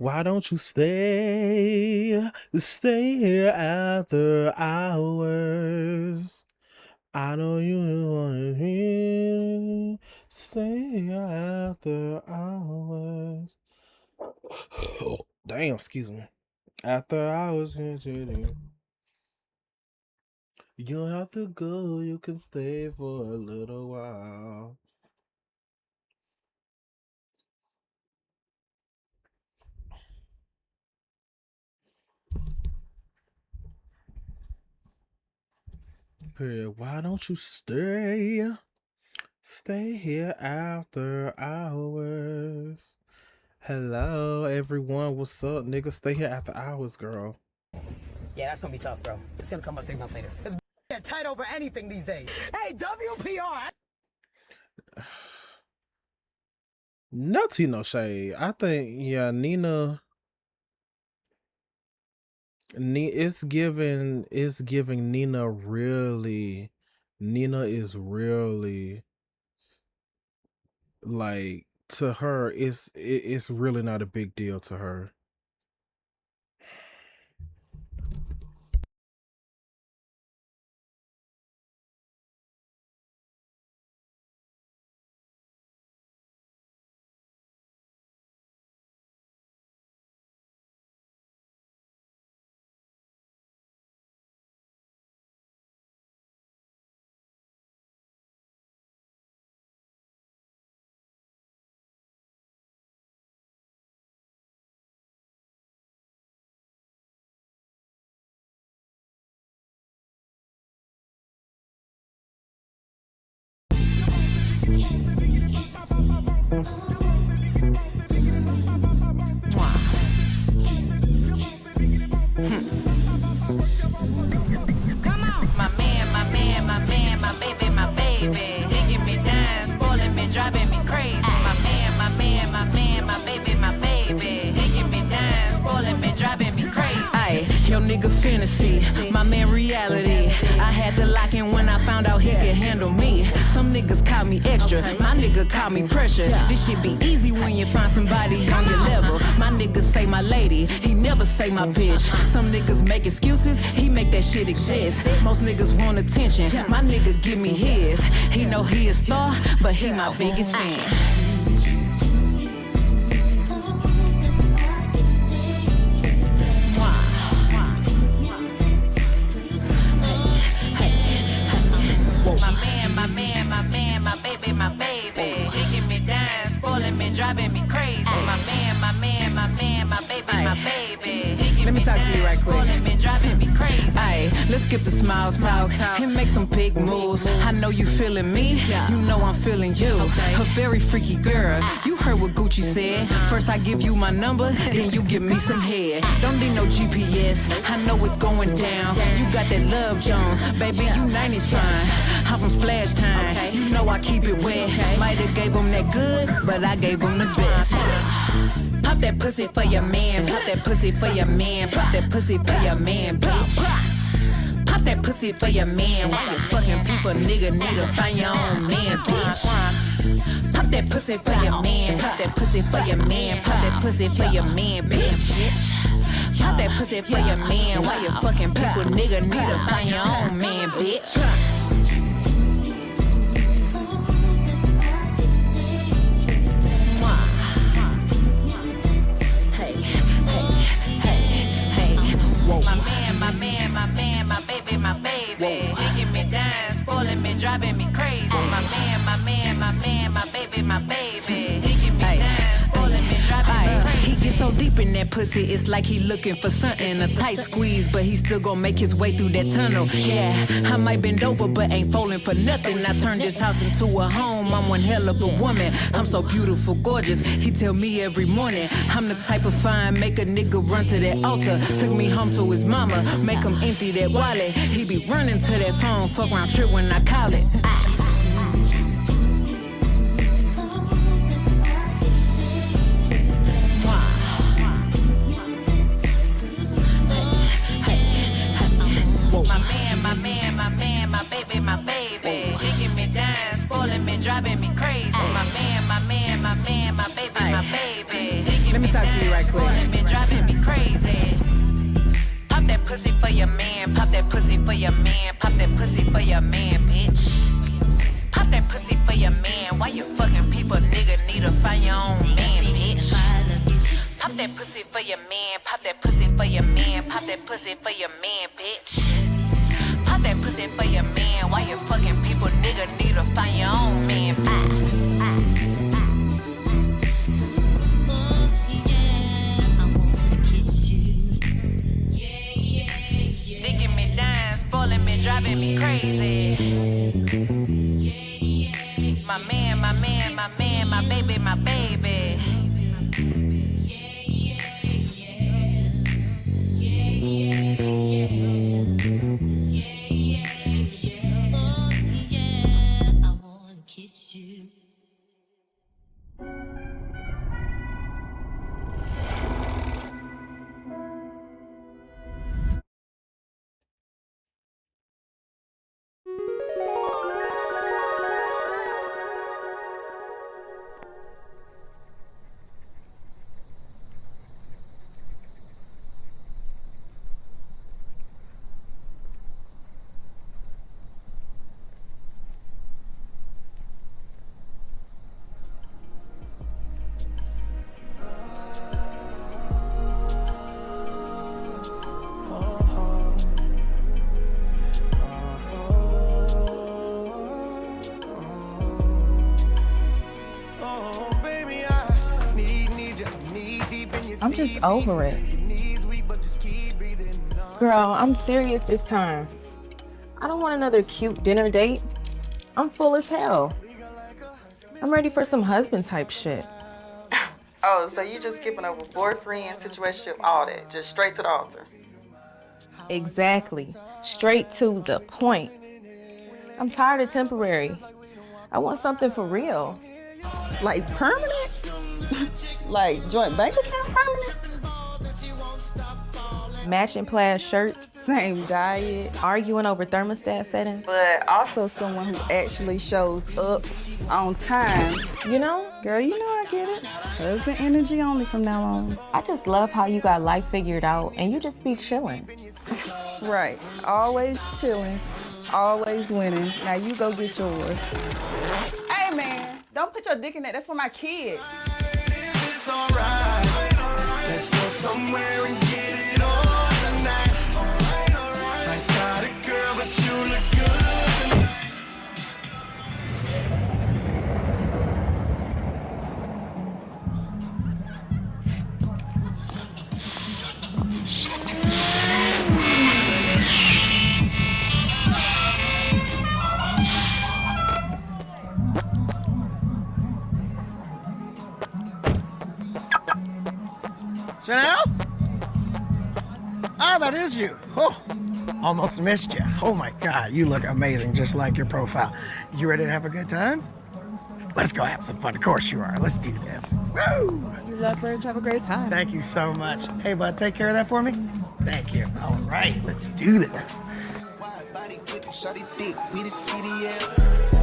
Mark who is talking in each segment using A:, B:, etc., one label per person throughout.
A: Why don't you stay here after hours? I know you wanna hear. Stay here after hours. Damn, excuse me. After hours, you don't have to go. You can stay for a little while. Period. Why don't you stay? Stay here after hours. Hello, everyone. What's up, nigga? Stay here after hours, girl.
B: Yeah, that's gonna be tough, bro. It's gonna come up 3 months later. It's get tight over anything these days. Hey, WPR.
A: No tea, no shade. I think, yeah, Nina. It's giving Nina really. Nina is really like, to her. It's really not a big deal to her.
C: Come on. My man, my baby. Digging me down, spoiling me, driving me crazy. My man, my baby. Digging me down, spoiling me, driving me crazy.
D: Ay, your nigga fantasy, my man reality. I had to lock in when I found out he could handle me. Some niggas call me extra, my nigga call me pressure. This shit be easy when you find somebody on your level. My niggas say my lady, he never say my bitch. Some niggas make excuses, he make that shit exist. Most niggas want attention, my nigga give me his. He know he a star, but he my biggest fan.
C: My baby. Digging me down, spoiling me, driving me crazy. My man, my baby.
D: Let me talk to you right quick.
C: Spoiling me, driving me crazy.
D: Ay, let's skip the small talk and make some big moves. I know you feeling me, you know I'm feeling you. A very freaky girl, you heard what Gucci said. First I give you my number, then you give me some head. Don't need no GPS, I know it's going down. You got that Love Jones, baby, you 90s fine. I'm from Splash Time, you know I keep it wet. Might've gave him that good, but I gave him the best. Pop that pussy for your man, pop that pussy for your man, pop that pussy for your man, bitch. Pop that pussy for your man. Why you fucking people, nigga, need to find your own man, bitch. Pop that pussy for your man, pop that pussy for your man, pop that pussy for your man, bitch. Pop that pussy for your man. Why you fucking people, nigga, need to find your own man, bitch.
C: My baby. Digging me down, spoiling me, driving me crazy. My man, my baby. Digging me down, spoiling me, driving me crazy.
D: He gets so deep in that pussy, it's like he looking for something. A tight squeeze, but he still gon' make his way through that tunnel. Yeah, I might bend over, but ain't falling for nothing. I turned this house into a home, I'm one hell of a woman. I'm so beautiful, gorgeous, he tell me every morning. I'm the type of fine, make a nigga run to that altar. Took me home to his mama, make him empty that wallet. He be running to that phone, fuck around trip when I call it.
C: My baby. Digging me down, spoiling me, driving me crazy. My man, my baby.
D: Let me talk to you right quick.
C: Pop that pussy for your man, pop that pussy for your man, pop that pussy for your man, bitch. Pop that pussy for your man, why you fucking people, nigga, need to find your own man. Digging me down, spoiling me, driving me crazy. My man, my man, my man, my baby, my baby.
E: I'm just over it. Girl, I'm serious this time. I don't want another cute dinner date. I'm full as hell. I'm ready for some husband type shit.
F: Oh, so you just skipping over boyfriend, situationship, all that, just straight to the altar.
E: Exactly. Straight to the point. I'm tired of temporary. I want something for real.
F: Like permanent? Like joint bank account permanent?
E: Matching plaid shirt,
F: Same diet,
E: arguing over thermostat settings.
F: but also someone who actually shows up on time.
E: You know,
F: Girl, you know I get it. Husband energy only from now on.
E: I just love how you got life figured out and you just be chilling.
F: Right. Always chilling, always winning. Now you go get yours. Hey man, don't put your dick in that. That's for my kids.
G: It's alright. Let's go somewhere and get it on tonight. I got a girl, but you look good tonight.
H: Chanel? Oh, that is you. Oh, almost missed you. Oh my God, you look amazing, just like your profile. You ready to have a good time? Let's go have some fun. Of course you are. Let's do this. Woo!
E: You lovebirds have a great time.
H: Thank you so much. Hey, bud, take care of that for me. Thank you. All right, let's do this.
G: Wide body good, shorty thick, we the CDL.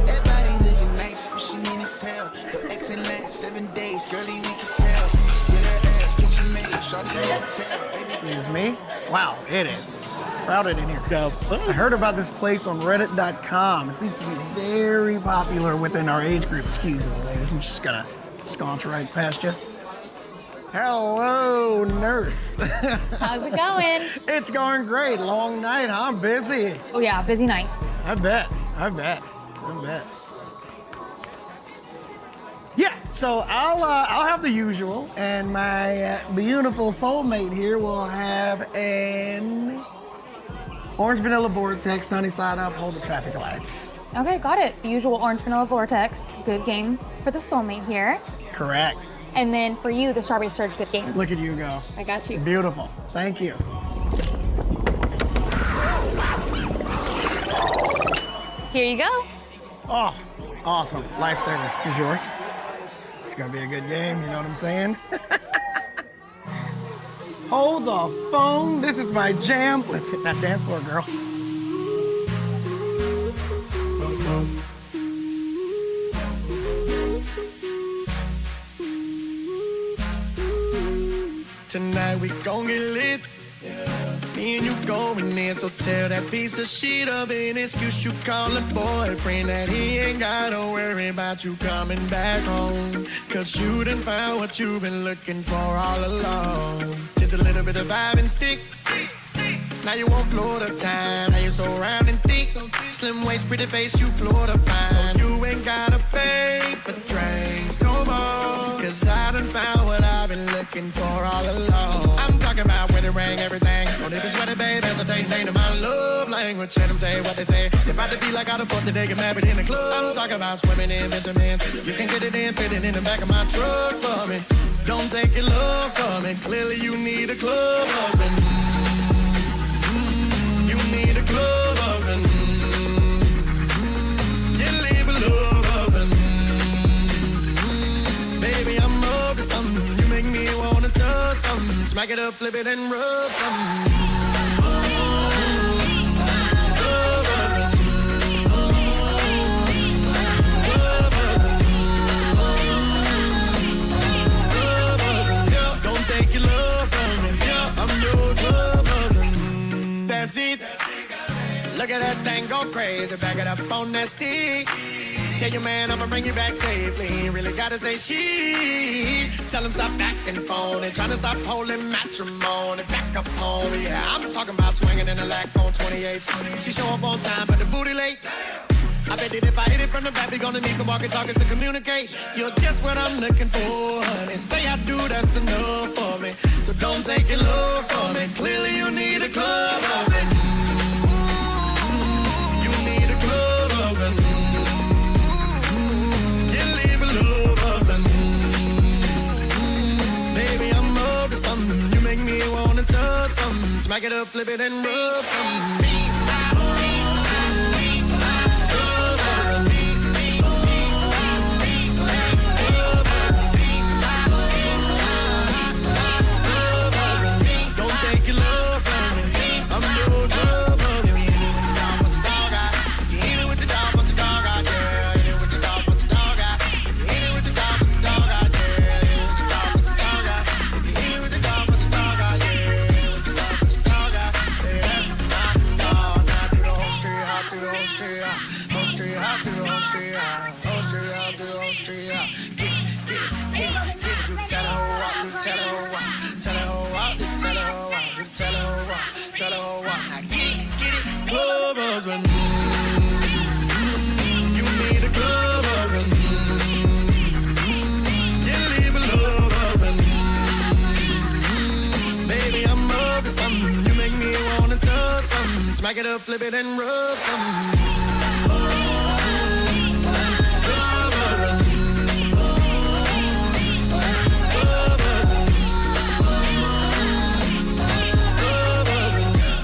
G: That body looking nice, but she mean as hell. Your ex in last 7 days, girly weak as hell. Get her ass, get you made, shorty hotel, baby.
H: Excuse me? Wow, it is crowded in here. I heard about this place on reddit.com. It seems to be very popular within our age group. Excuse me, ladies. I'm just gonna sconce right past you. Hello, nurse.
I: How's it going?
H: It's going great. Long night, huh? I'm busy.
I: Oh yeah, busy night.
H: I bet. Yeah, so I'll have the usual, and my beautiful soulmate here will have an orange vanilla vortex, sunny side up, hold the traffic lights.
I: Okay, got it. The usual orange vanilla vortex. Good game for the soulmate here.
H: Correct.
I: And then for you, the strawberry surge. Good game.
H: Look at you go.
I: I got you.
H: Beautiful. Thank you.
I: Here you go.
H: Oh, awesome. Lifesaver. Here's yours. It's gonna be a good game, you know what I'm saying? Hold the phone. This is my jam. Let's hit that dance floor, girl.
G: Tonight we gon' get lit. Me
J: me and you going in, so tell that piece of shit of an excuse you call a boyfriend that he ain't gotta worry about you coming back home. Cause you done found what you've been looking for all along. Just a little bit of vibe and stick. Now you want Florida time. Now you're so round and thick. Slim waist, pretty face, you Florida fine. So you ain't gotta pay for drinks no more. Cause I done found what I've been looking for all along. I'm talking about when it rang, everything. Don't even sweat it, babe, hesitate. Ain't my love language. Let them say what they say. They about to be like out of fuck today, get married in the club. I'm talking about swimming in Benjamins. You can get it in, fit it in the back of my truck for me. Don't take your love from me. Clearly you need a club husband. You need a club husband. You leave a love husband. Baby, I'm up to something. You make me wanna touch something. Smack it up, flip it and rub something. That's it. Look at that thing go crazy. Back it up on that stick. Tell your man I'ma bring you back safely. Ain't really gotta say shit. Tell him stop acting phony. Tryna stop holding matrimony. Back up home, yeah. I'm talking about swinging in a lack on 28. She show up on time, but the booty late. I bet that if I hit it from the back, we gonna need some walkie-talkies to communicate. You're just what I'm looking for, honey. Say I do, that's enough for me. So don't take your love from me. Clearly you need a club husband. You need a club husband. You leave a love husband. Baby, I'm up to something. You make me wanna touch something. Smack it up, flip it and rub something. Smack it up, flip it and rub some.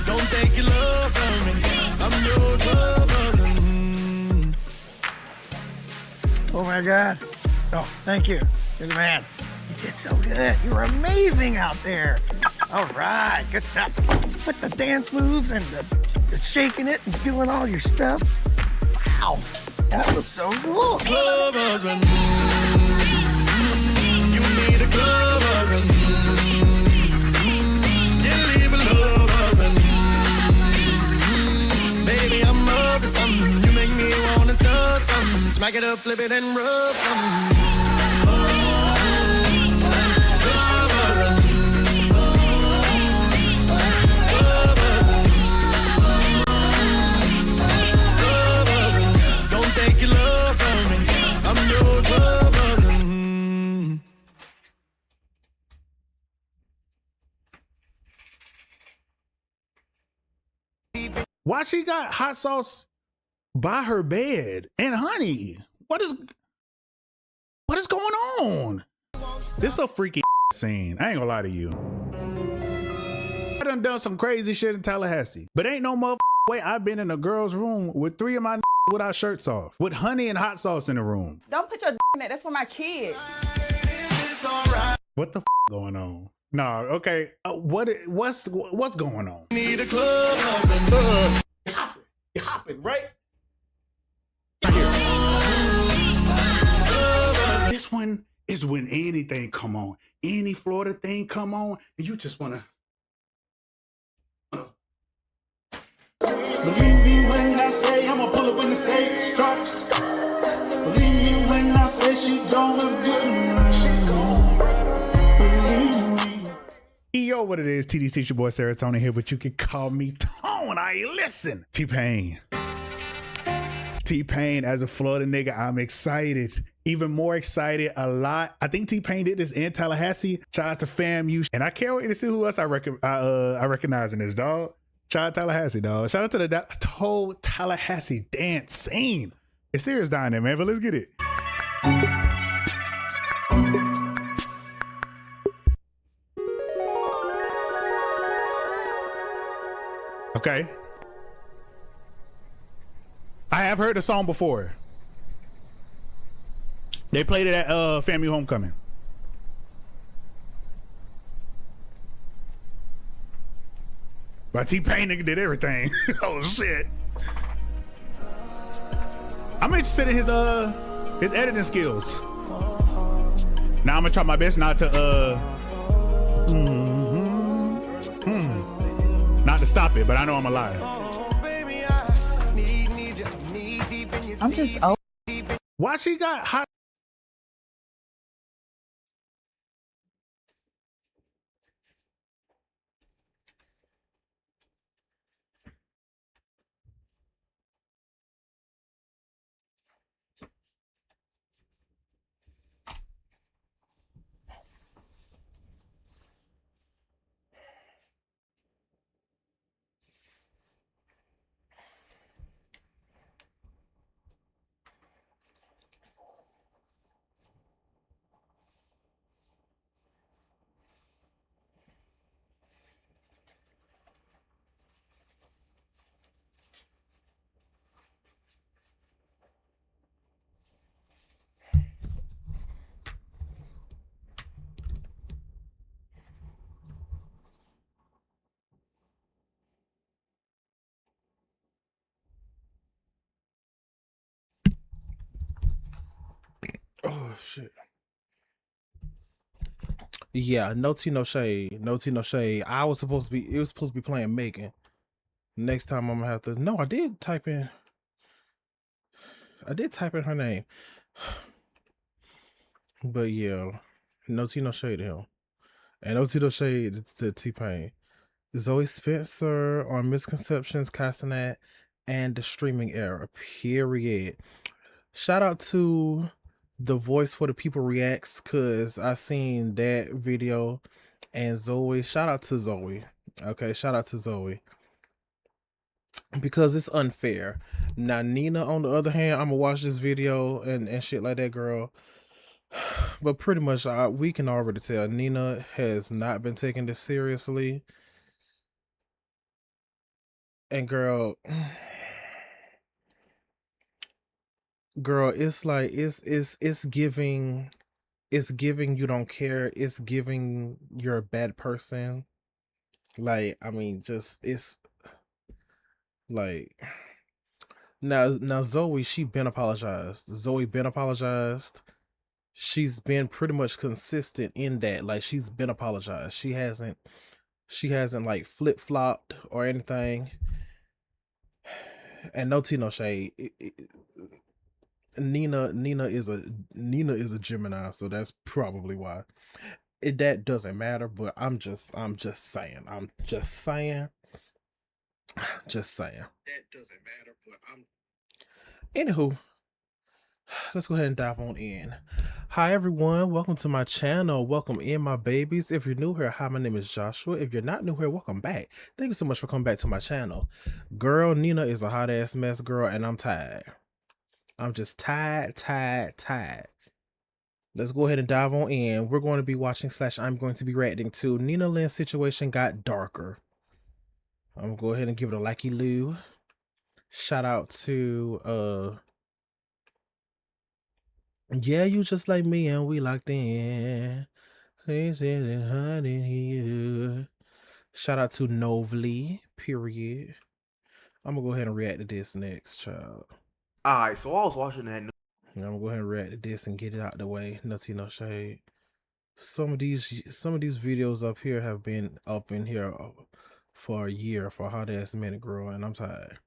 J: Don't take your love from me. I'm your club husband.
H: Oh my God. Oh, thank you. You're the man. You did so good. You were amazing out there. All right, good stuff. With the dance moves and the shaking it and doing all your stuff. Wow, that was so cool.
J: Club husband. You need a club husband. You leave a love husband. Baby, I'm up to something. You make me wanna touch something. Smack it up, flip it and rub something. Take your love from me. I'm your club husband.
A: Why she got hot sauce by her bed? And honey, what is going on? This a freaky scene. I ain't gonna lie to you. I done some crazy shit in Tallahassee, but ain't no motherfucking way I've been in a girl's room with 3 of my with our shirts off, with honey and hot sauce in the room.
F: Don't put your in that. That's for my kids.
A: What the going on? Nah, okay. What's going on?
J: Need a club husband.
A: You're hopping, right? This one is when anything come on, any Florida thing come on, and you just wanna
K: I say, I'ma pull up when the stage drops. Believe me when I say she don't look good.
L: Yo, what it is, TDC, your boy Serotonin here, but you can call me Tone. Listen, T-Pain. T-Pain, as a Florida nigga, I'm excited. Even more excited, a lot. I think T-Pain did this in Tallahassee. Shout out to FAMU. And I can't wait to see who else I recognize in this, dog. Shout out Tallahassee, dog. Shout out to the whole Tallahassee dance scene. It's serious down there, man, but let's get it. Okay. I have heard the song before. They played it at FAMU Homecoming. But T-Pain nigga did everything. Oh shit. I'm interested in his editing skills. Now I'm gonna try my best not to not to stop it, but I know I'm a liar.
E: I'm just
L: Why she got hot? Oh shit.
A: Yeah, no tea, no shade. No tea, no shade. It was supposed to be playing Megan. Next time I'm gonna have to. No, I did type in her name. But yeah, no tea, no shade to him. And no tea, no shade to T-Pain. Zoe Spencer on Misconceptions, Castanet, and the Streaming Era. Period. Shout out to The Voice for the People Reacts, cause I seen that video, and Zoe. Shout out to Zoe. Okay, shout out to Zoe. Because it's unfair. Now Nina, on the other hand, I'm gonna watch this video and shit like that, girl. But pretty much, we can already tell Nina has not been taking this seriously. And girl, it's like it's giving you don't care. It's giving you're a bad person. Like, I mean, just it's like now Zoe, she been apologized. Zoe been apologized. She's been pretty much consistent in that. Like, she's been apologized. She hasn't like flip-flopped or anything. And no tea, no shade. Nina is a Gemini, so that's probably why. That doesn't matter, but I'm just saying. Just saying. That doesn't matter, but Anywho, let's go ahead and dive on in. Hi everyone, welcome to my channel. Welcome in, my babies. If you're new here, hi, my name is Joshua. If you're not new here, welcome back. Thank you so much for coming back to my channel. Girl, Nina is a hot ass mess, girl, and I'm tired. I'm just tired. Let's go ahead and dive on in. We're going to be watching / I'm going to be reacting to Nina Lynn's situation got darker. I'm gonna go ahead and give it a likey loo. Shout out to yeah, you just like me and we locked in. Shout out to Novely, period. I'm gonna go ahead and react to this next, child.
M: Alright, so I was watching that.
A: I'm gonna go ahead and react to this and get it out the way. No tea, no shade. Some of these videos up here have been up in here for a year, for a hot ass minute, girl, and I'm tired.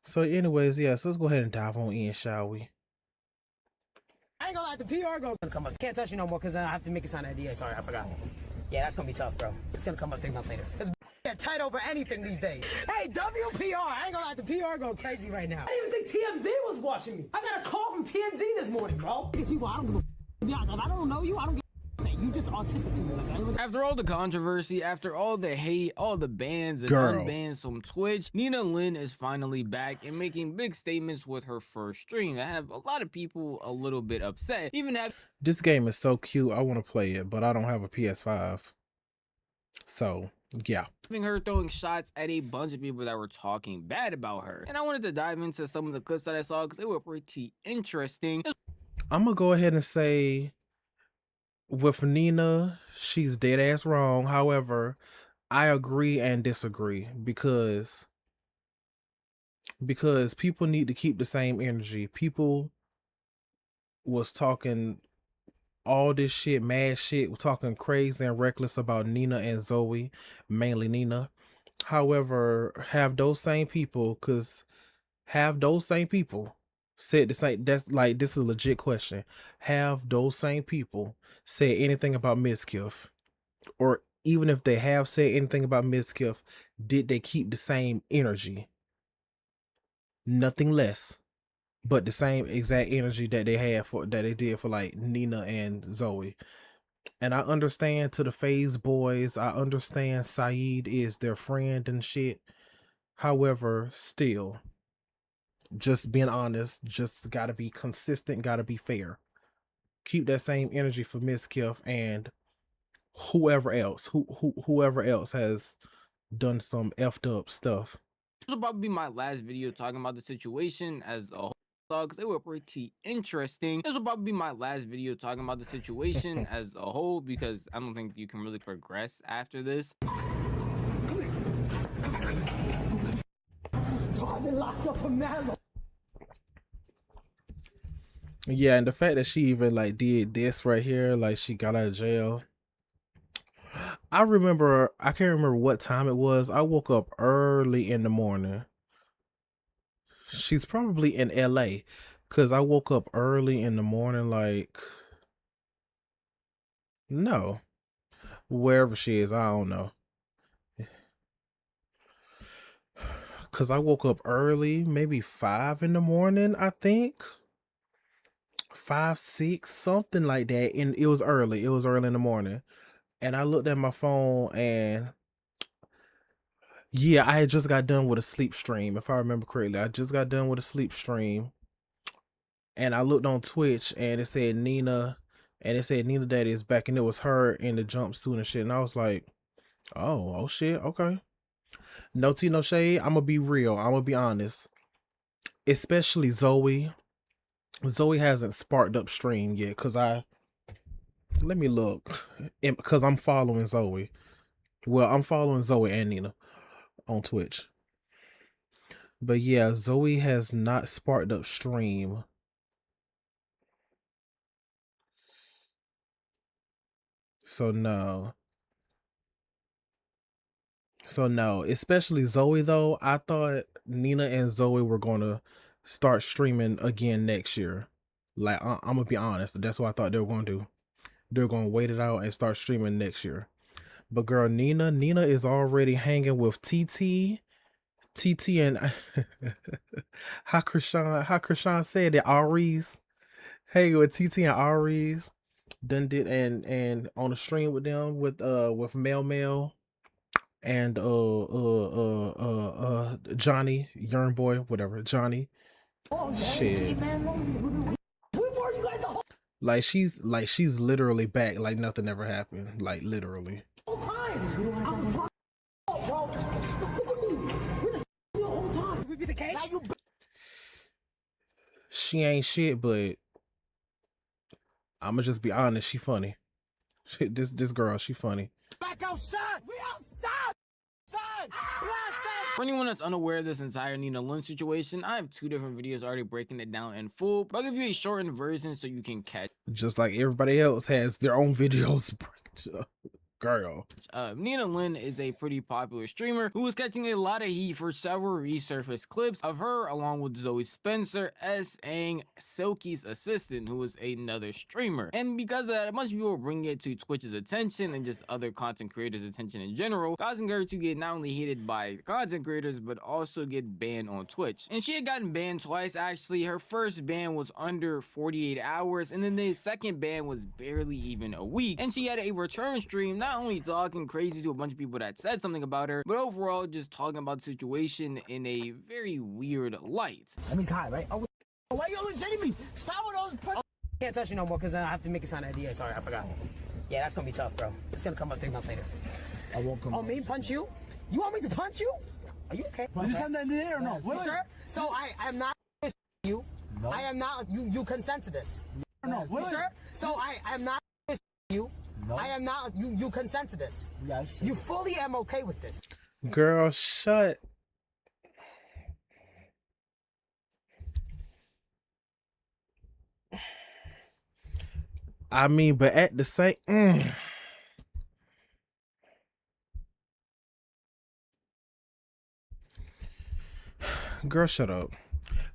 A: So, anyways, yes, let's go ahead and dive on in, shall we?
B: I ain't gonna lie, the PR gonna come up. Can't touch you no more because I have to make it sign an NDA. Sorry, I forgot. Yeah, that's gonna be tough, bro. It's gonna come up 3 months later. It's get tight over anything these days. Hey, WPR, I ain't gonna lie, the PR going crazy right now. I didn't even think TMZ was watching me. I got a call from TMZ this morning, bro. These people, I don't give a to be honest, if I don't know you, I don't give a you just autistic to me. Like,
N: after all the controversy, after all the hate, all the bans and
A: Girl.
N: unbans from Twitch, Nina Lynn is finally back and making big statements with her first stream that have a lot of people a little bit upset. Even have
A: This game is so cute. I want to play it, but I don't have a PS5. So, yeah.
N: having her throwing shots at a bunch of people that were talking bad about her. And I wanted to dive into some of the clips that I saw because they were pretty interesting.
A: I'm going to go ahead and say with Nina, she's dead ass wrong. However, I agree and disagree because people need to keep the same energy. People was talking all this shit, mad shit, talking crazy and reckless about Nina and Zoe, mainly Nina. However, have those same people said the same, that's like, this is a legit question. Have those same people said anything about Mizkif? Or even if they have said anything about Mizkif, did they keep the same energy? Nothing less, but the same exact energy that they did for like Nina and Zoe. And I understand to the FaZe boys, I understand Saeed is their friend and shit. However, still, just being honest, just gotta be consistent, gotta be fair. Keep that same energy for Mizkif and whoever else, whoever else has done some effed up stuff.
N: This will probably be my last video talking about the situation as a whole. Because they were pretty interesting. This will probably be my last video talking about the situation as a whole because I don't think you can really progress after this.
B: I've been locked up for mad long.
A: Yeah, and the fact that she even like did this right here, like she got out of jail. I can't remember what time it was. I woke up early in the morning. She's probably in LA because I woke up early in the morning, like, no, wherever she is, I don't know. Because I woke up early, maybe 5 in the morning, I think. 5, 6, something like that. And it was early. It was early in the morning. And I looked at my phone and yeah, I had just got done with a sleep stream. If I remember correctly, I just got done with a sleep stream. And I looked on Twitch and it said Nina, and it said Nina Daddy is back, and it was her in the jumpsuit and shit. And I was like, oh shit, okay. No tea, no shade. I'm gonna be real. I'm gonna be honest. Especially Zoe. Zoe hasn't sparked up stream yet because let me look. Because I'm following Zoe. Well, I'm following Zoe and Nina on Twitch. But yeah, Zoe has not sparked up stream. So no, especially Zoe though. I thought Nina and Zoe were gonna start streaming again next year. Like, I'm gonna be honest, that's what I thought they were gonna do. They're gonna wait it out and start streaming next year. But girl, Nina is already hanging with TT and how Krishan said it, Aries, hanging with TT and Aries. Done did and on the stream with them with Mel and Johnny, Yearn Boy, whatever, Johnny. Shit. Like she's literally back like nothing ever happened. Like literally. She ain't shit, but I'ma just be honest, she funny. This girl, she funny.
B: Back outside! We outside!
N: For anyone that's unaware of this entire Nina Lynn situation, I have 2 different videos already breaking it down in full, but I'll give you a shortened version so you can catch.
A: Just like everybody else has their own videos. girl.
N: Nina Lynn is a pretty popular streamer who was catching a lot of heat for several resurfaced clips of her along with Zoe Spencer S-ing Silky's assistant, who is another streamer. And because of that, a bunch of people were bringing it to Twitch's attention and just other content creators' attention in general, causing her to get not only hated by content creators but also get banned on Twitch. And she had gotten banned twice actually. Her first ban was under 48 hours and then the second ban was barely even a week. And she had a return stream not only talking crazy to a bunch of people that said something about her, but overall just talking about the situation in a very weird light.
B: That means hi, right? Oh, why you always hitting me? Stop with those. Can't touch you no more because I have to make a sign of idea. Sorry, I forgot. Yeah, that's gonna be tough, bro. It's gonna come up 3 months later.
K: I won't come.
B: Oh, me punch you? You want me to punch you? Are you okay?
K: Did you send that in the air or no?
B: You sure? So I am not you.
K: No.
B: I am not. You consent to this.
K: No.
B: You sure? So I am not you.
K: No.
B: I am not. You consent to this.
K: Yes.
B: You fully am okay with this.
A: Girl, shut. I mean, but at the same, girl, shut up.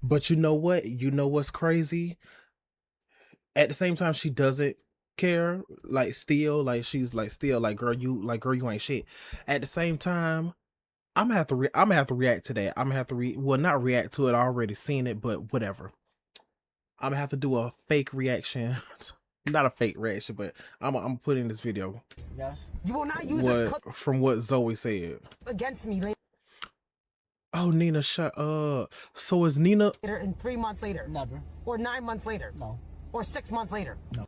A: But you know what? You know what's crazy? At the same time, she doesn't care. Like still, like she's like still like girl, you ain't shit. At the same time, I'm gonna have to react to that. I'm gonna have to well, not react to it. I already seen it, but whatever. I'm gonna have to do a fake reaction. Not a fake reaction, but I'm gonna put in this video.
B: Yes. You will not use this clip
A: From what Zoe said.
B: against me later.
A: Oh, Nina, shut up. So is Nina
B: In 3 months later.
K: Never.
B: Or 9 months later.
K: No.
B: Or 6 months later.
K: No.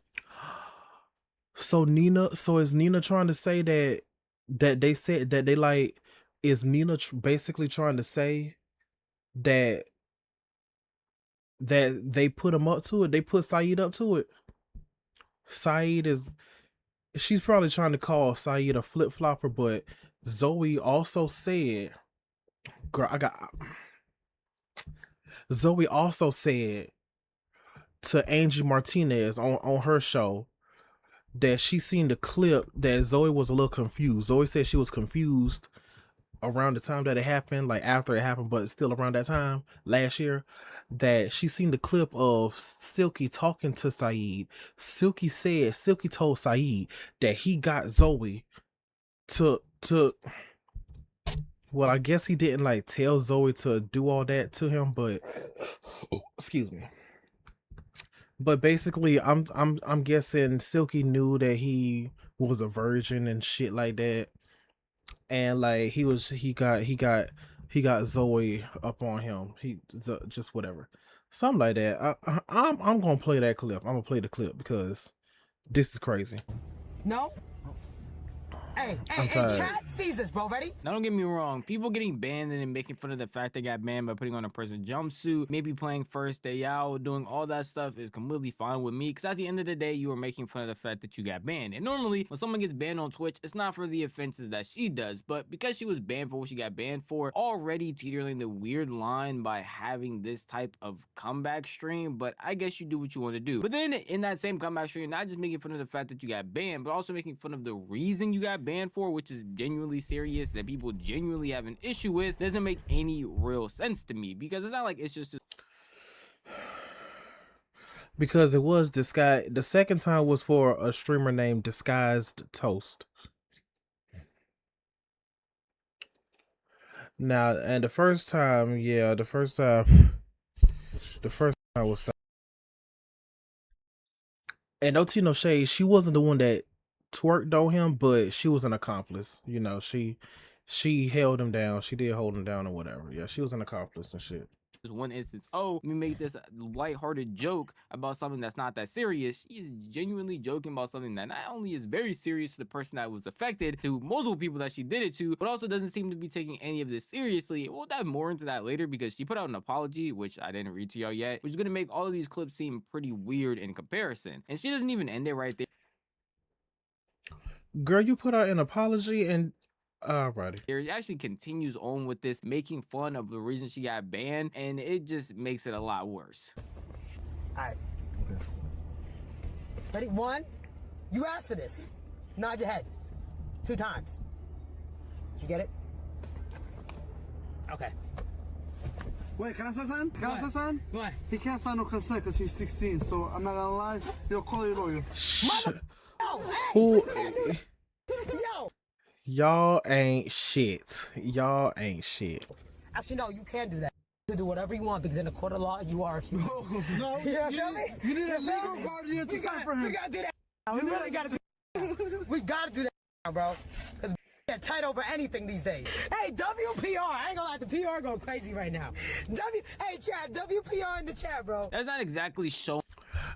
A: So is Nina trying to say that they said that they like, is Nina basically trying to say that they put him up to it? They put Saeed up to it? She's probably trying to call Saeed a flip-flopper, but Zoe also said, Zoe also said to Angie Martinez on her show that she seen the clip that Zoe was a little confused. Zoe said she was confused around the time that it happened, like after it happened, but still around that time last year, that she seen the clip of Silky talking to Saeed. Silky told Saeed that he got Zoe to well, I guess he didn't like tell Zoe to do all that to him, but excuse me. But basically, I'm guessing Silky knew that he was a virgin and shit like that, and like he got Zoe up on him. Just whatever, something like that. I'm gonna play that clip. I'm gonna play the clip because this is crazy.
B: No? Hey,
A: I'm tired.
B: chat sees this, bro. Ready?
N: Now don't get me wrong, people getting banned and then making fun of the fact they got banned by putting on a prison jumpsuit, maybe playing first day out, doing all that stuff is completely fine with me, because at the end of the day, you are making fun of the fact that you got banned. And normally, when someone gets banned on Twitch, it's not for the offenses that she does, but because she was banned for what she got banned for, already teetering the weird line by having this type of comeback stream, but I guess you do what you want to do. But then in that same comeback stream, not just making fun of the fact that you got banned, but also making fun of the reason you got banned for, which is genuinely serious, that people genuinely have an issue with, doesn't make any real sense to me, because it's not like it's just
A: because it was disguised. The second time was for a streamer named Disguised Toast. Now, and the first time was, and no tea, no shade, she wasn't the one that twerked on him, but she was an accomplice. You know, she held him down. She did hold him down or whatever. Yeah, she was an accomplice and shit.
N: one instance, oh, let me make this lighthearted joke about something that's not that serious. She's genuinely joking about something that not only is very serious to the person that was affected, to multiple people that she did it to, but also doesn't seem to be taking any of this seriously. We'll dive more into that later, because she put out an apology, which I didn't read to y'all yet, which is going to make all of these clips seem pretty weird in comparison. And she doesn't even end it right there.
A: Girl, you put out an apology and alrighty.
N: It actually continues on with this, making fun of the reason she got banned, and it just makes it a lot worse.
B: Alright. Ready? 1. You asked for this. Nod your head. 2 times. Did you get it? Okay.
K: Wait, can I say something? Can I say something?
B: What?
K: He can't sign no consent because he's 16, so I'm not gonna lie. He'll call your lawyer.
A: Who?
B: Yo!
A: Y'all ain't shit. Y'all ain't shit.
B: Actually, no, you can't do that. You can do whatever you want because in a court of law, you are.
K: No,
B: you feel me?
K: you need a
B: You feel
K: legal
B: me?
K: guardian to
B: We
K: sign
B: gotta-
K: for him.
B: We gotta do that. We really gotta do that. We gotta do that, now, bro. Because get tight over anything these days. Hey, WPR. I ain't gonna lie, the PR going crazy right now. Hey, chat, WPR in the chat, bro.
N: That's not exactly showing.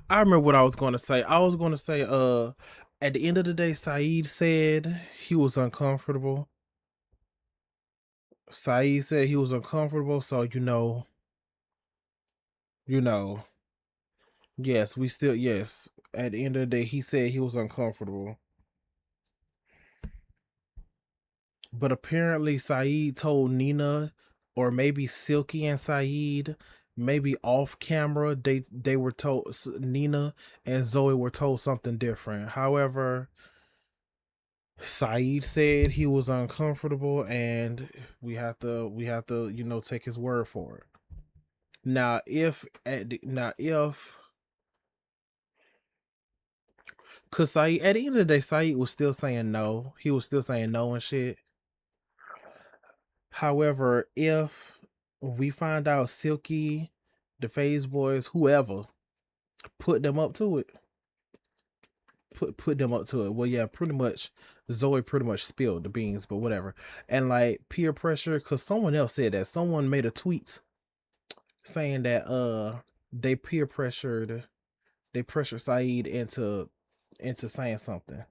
A: I remember what I was going to say. I was going to say, at the end of the day, Saeed said he was uncomfortable. Saeed said he was uncomfortable, so yes, yes. At the end of the day, he said he was uncomfortable. But apparently Saeed told Nina, or maybe Silky and Saeed, maybe off camera, they were told, Nina and Zoe were told something different. However, Saeed said he was uncomfortable, and we have to take his word for it. Now, cause Saeed, at the end of the day, Saeed was still saying no. He was still saying no and shit. However, if we find out Silky, the FaZe Boys, whoever, put them up to it. Put them up to it. Well, yeah, pretty much Zoe pretty much spilled the beans, but whatever. And like peer pressure, because someone else said that. Someone made a tweet saying that they pressured Saeed into saying something.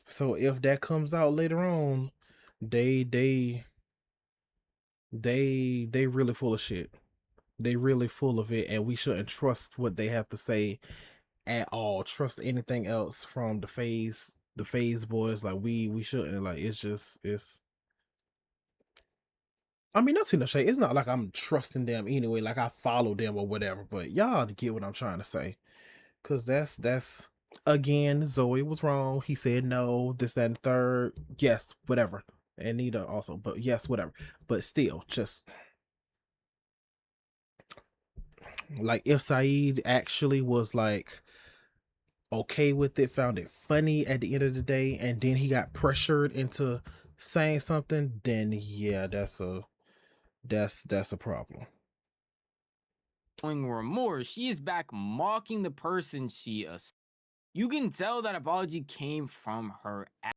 A: So if that comes out later on, they really full of shit. They really full of it, and we shouldn't trust what they have to say at all. Trust anything else from the FaZe Boys. Like we shouldn't. Like it's. I mean, not too much shade. It's not like I'm trusting them anyway. Like I follow them or whatever. But y'all get what I'm trying to say, cause that's again, Zoe was wrong. He said no. This, that, and the third. Yes, whatever. And Nita also, but yes, whatever. But still, just like if Saeed actually was like okay with it, found it funny at the end of the day, and then he got pressured into saying something, then yeah, that's a problem.
N: Showing remorse, she is back mocking the person she assaulted. You can tell that apology came from her ass.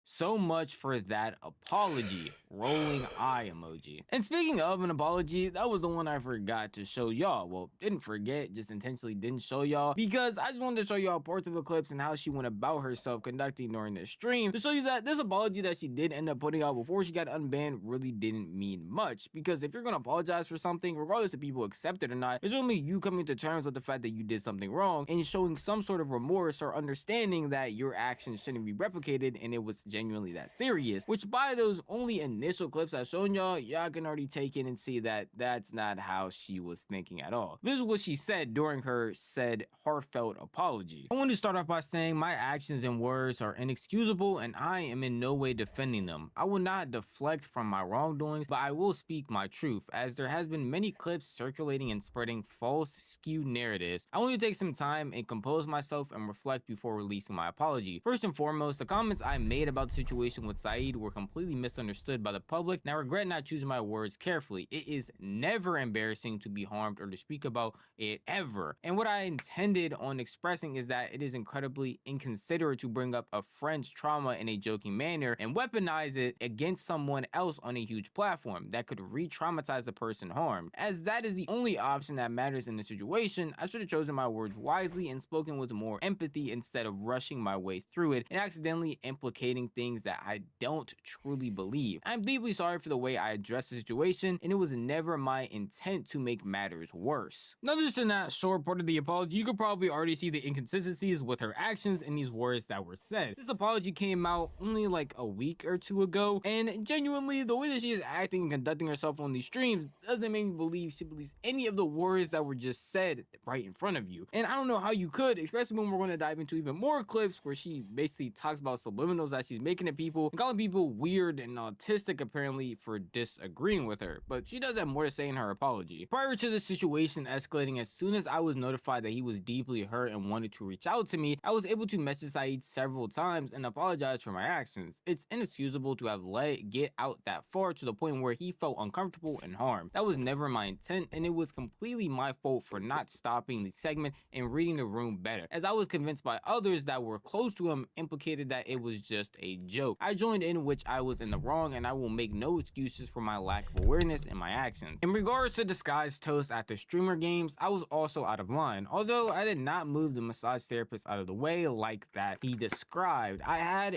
N: So much for that apology. Rolling eye emoji. And speaking of an apology, that was the one I forgot to show y'all. Well, didn't forget, just intentionally didn't show y'all, because I just wanted to show y'all parts of the clips and how she went about herself conducting during the stream to show you that this apology that she did end up putting out before she got unbanned really didn't mean much. Because if you're gonna apologize for something, regardless if people accept it or not, it's only you coming to terms with the fact that you did something wrong and showing some sort of remorse or understanding that your actions shouldn't be replicated and it was genuinely that serious. Which by those only initial clips I've shown y'all can already take in and see that that's not how she was thinking at all. This is what she said during her said heartfelt apology. I want to start off by saying my actions and words are inexcusable and I am in no way defending them. I will not deflect from my wrongdoings, but I will speak my truth, as there has been many clips circulating and spreading false, skewed narratives. I want to take some time and compose myself and reflect before releasing my apology. First and foremost, the comments I made about the situation with Saeed were completely misunderstood by the public, and I regret not choosing my words carefully. It is never embarrassing to be harmed or to speak about it ever. And what I intended on expressing is that it is incredibly inconsiderate to bring up a friend's trauma in a joking manner and weaponize it against someone else on a huge platform that could re-traumatize the person harmed. As that is the only option that matters in the situation, I should have chosen my words wisely and spoken with more empathy instead of rushing my way through it and accidentally implicating things that I don't truly believe. I'm deeply sorry for the way I addressed the situation, and it was never my intent to make matters worse. Now, just in that short part of the apology, you could probably already see the inconsistencies with her actions and these words that were said. This apology came out only like a week or two ago, and genuinely, the way that she is acting and conducting herself on these streams doesn't make me believe she believes any of the words that were just said right in front of you. And I don't know how you could, especially when we're going to dive into even more clips where she basically talks about subliminals that she's she's making it people and calling people weird and autistic apparently for disagreeing with her, but she does have more to say in her apology. Prior to the situation escalating, as soon as I was notified that he was deeply hurt and wanted to reach out to me, I was able to message Saeed several times and apologize for my actions. It's inexcusable to have let it get out that far to the point where he felt uncomfortable and harmed. That was never my intent, and it was completely my fault for not stopping the segment and reading the room better, as I was convinced by others that were close to him implicated that it was just a joke. I joined in, which I was in the wrong, and I will make no excuses for my lack of awareness in my actions. In regards to disguised toast at the streamer games, I was also out of line, although I did not move the massage therapist out of the way like that he described. I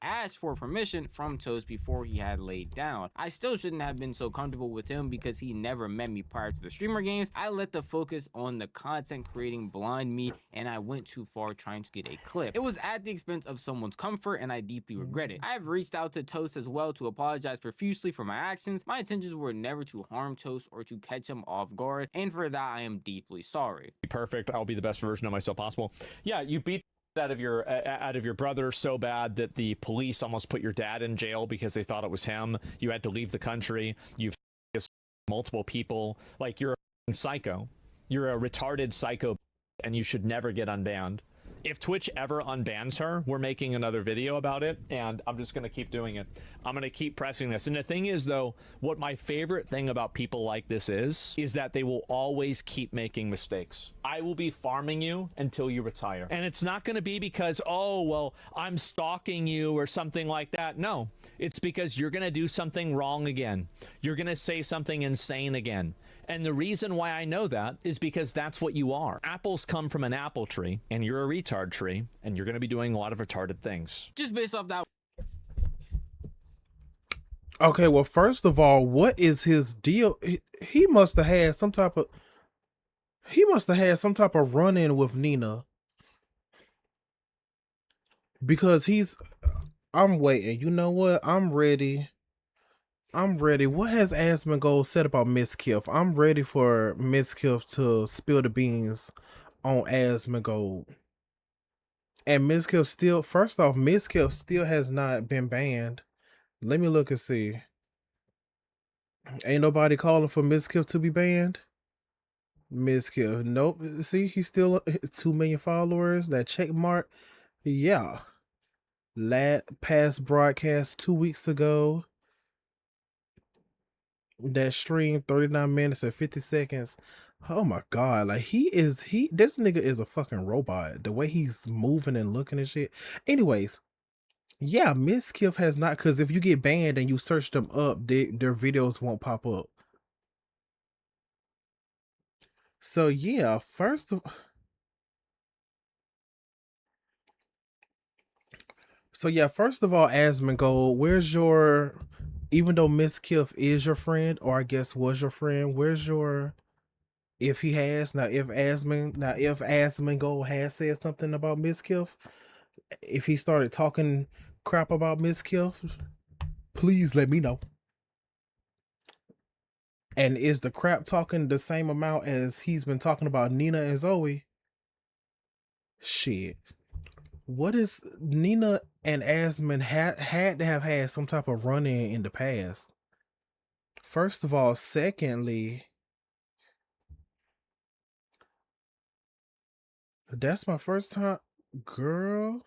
N: asked for permission from Toast before he had laid down. I still shouldn't have been so comfortable with him because he never met me prior to the streamer games. I let the focus on the content creating blind me, and I went too far trying to get a clip. It was at the expense of someone's comfort, and I deeply regret it. I have reached out to Toast as well to apologize profusely for my actions. My intentions were never to harm Toast or to catch him off guard, and for that I am deeply sorry.
O: Perfect. I'll be the best version of myself possible. Yeah, you beat out of your brother so bad that the police almost put your dad in jail because they thought it was him. You had to leave the country. You've multiple people. Like, you're a psycho. You're a retarded psycho, and you should never get unbanned. If Twitch ever unbans her, we're making another video about it, and I'm just going to keep doing it. I'm going to keep pressing this. And the thing is, though, what my favorite thing about people like this is that they will always keep making mistakes. I will be farming you until you retire. And it's not going to be because, oh, well, I'm stalking you or something like that. No, it's because you're going to do something wrong again. You're going to say something insane again. And the reason why I know that is because that's what you are. Apples come from an apple tree, and you're a retard tree, and you're going to be doing a lot of retarded things.
N: Just based off that.
A: Okay, well, first of all, what is his deal? He must have had some type of run-in with Nina, because I'm waiting. You know what? I'm ready. What has Asmongold said about Mizkif? I'm ready for Mizkif to spill the beans on Asmongold. And Mizkif still, first off, Mizkif still has not been banned. Let me look and see. Ain't nobody calling for Mizkif to be banned? Mizkif, nope. See, he's still 2 million followers. That check mark, yeah. Past broadcast 2 weeks ago. That stream 39 minutes and 50 seconds. Oh my god, like this nigga is a fucking robot. The way he's moving and looking and shit. Anyways, yeah, Mizkif has not, because if you get banned and you search them up, their videos won't pop up. So yeah, first of all, Asmongold, where's your, even though Mizkif is your friend, or I guess was your friend, where's your, if he has, if Asmongold has said something about Mizkif, if he started talking crap about Mizkif, please let me know. And is the crap talking the same amount as he's been talking about Nina and Zoe? Shit. What is Nina and Asmon had to have had some type of run-in in the past? First of all, secondly, that's my first time, girl.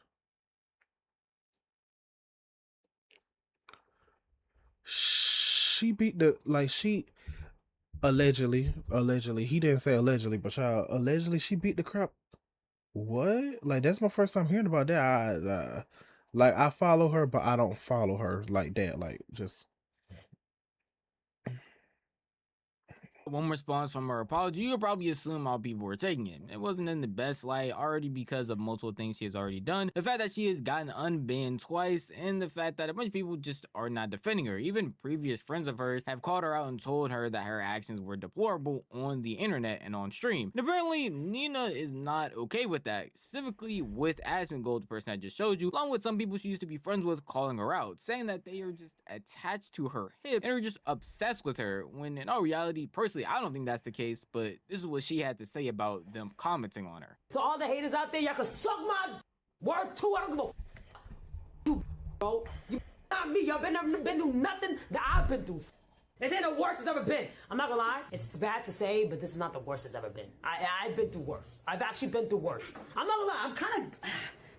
A: She beat the, like, she allegedly, he didn't say allegedly, but y'all, allegedly she beat the crap. What? Like, that's my first time hearing about that. I follow her, but I don't follow her like that. Like, just.
N: One response from her apology, you could probably assume how people were taking it. It wasn't in the best light, already because of multiple things she has already done. The fact that she has gotten unbanned twice, and the fact that a bunch of people just are not defending her. Even previous friends of hers have called her out and told her that her actions were deplorable on the internet and on stream. And apparently, Nina is not okay with that, specifically with Asmongold, the person I just showed you, along with some people she used to be friends with calling her out, saying that they are just attached to her hip and are just obsessed with her, when in all reality, personally, I don't think that's the case, but this is what she had to say about them commenting on her.
B: To all the haters out there, y'all can suck my word too. I don't give a bro. You not me. Y'all never been through nothing that I've been through. This ain't the worst it's ever been. I'm not gonna lie. It's bad to say, but this is not the worst it's ever been. I've been through worse. I've actually been through worse. I'm not gonna lie. I'm kind of...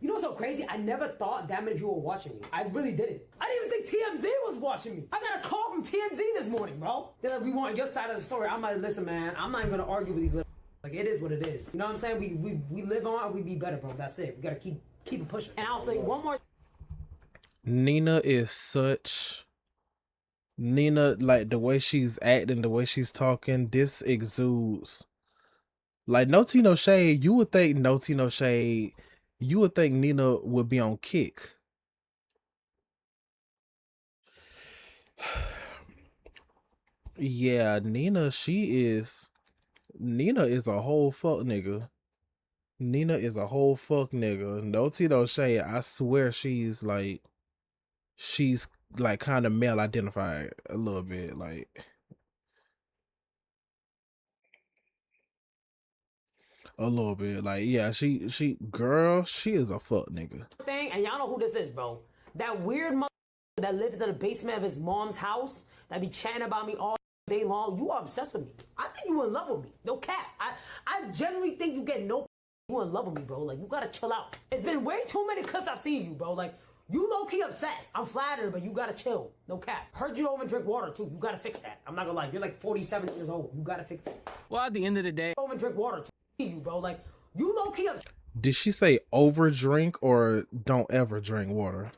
B: You know what's so crazy? I never thought that many people were watching me. I really didn't. I didn't even think TMZ was watching me. I got a call from TMZ this morning, bro. They're like, we want your side of the story. I'm like, listen, man, I'm not even gonna argue with these little... Like, it is what it is. You know what I'm saying? We live on, we be better, bro. That's it. We gotta keep it pushing. And I'll say one more...
A: Nina is such... Nina, like, the way she's acting, the way she's talking, this exudes... Like, no tea, no shade. You would think no tea, no shade... You would think Nina would be on kick. Yeah, Nina is a whole fuck nigga. Nina is a whole fuck nigga. No tea, no shade. I swear she's like kind of male identified a little bit. Like, a little bit. Like, yeah, she is a fuck nigga.
B: Thing, and y'all know who this is, bro. That weird mother that lives in the basement of his mom's house that be chatting about me all day long. You are obsessed with me. I think you in love with me. No cap. I genuinely think you get no you in love with me, bro. Like, you gotta chill out. It's been way too many clips I've seen you, bro. Like, you low-key obsessed. I'm flattered, but you gotta chill. No cap. Heard you over drink water, too. You gotta fix that. I'm not gonna lie. You're like 47 years old. You gotta fix that.
N: Well, at the end of the day...
B: Over drink water, too. You, bro. Like, you low-key obsessed.
A: Did she say over drink or don't ever drink water?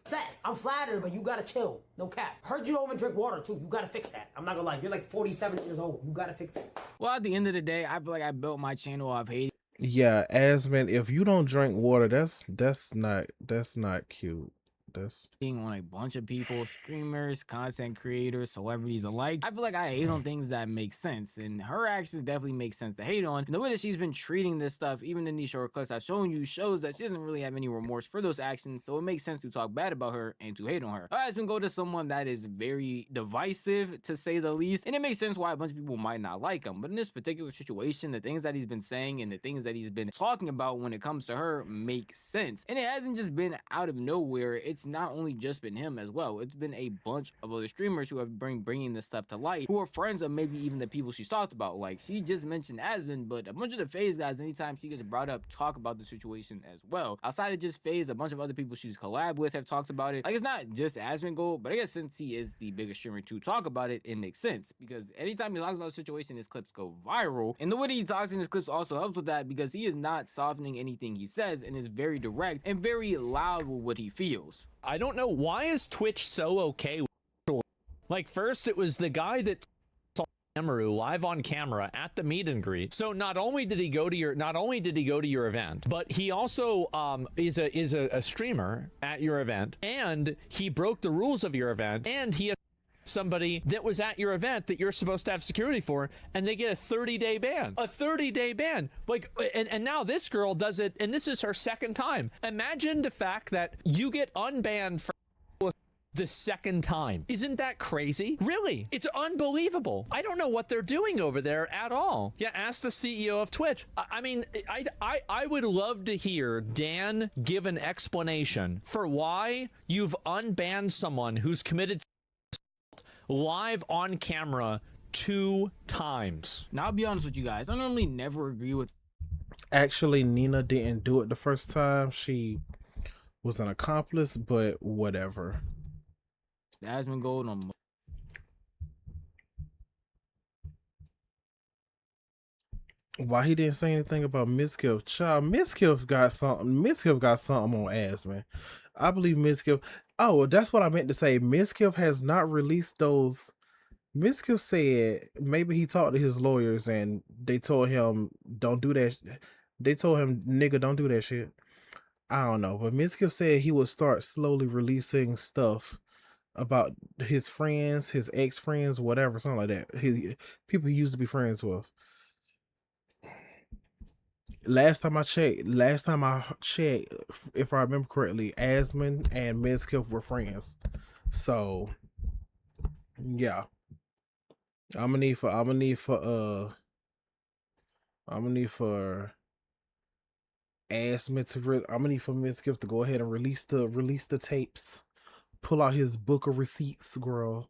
B: I'm flattered, but you gotta chill. No cap. Heard you over drink water, too. You gotta fix that. I'm not gonna lie. You're like 47 years old. You gotta fix that.
N: Well, at the end of the day, I feel like I built my channel off hating.
A: Yeah, Asman, if you don't drink water, that's not cute. That's
N: on a bunch of people, streamers, content creators, celebrities alike. I feel like I hate on things that make sense, and her actions definitely make sense to hate on. And the way that she's been treating this stuff, even in these short clips I've shown you, shows that she doesn't really have any remorse for those actions, so it makes sense to talk bad about her and to hate on her. Her husband go to someone that is very divisive, to say the least, and it makes sense why a bunch of people might not like him. But in this particular situation, the things that he's been saying and the things that he's been talking about when it comes to her make sense. And it hasn't just been out of nowhere. It's not only just been him as well. It's been a bunch of other streamers who have been bringing this stuff to light, who are friends of maybe even the people she's talked about. Like, she just mentioned Asman, but a bunch of the FaZe guys, anytime she gets brought up, talk about the situation as well. Outside of just FaZe, a bunch of other people she's collabed with have talked about it. Like, it's not just Asman Gold, but I guess since he is the biggest streamer to talk about it, it makes sense, because anytime he talks about a situation, his clips go viral. And the way that he talks in his clips also helps with that, because he is not softening anything he says and is very direct and very loud with what he feels.
O: I don't know, why is Twitch so okay with, like, first it was the guy that saw Amaru live on camera at the meet and greet. So not only did he go to your event, but he also is a streamer at your event, and he broke the rules of your event, and he somebody that was at your event that you're supposed to have security for, and they get a 30-day ban. A 30-day ban. Like, and now this girl does it, and this is her second time. Imagine the fact that you get unbanned for the second time. Isn't that crazy? Really? It's unbelievable. I don't know what they're doing over there at all. Yeah, ask the CEO of Twitch. I mean, I would love to hear Dan give an explanation for why you've unbanned someone who's committed live on camera 2 times.
N: Now, I'll be honest with you guys, I normally never agree with...
A: Actually, Nina didn't do it the first time. She was an accomplice, but whatever.
N: Asman Gold on...
A: Why he didn't say anything about Mizkif? Child, Mizkif got something. Mizkif got something on Asman. I believe Mizkif... Oh, that's what I meant to say. Mizkif has not released those. Mizkif said maybe he talked to his lawyers and they told him, don't do that. They told him, nigga, don't do that shit. I don't know. But Mizkif said he would start slowly releasing stuff about his friends, his ex-friends, whatever, something like that. People he used to be friends with. Last time I checked, if I remember correctly, Asman and Mizkif were friends. So yeah. I'm gonna need for Asman to I'm gonna need for Mizkif to go ahead and release the tapes pull out his book of receipts, girl.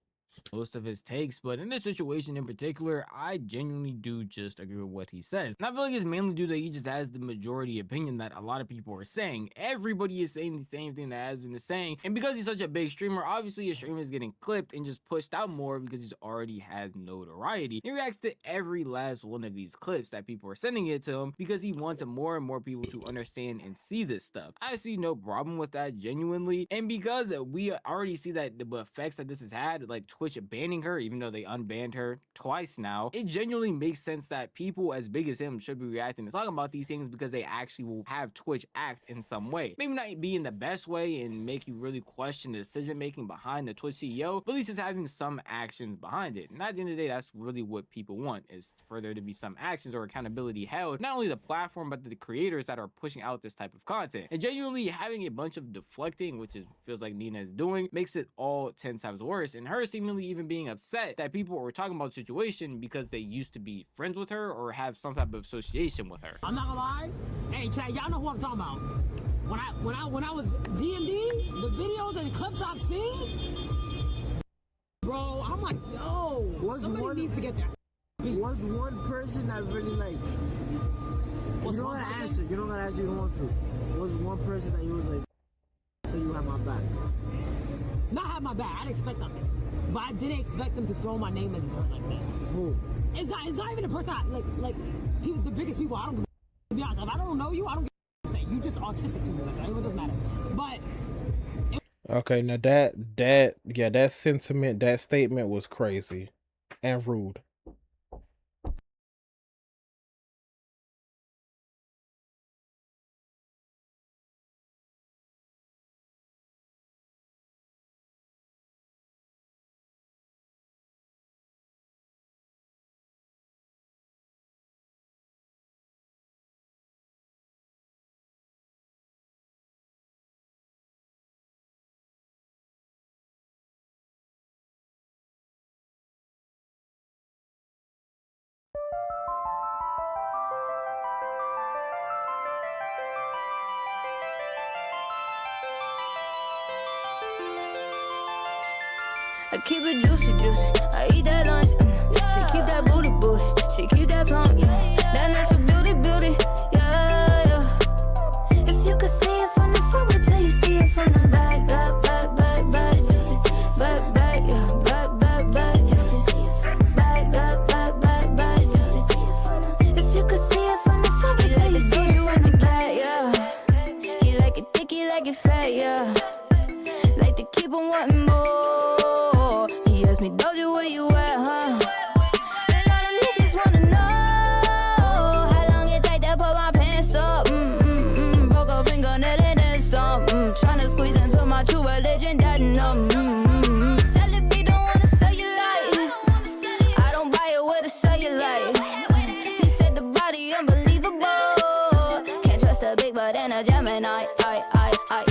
N: Most of his takes, but in this situation in particular, I genuinely do just agree with what he says. And I feel like it's mainly due that he just has the majority opinion that a lot of people are saying. Everybody is saying the same thing that Asvin is saying, and because he's such a big streamer, obviously his stream is getting clipped and just pushed out more because he already has notoriety. He reacts to every last one of these clips that people are sending it to him because he wants more and more people to understand and see this stuff. I see no problem with that genuinely, and because we already see that the effects that this has had, like Twitch banning her, even though they unbanned her twice now, it genuinely makes sense that people as big as him should be reacting to talking about these things because they actually will have Twitch act in some way. Maybe not be in the best way and make you really question the decision making behind the Twitch CEO, but at least it's having some actions behind it. And at the end of the day, that's really what people want, is for there to be some actions or accountability held, not only the platform but the creators that are pushing out this type of content. And genuinely having a bunch of deflecting, which is feels like Nina is doing, makes it all 10 times worse, and her seemingly even being upset that people were talking about the situation because they used to be friends with her or have some type of association with her.
B: I'm not gonna lie. Hey, Chad, y'all know who I'm talking about. When I was DMD, the videos and the clips I've seen, bro, I'm like, yo, somebody needs to get there.
P: Was one person that really like? You don't gotta answer. You don't gotta answer. You don't want to. Was one person that you was like, that you have my back?
B: Not have my back. I didn't expect nothing. But I didn't expect them to throw my name in the dirt like me.
P: Who?
B: It's not even a person like people, the biggest people. I don't give to be honest. If I don't know you, I don't give a say. You just autistic to me. Like it doesn't matter. But
A: Okay, now that sentiment, that statement was crazy and rude.
Q: I keep it juicy, juicy. I eat that lunch. She keep that booty, booty. She keep that plump, yeah. That natural beauty, beauty, yeah, yeah. If you could see it from the front, wait till you see it from the back. Back, juicy. Back, yeah. Back, juicy. Back, juicy. If you could see it from the front, wait till you see it from the back, yeah. He like it thick, he like it fat, yeah. Like to keep on wanting more. Me, Doja, where you at, huh? And all the niggas wanna know how long it take to put my pants up. Broke a fingernail and then some. Tryna squeeze into my true religion, that no. Celebrity don't wanna sell you light. I don't buy it with a cellulite. He said the body unbelievable. Can't trust a big butt and a Gemini. I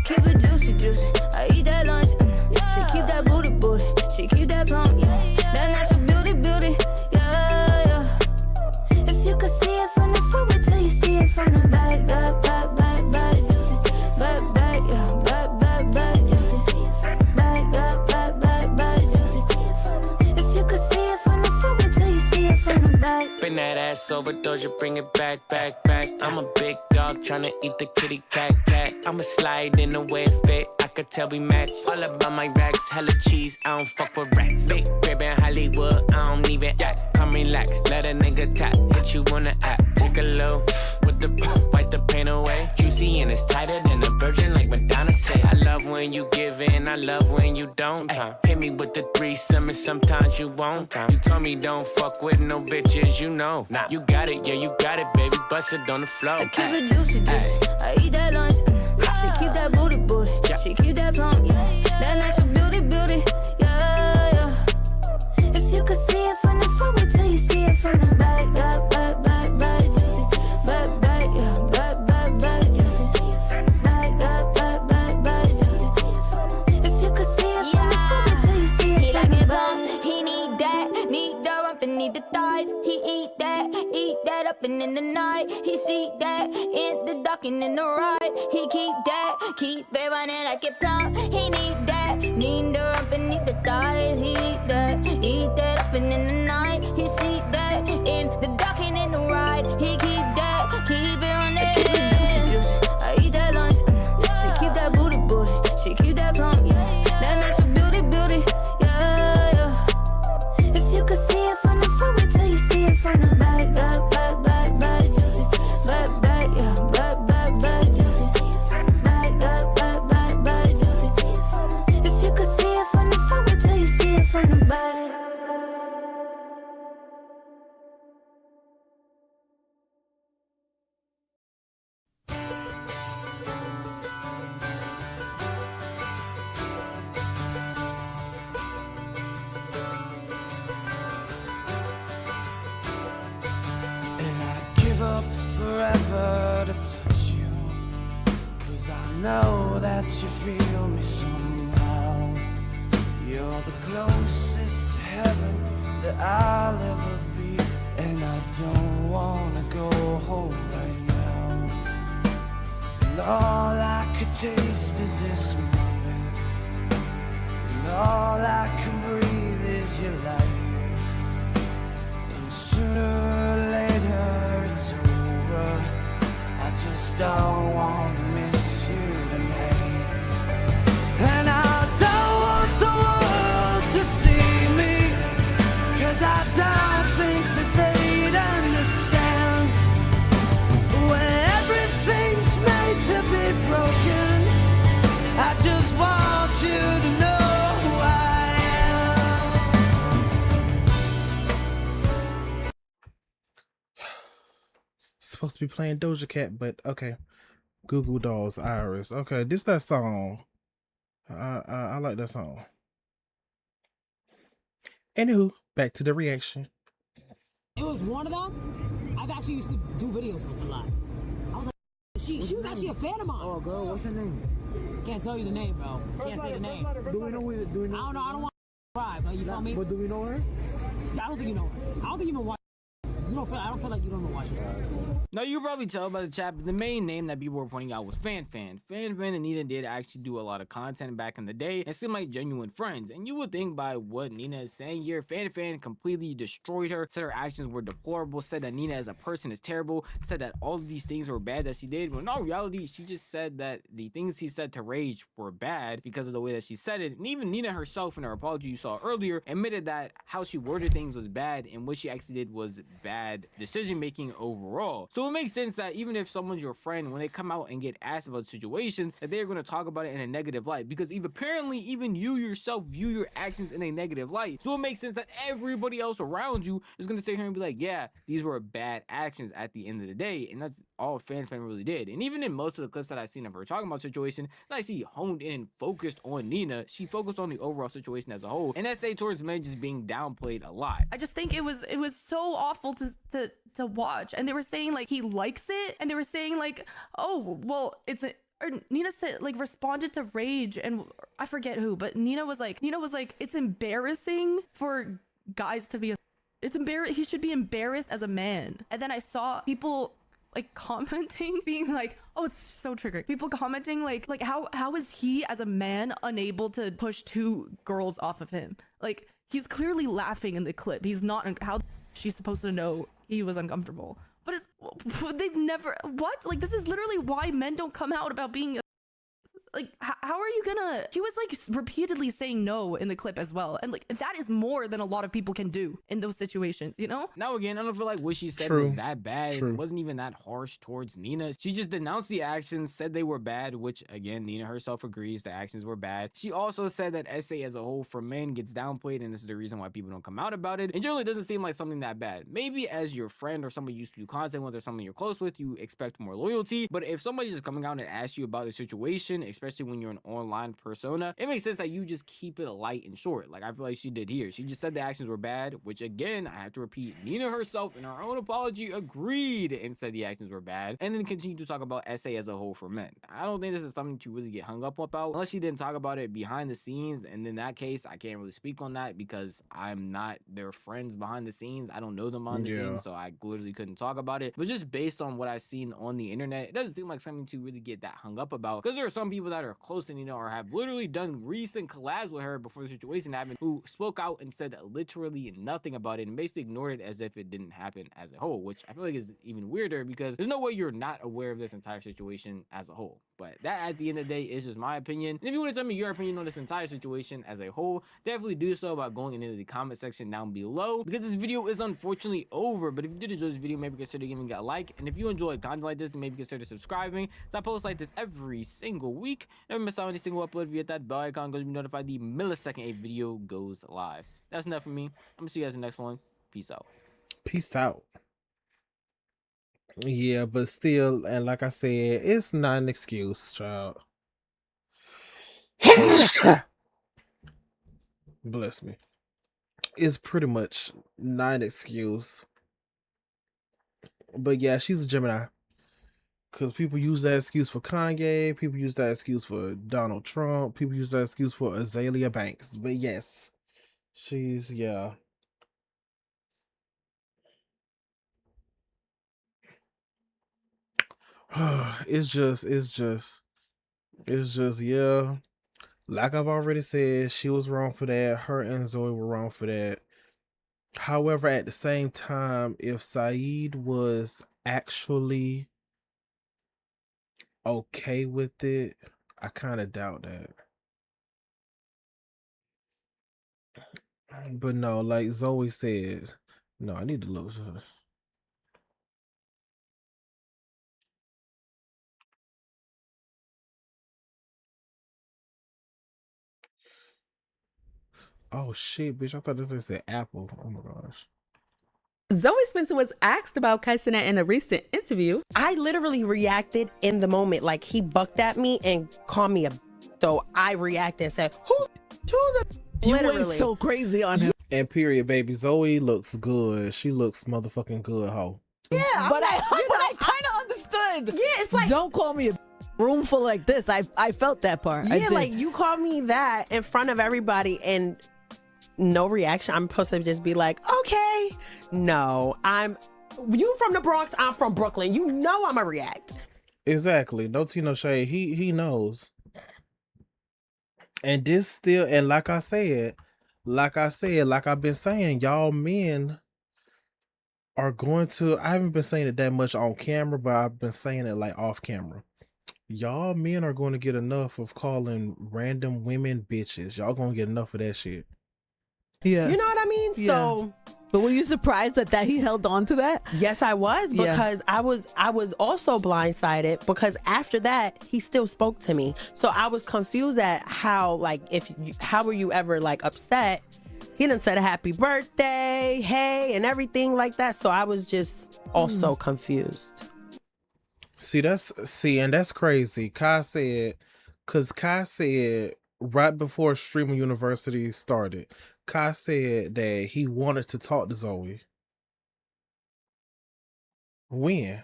Q: keep it juicy, juicy. I eat that lunch. She keep that booty, booty. She keep that plump, yeah. That natural beauty, beauty, yeah, yeah. If you could see it from the front, wait till you see it from the back. Back, juicy. Back, yeah. Back, juicy. Back, juicy. If you could see it from the front, wait till you see it from the back.
R: Bring that ass over, Doja, bring it back. I'm a big dog tryna eat the kitty cat. I'ma slide in the way it fit. I could tell we match. All about my racks, hella cheese. I don't fuck with rats. Big crib in Hollywood, I don't even act. Come relax, let a nigga tap. Hit you on the app, take a low with the wipe the pain away. Juicy and it's tighter than a virgin, like Madonna said. I love when you give in, I love when you don't. Hit me with the threesome and sometimes you won't. You told me don't fuck with no bitches, you know. You got it, yeah, you got it, baby. Bust it on the floor.
Q: I keep it juicy, juicy. I eat that lunch. She keep that booty, booty. She keep that plump, yeah. That natural beauty, beauty, yeah, yeah. If you could see it from the front, wait till you see it from the back. Back, juicy. Back, yeah. Back, juicy. Back, juicy. If you could see it from the front, wait till you see it. He like it bump, he need that. Need the rump and need the thighs. He eat that upping in the night. He see that in the dark and in the right. He keep it running like it plumb. He need her up and need the thighs. He eat that upping in the night. He see that in the dark and in the right. He keep it running. I eat that lunch. She keep that booty. She keep that plump. Yeah, that natural beauty. Yeah. If you could see it from the front, wait till you see it from the back. Back, juicy. Back, yeah. Back, juicy. Back, juicy. If you could see it from the front, wait till you see it from the back.
S: Give up forever to touch you, 'cause I know that you feel me somehow. You're the closest to heaven that I'll ever be, and I don't wanna go home right now. And all I could taste is this moment, and all I can breathe is your life. And sooner or later it's over. I just don't wanna miss you tonight. And I don't want the world to see me, 'cause I don't think that they'd understand. When everything's made to be broken, I just want you to know who I
A: Supposed to be playing Doja Cat, but okay. Google Dolls, Iris. Okay, this that song. I like that song. Anywho, back to the reaction.
B: It was one of them. I've actually used to do videos with a lot. I was like, she was actually a fan of mine.
P: Oh, girl, what's her name?
B: Can't tell you the name, bro. Can't say the name.
P: Do we know who? Do we know?
B: I don't know. I don't want to cry, but you feel me?
P: But do we know her?
B: I don't think you know her. I don't think you even watch. I don't feel like you don't even watch it.
N: Now you can probably tell by the chat, but the main name that people were pointing out was Fan Fan. Fan Fan and Nina did actually do a lot of content back in the day and seemed like genuine friends. And you would think by what Nina is saying here, Fan Fan completely destroyed her, said her actions were deplorable, said that Nina as a person is terrible, said that all of these things were bad that she did. When in all reality, she just said that the things he said to Rage were bad because of the way that she said it. And even Nina herself in her apology you saw earlier admitted that how she worded things was bad and what she actually did was bad decision making overall. So it makes sense that even if someone's your friend, when they come out and get asked about the situation, that they're going to talk about it in a negative light, because apparently even you yourself view your actions in a negative light. So it makes sense that everybody else around you is going to sit here and be like, yeah, these were bad actions at the end of the day. And that's all Fan Fan really did. And even in most of the clips that I've seen of her talking about the situation, that she honed in and focused on Nina, she focused on the overall situation as a whole, and SA towards men just being downplayed a lot.
T: I just think it was so awful to watch. And they were saying like he likes it, and they were saying like, oh well, it's a, or Nina said like responded to Rage, and I forget who, but Nina was like it's embarrassing for guys to be he should be embarrassed as a man. And then I saw people like commenting being like, oh, it's so triggered, people commenting like how is he as a man unable to push two girls off of him? Like, he's clearly laughing in the clip. He's not. How she's supposed to know he was uncomfortable? But they've never, what? Like, this is literally why men don't come out about being like, how are you gonna, he was like repeatedly saying no in the clip as well, and like that is more than a lot of people can do in those situations, you know?
N: Now again, I don't feel like what she said was that bad. It wasn't even that harsh towards Nina. She just denounced the actions, said they were bad, which again, Nina herself agrees the actions were bad. She also said that SA as a whole for men gets downplayed, and this is the reason why people don't come out about it. And generally, it doesn't seem like something that bad. Maybe as your friend or somebody you used to do content with or someone you're close with, you expect more loyalty. But if somebody's just coming out and asks you about the situation, especially when you're an online persona, it makes sense that you just keep it light and short. Like I feel like she did here. She just said the actions were bad, which again, I have to repeat, Nina herself in her own apology agreed and said the actions were bad, and then continued to talk about SA as a whole for men. I don't think this is something to really get hung up about, unless she didn't talk about it behind the scenes, and in that case, I can't really speak on that because I'm not their friends behind the scenes. I don't know them behind the scenes, so I literally couldn't talk about it. But just based on what I've seen on the internet, it doesn't seem like something to really get that hung up about, because there are some people that are close to Nina or have literally done recent collabs with her before the situation happened who spoke out and said literally nothing about it and basically ignored it as if it didn't happen as a whole, which I feel like is even weirder because there's no way you're not aware of this entire situation as a whole. But that, at the end of the day, is just my opinion. And if you want to tell me your opinion on this entire situation as a whole, definitely do so by going into the comment section down below, because this video is unfortunately over. But if you did enjoy this video, maybe consider giving it a like, and if you enjoy content like this, then maybe consider subscribing, so I post like this every single week. Never miss out on any single upload. If you hit that bell icon, go to be notified the millisecond a video goes live. That's enough for me. I'm gonna see you guys in the next one. Peace out.
A: Peace out. Yeah, but still, and like I said, it's not an excuse, child. Bless me. It's pretty much not an excuse. But yeah, she's a Gemini. Because people use that excuse for Kanye. People use that excuse for Donald Trump. People use that excuse for Azalea Banks. But yes, she's, yeah. It's just, yeah. Like I've already said, she was wrong for that. Her and Zoe were wrong for that. However, at the same time, if Saeed was actually okay with it, I kind of doubt that. But no, like Zoe said, no, I need to look. Oh shit, bitch! I thought this said Apple. Oh my gosh.
U: Zoe Spencer was asked about Kaisenat in a recent interview.
V: I literally reacted in the moment, like he bucked at me and called me a. So I reacted and said, "Who the?"
P: You went so crazy on him.
A: And period, baby. Zoe looks good. She looks motherfucking good, ho.
P: Yeah, but I kind of understood.
V: Yeah, it's like,
P: don't call me a room full like this. I felt that part.
V: Yeah, like you called me that in front of everybody and no reaction. I'm supposed to just be like, okay. No, you from the Bronx, I'm from Brooklyn. You know I'ma react.
A: Exactly. No tea, no shade. He knows. And this still, and like I've been saying, y'all men are going to, I haven't been saying it that much on camera, but I've been saying it like off camera. Y'all men are going to get enough of calling random women bitches. Y'all gonna get enough of that shit.
P: Yeah.
V: You know what I mean?
P: Yeah.
V: So,
P: but were you surprised that he held on to that?
V: Yes, I was, because I was also blindsided, because after that he still spoke to me. So I was confused at how, like, how were you ever like upset? He done said a happy birthday, hey, and everything like that. So I was just also confused.
A: And that's crazy. Kai said right before Streamer University started, Kai said that he wanted to talk to Zoe. When?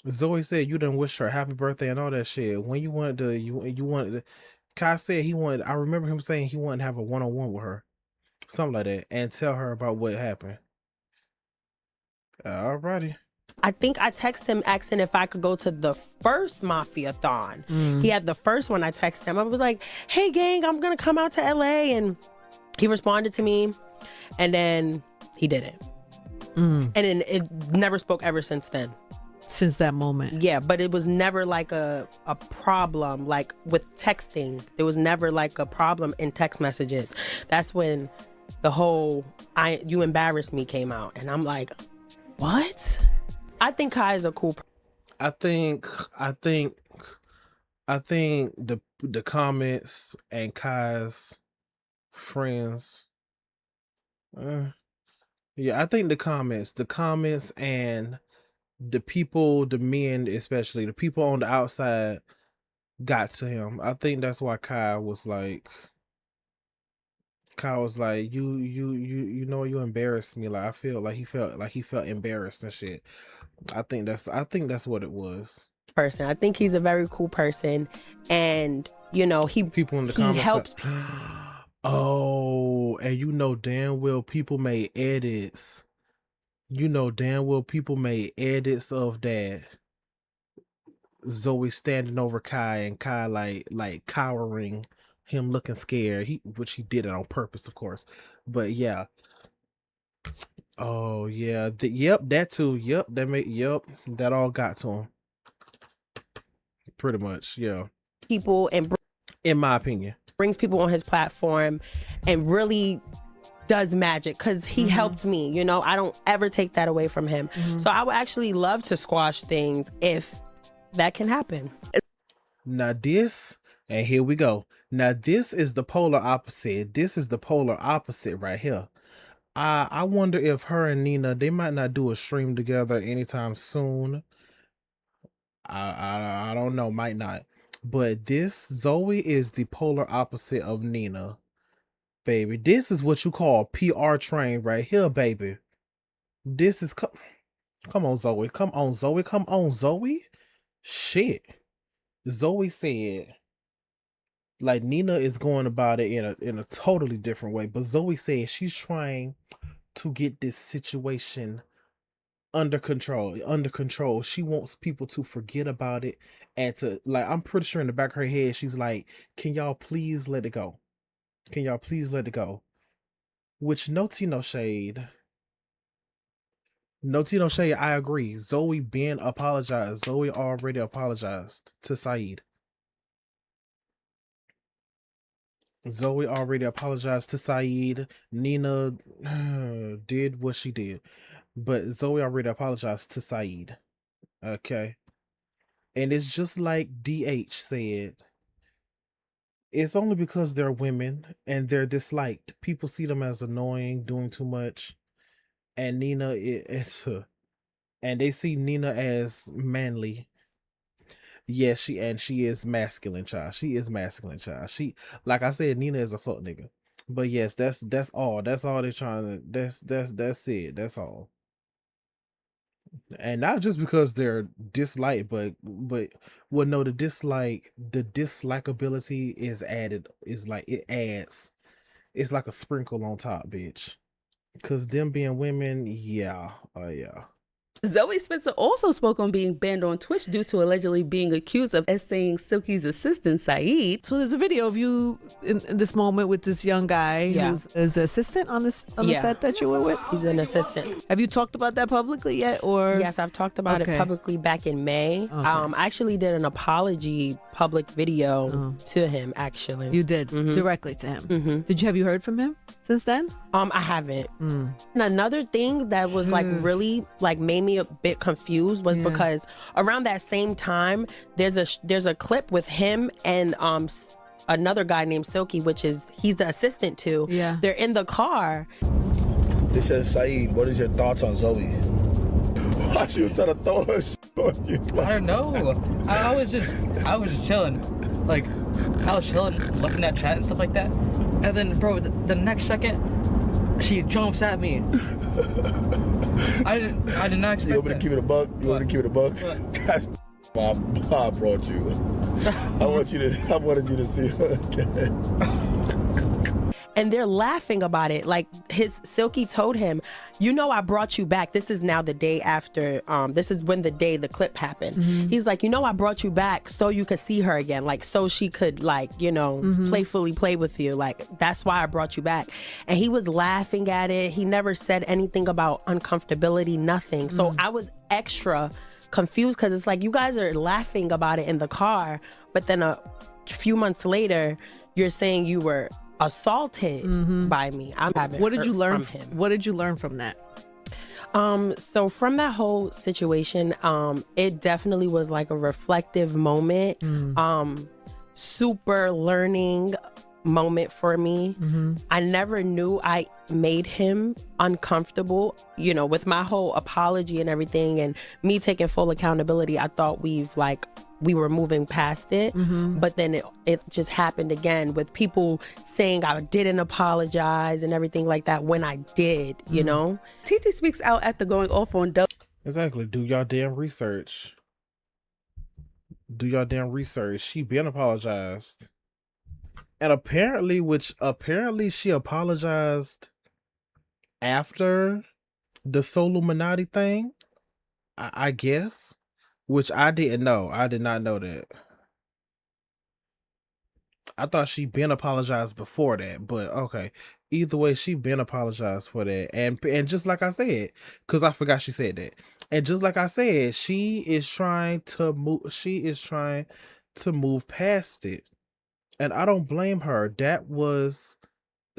A: Zoe said you done wish her happy birthday and all that shit. When you wanted to, Kai said he wanted, I remember him saying he wanted to have a one-on-one with her. Something like that. And tell her about what happened. Alrighty.
V: I think I texted him asking if I could go to the first Mafia-thon. He had the first one. I texted him. I was like, hey, gang, I'm going to come out to LA. And he responded to me. And then he didn't. And then it never spoke ever since then.
P: Since that moment.
V: Yeah, but it was never like a problem like with texting. There was never like a problem in text messages. That's when the whole you embarrassed me came out. And I'm like, what? I think Kai is a cool person.
A: I think the comments and Kai's friends. Yeah, I think the comments and the people, the men especially, the people on the outside got to him. I think that's why Kai was like, you know, you embarrassed me. Like I feel like he felt embarrassed and shit. I think that's what it was.
V: Person. I think he's a very cool person, and you know,
A: people in the
V: he
A: comments
V: helps.
A: Oh, and you know damn well people made edits. You know damn well people made edits of that. Zoe standing over Kai and Kai like cowering, him looking scared. Which he did it on purpose, of course. But yeah. Oh yeah. Yep, that too. Yep, that all got to him. Pretty much, yeah.
V: People and
A: in my opinion,
V: brings people on his platform and really does magic because he helped me. You know, I don't ever take that away from him. So I would actually love to squash things if that can happen.
A: Now this, and here we go. Now this is the polar opposite. This is the polar opposite right here. I wonder if her and Nina, they might not do a stream together anytime soon. I don't know, might not. But this Zoe is the polar opposite of Nina. Baby, this is what you call PR train right here, baby. This is come on, Zoe. Come on, Zoe. Come on, Zoe. Shit. Zoe said like Nina is going about it in a totally different way, but Zoe said she's trying to get this situation under control. She wants people to forget about it and to, like, I'm pretty sure in the back of her head she's like, can y'all please let it go? Can y'all please let it go? Which no tea, no shade. No tea, no shade. I agree. Zoe been apologized. Zoe already apologized to Saeed. Zoe already apologized to Saeed. Nina did what she did. But Zoe already apologized to Saeed. Okay. And it's just like DH said. It's only because they're women and they're disliked. People see them as annoying, doing too much. And Nina and they see Nina as manly. Yes, she is masculine, child. She is masculine, child. She, like I said, Nina is a fuck nigga. But yes, that's all. That's all they're trying to. That's it. That's all. And not just because they're disliked, but well, no, the dislikability is added. Is like it adds. It's like a sprinkle on top, bitch. Cause them being women, yeah, yeah.
U: Zoe Spencer also spoke on being banned on Twitch due to allegedly being accused of essaying Silky's assistant, Saeed.
C: So there's a video of you in this moment with this young guy who's an assistant on the set that you were with?
V: He's an assistant.
C: Have you talked about that publicly yet? Or
V: yes, I've talked about it publicly back in May. I actually did an apology public video to him, actually.
C: You did? Directly to him? Have you heard from him since then?
V: I haven't. And another thing that was like really like made me a bit confused was because around that same time there's a clip with him and another guy named Silky, which is he's the assistant to. They're in the car.
D: They said, Saeed, what is your thoughts on Zoe? Why she was trying to throw her shit on you?
W: I don't know. I was just chilling. Like, I was chilling, looking at chat and stuff like that. And then, bro, the next second, she jumps at me. I did not expect that.
D: You want me to keep it a buck? That's why I brought you. I wanted you to see her again.
V: And they're laughing about it. Like Silky told him, you know, I brought you back. This is now the day after. This is when the clip happened. He's like, you know, I brought you back so you could see her again. Like, so she could, like, you know, playfully play with you. Like, that's why I brought you back. And he was laughing at it. He never said anything about uncomfortability, nothing. So I was extra confused because it's like, you guys are laughing about it in the car. But then a few months later, you're saying you were assaulted by me.
C: What did you learn
V: from him?
C: What did you learn from that?
V: So from that whole situation, it definitely was like a reflective moment. Super learning moment for me.
C: Mm-hmm.
V: I never knew I made him uncomfortable, you know, with my whole apology and everything and me taking full accountability. I thought we were moving past it, but then it just happened again with people saying I didn't apologize and everything like that when I did, you know?
U: TT speaks out after going off on
A: Exactly. Do y'all damn research. She been apologized. And apparently she apologized after the Soluminati thing, I guess, which I didn't know. I did not know that. I thought she been apologized before that, but okay. Either way, she been apologized for that, and just like I said, because I forgot she said that, and just like I said, she is trying to move. She is trying to move past it, and I don't blame her. That was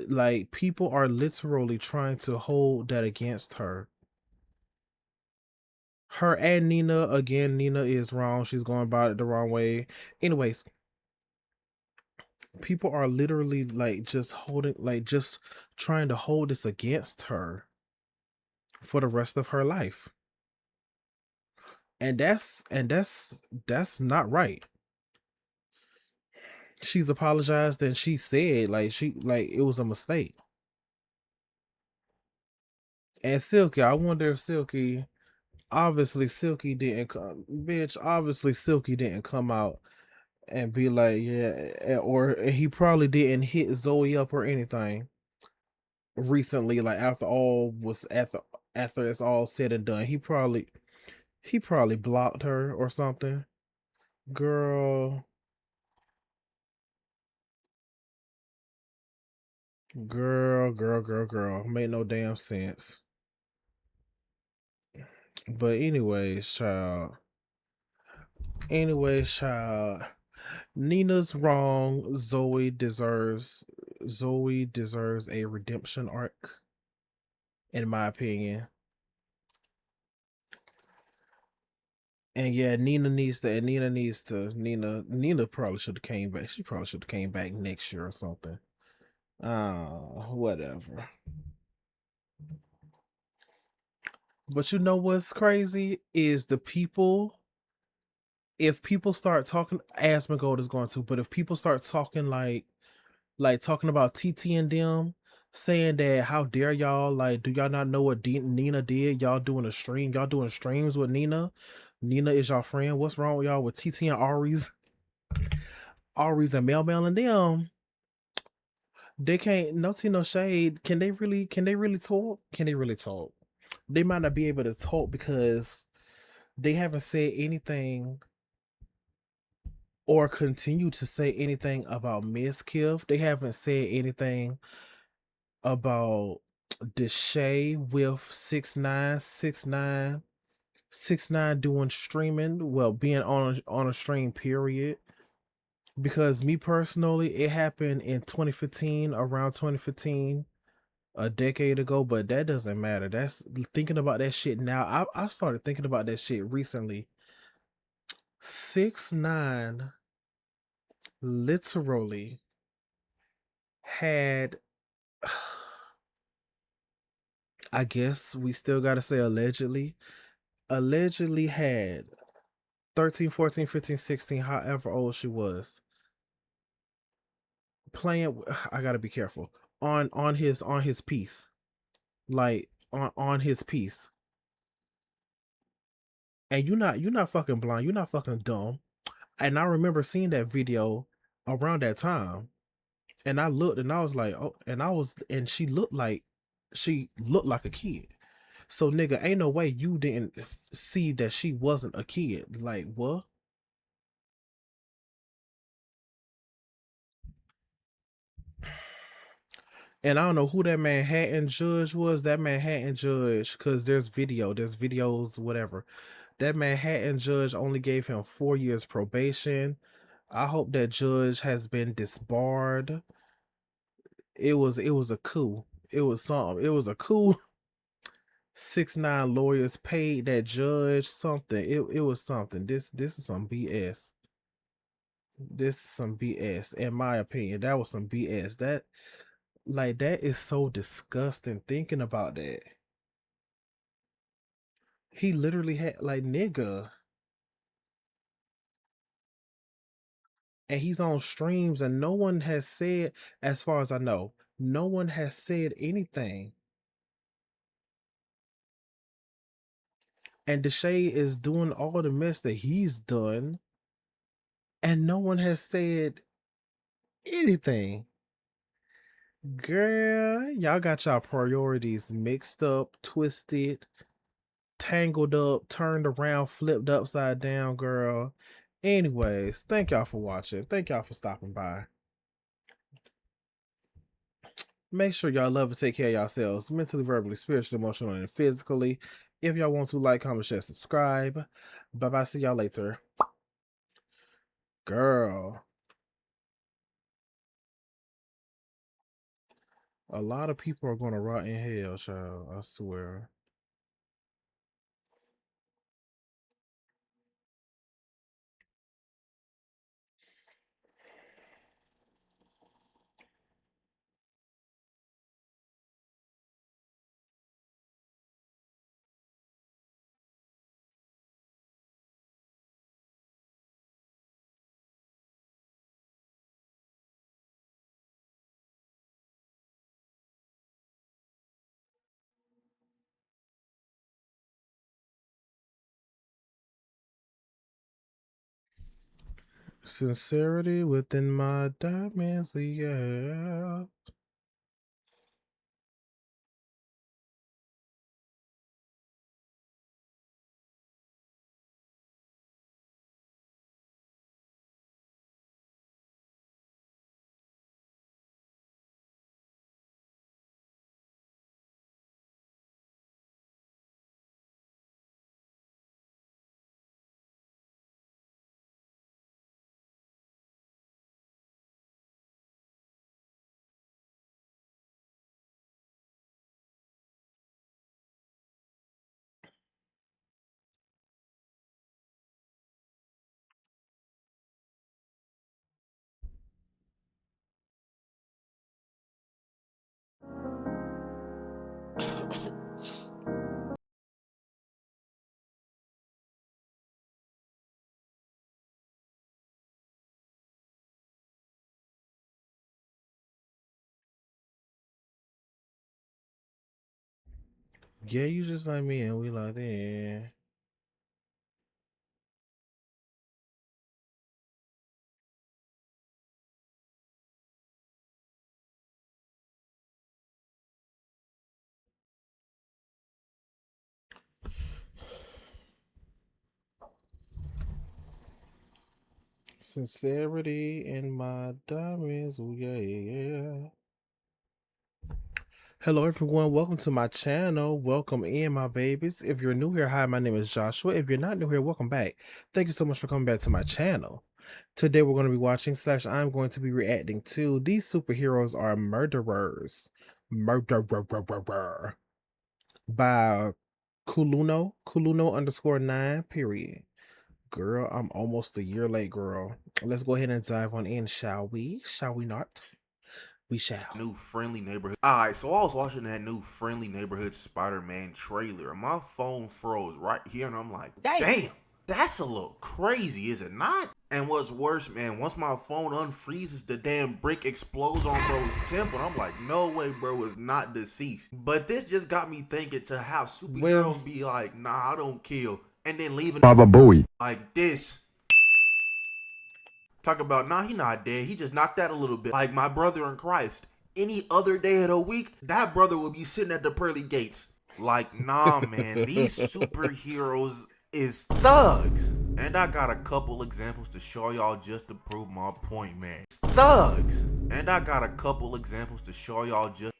A: like people are literally trying to hold that against her. Her and Nina again. Nina is wrong. She's going about it the wrong way. Anyways. People are literally like just trying to hold this against her for the rest of her life. And that's not right. She's apologized and she said it was a mistake. And Silky, I wonder if Silky didn't come out and be like, yeah, or he probably didn't hit Zoe up or anything recently, like after it's all said and done. He probably blocked her or something. Girl. Made no damn sense. But anyways, child. Nina's wrong. Zoe deserves a redemption arc, in my opinion. And yeah, Nina probably should have came back. She probably should have came back next year or something. Whatever. But you know what's crazy is if people start talking, Asmongold is going to, but if people start talking like talking about TT and them, saying that how dare y'all, like, do y'all not know what Nina did? Y'all doing streams with Nina. Nina is your friend. What's wrong with y'all with TT and Aries and Mel and them? They can't, no tea, no shade. Can they really talk? They might not be able to talk because they haven't said anything or continue to say anything about Miss Kiff. They haven't said anything about Deshae with 6ix9ine doing streaming, well, being on a stream, period. Because me personally, it happened in 2015, around 2015, a decade ago, but that doesn't matter. That's thinking about that shit now. I started thinking about that shit recently. 6ix9ine literally had, I guess we still gotta say allegedly had 13, 14, 15, 16, however old she was, playing, I gotta be careful, on his piece, like on his piece. And you're not fucking blind, you're not fucking dumb. And I remember seeing that video around that time, and I looked and I was like, oh, and she looked like a kid. So nigga, ain't no way you didn't see that she wasn't a kid. Like, what? And I don't know who that Manhattan judge was. That Manhattan judge, because there's videos, whatever. That Manhattan judge only gave him 4 years probation. I hope that judge has been disbarred. It was a coup. It was something. It was a coup. 6ix9ine lawyers paid that judge something. It was something. This is some BS. This is some BS, in my opinion. That was some BS. That is so disgusting thinking about that. He literally had nigga. And he's on streams and no one has said, as far as I know, no one has said anything. And Deshae is doing all the mess that he's done. And no one has said anything. Girl, y'all got y'all priorities mixed up, twisted, tangled up, turned around, flipped upside down, girl. Anyways, thank y'all for watching. Thank y'all for stopping by. Make sure y'all love and take care of yourselves mentally, verbally, spiritually, emotionally, and physically. If y'all want to, like, comment, share, subscribe. Bye-bye. See y'all later. Girl. A lot of people are going to rot in hell, child. I swear. Sincerity within my diamonds, yeah. Yeah, you just like me and we like that. Sincerity in my diamonds, oh yeah. Hello everyone, welcome to my channel. Welcome in, my babies. If you're new here, hi, my name is Joshua. If you're not new here, welcome back. Thank you so much for coming back to my channel. Today we're going to be watching / I'm going to be reacting to These Superheroes Are Murderers. Murderer by Kuluno _9 period. Girl, I'm almost a year late, girl. Let's go ahead and dive on in, shall we? Shall we not? We shall.
M: New Friendly Neighborhood. Alright, so I was watching that new Friendly Neighborhood Spider-Man trailer. And my phone froze right here, and I'm like, damn, that's a little crazy, is it not? And what's worse, man, once my phone unfreezes, the damn brick explodes on bro's temple. And I'm like, no way, bro is not deceased. But this just got me thinking to how superheroes be like, nah, I don't kill. And then leaving
G: Baba Booey
M: like this. Talk about, nah, he not dead. He just knocked out a little bit. Like my brother in Christ. Any other day of the week, that brother will be sitting at the pearly gates. Like, nah, man, these superheroes is thugs. And I got a couple examples to show y'all just to prove my point, man. It's thugs. And I got a couple examples to show y'all just.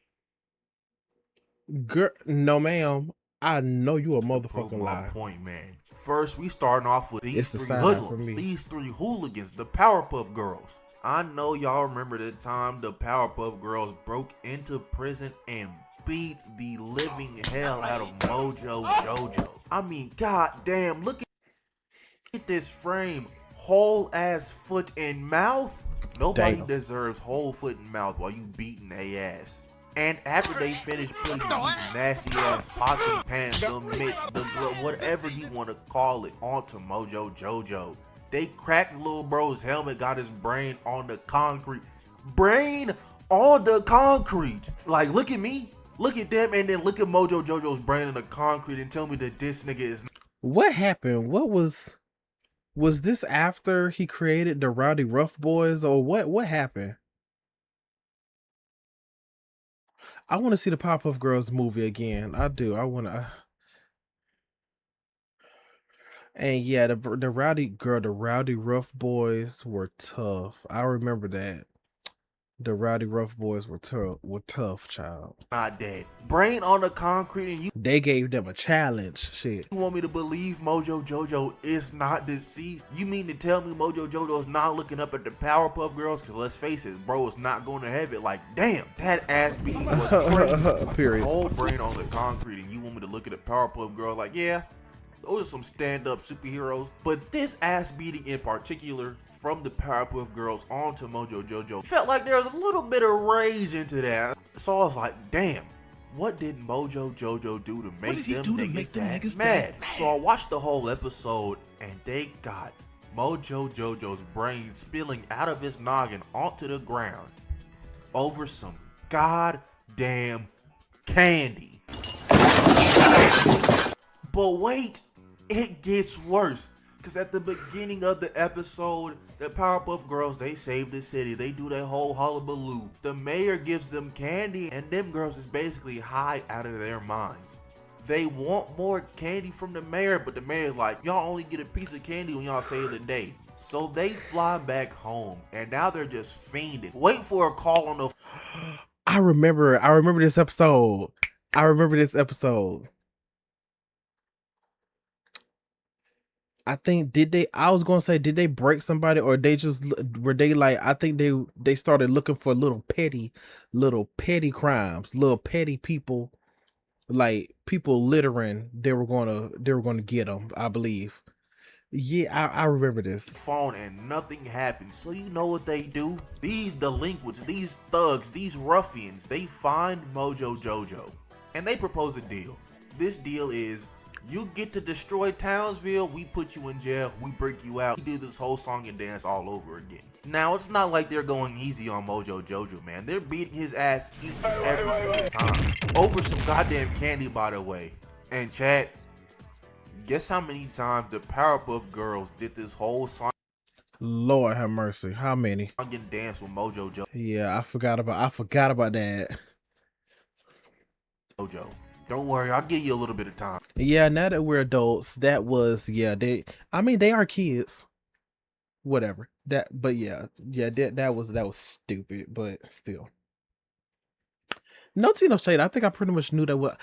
A: Girl, no, ma'am. I know you a motherfucking
M: my
A: liar.
M: Point, man. First, we starting off with these three hoodlums, these three hooligans, the Powerpuff Girls. I know y'all remember the time the Powerpuff Girls broke into prison and beat the living hell out of Mojo Jojo. I mean, goddamn, look at this frame. whole ass foot and mouth. Nobody
A: Damn.
M: deserves whole foot and mouth while you beating their ass. And after they finish putting these nasty ass pots and pans, the mitts, the glove, whatever you want to call it, onto Mojo Jojo, they cracked little bro's helmet, got his brain on the concrete. Brain on the concrete. Like, look at me, look at them, and then look at Mojo Jojo's brain in the concrete and tell me that this nigga is.
A: What happened? What was this after he created the Rowdy Rough Boys, or what happened? I want to see the Powerpuff Girls movie again. I do. I want to. And yeah, the Rowdy Rough Boys were tough. I remember that. The Rowdy Rough Boys were tough, child.
M: Not dead. Brain on the concrete, and you.
A: They gave them a challenge. Shit.
M: You want me to believe Mojo Jojo is not deceased? You mean to tell me Mojo Jojo is not looking up at the Powerpuff Girls? Cause let's face it, bro is not going to heaven. Like, damn, that ass beating was crazy.
A: Period.
M: Whole brain on the concrete, and you want me to look at the Powerpuff Girls? Like, yeah, those are some stand-up superheroes. But this ass beating in particular, from the Powerpuff Girls onto Mojo Jojo, felt like there was a little bit of rage into that. So I was like, damn, what did Mojo Jojo do to make them niggas mad? So I watched the whole episode, and they got Mojo Jojo's brain spilling out of his noggin onto the ground over some goddamn candy. But wait, it gets worse. Because at the beginning of the episode, the Powerpuff Girls, they save the city. They do their whole hullabaloo. The mayor gives them candy, and them girls is basically high out of their minds. They want more candy from the mayor, but the mayor's like, y'all only get a piece of candy when y'all save the day. So they fly back home, and now they're just fiending. Wait for a call on the...
A: I remember this episode. I think did they break somebody, or they just were they like, I think they started looking for little petty crimes, little petty people, like people littering. They were gonna get them, I believe. Yeah, I remember this.
M: Phone and nothing happens. So you know what they do? These delinquents, these thugs, these ruffians, they find Mojo Jojo and they propose a deal. This deal is, you get to destroy Townsville, we put you in jail, we break you out, we do this whole song and dance all over again. Now, it's not like they're going easy on Mojo Jojo, man. They're beating his ass each and every single time. Over some goddamn candy, by the way. And chat, guess how many times the Powerpuff Girls did this whole song?
A: Lord have mercy. How many?
M: I'm getting dance with Mojo Jojo.
A: Yeah, I forgot about that.
M: Mojo. Don't worry, I'll give you a little bit of time.
A: Yeah, now that we're adults, that was, yeah, they are kids. Whatever. That was stupid, but still. No tea, no shade. I think I pretty much knew that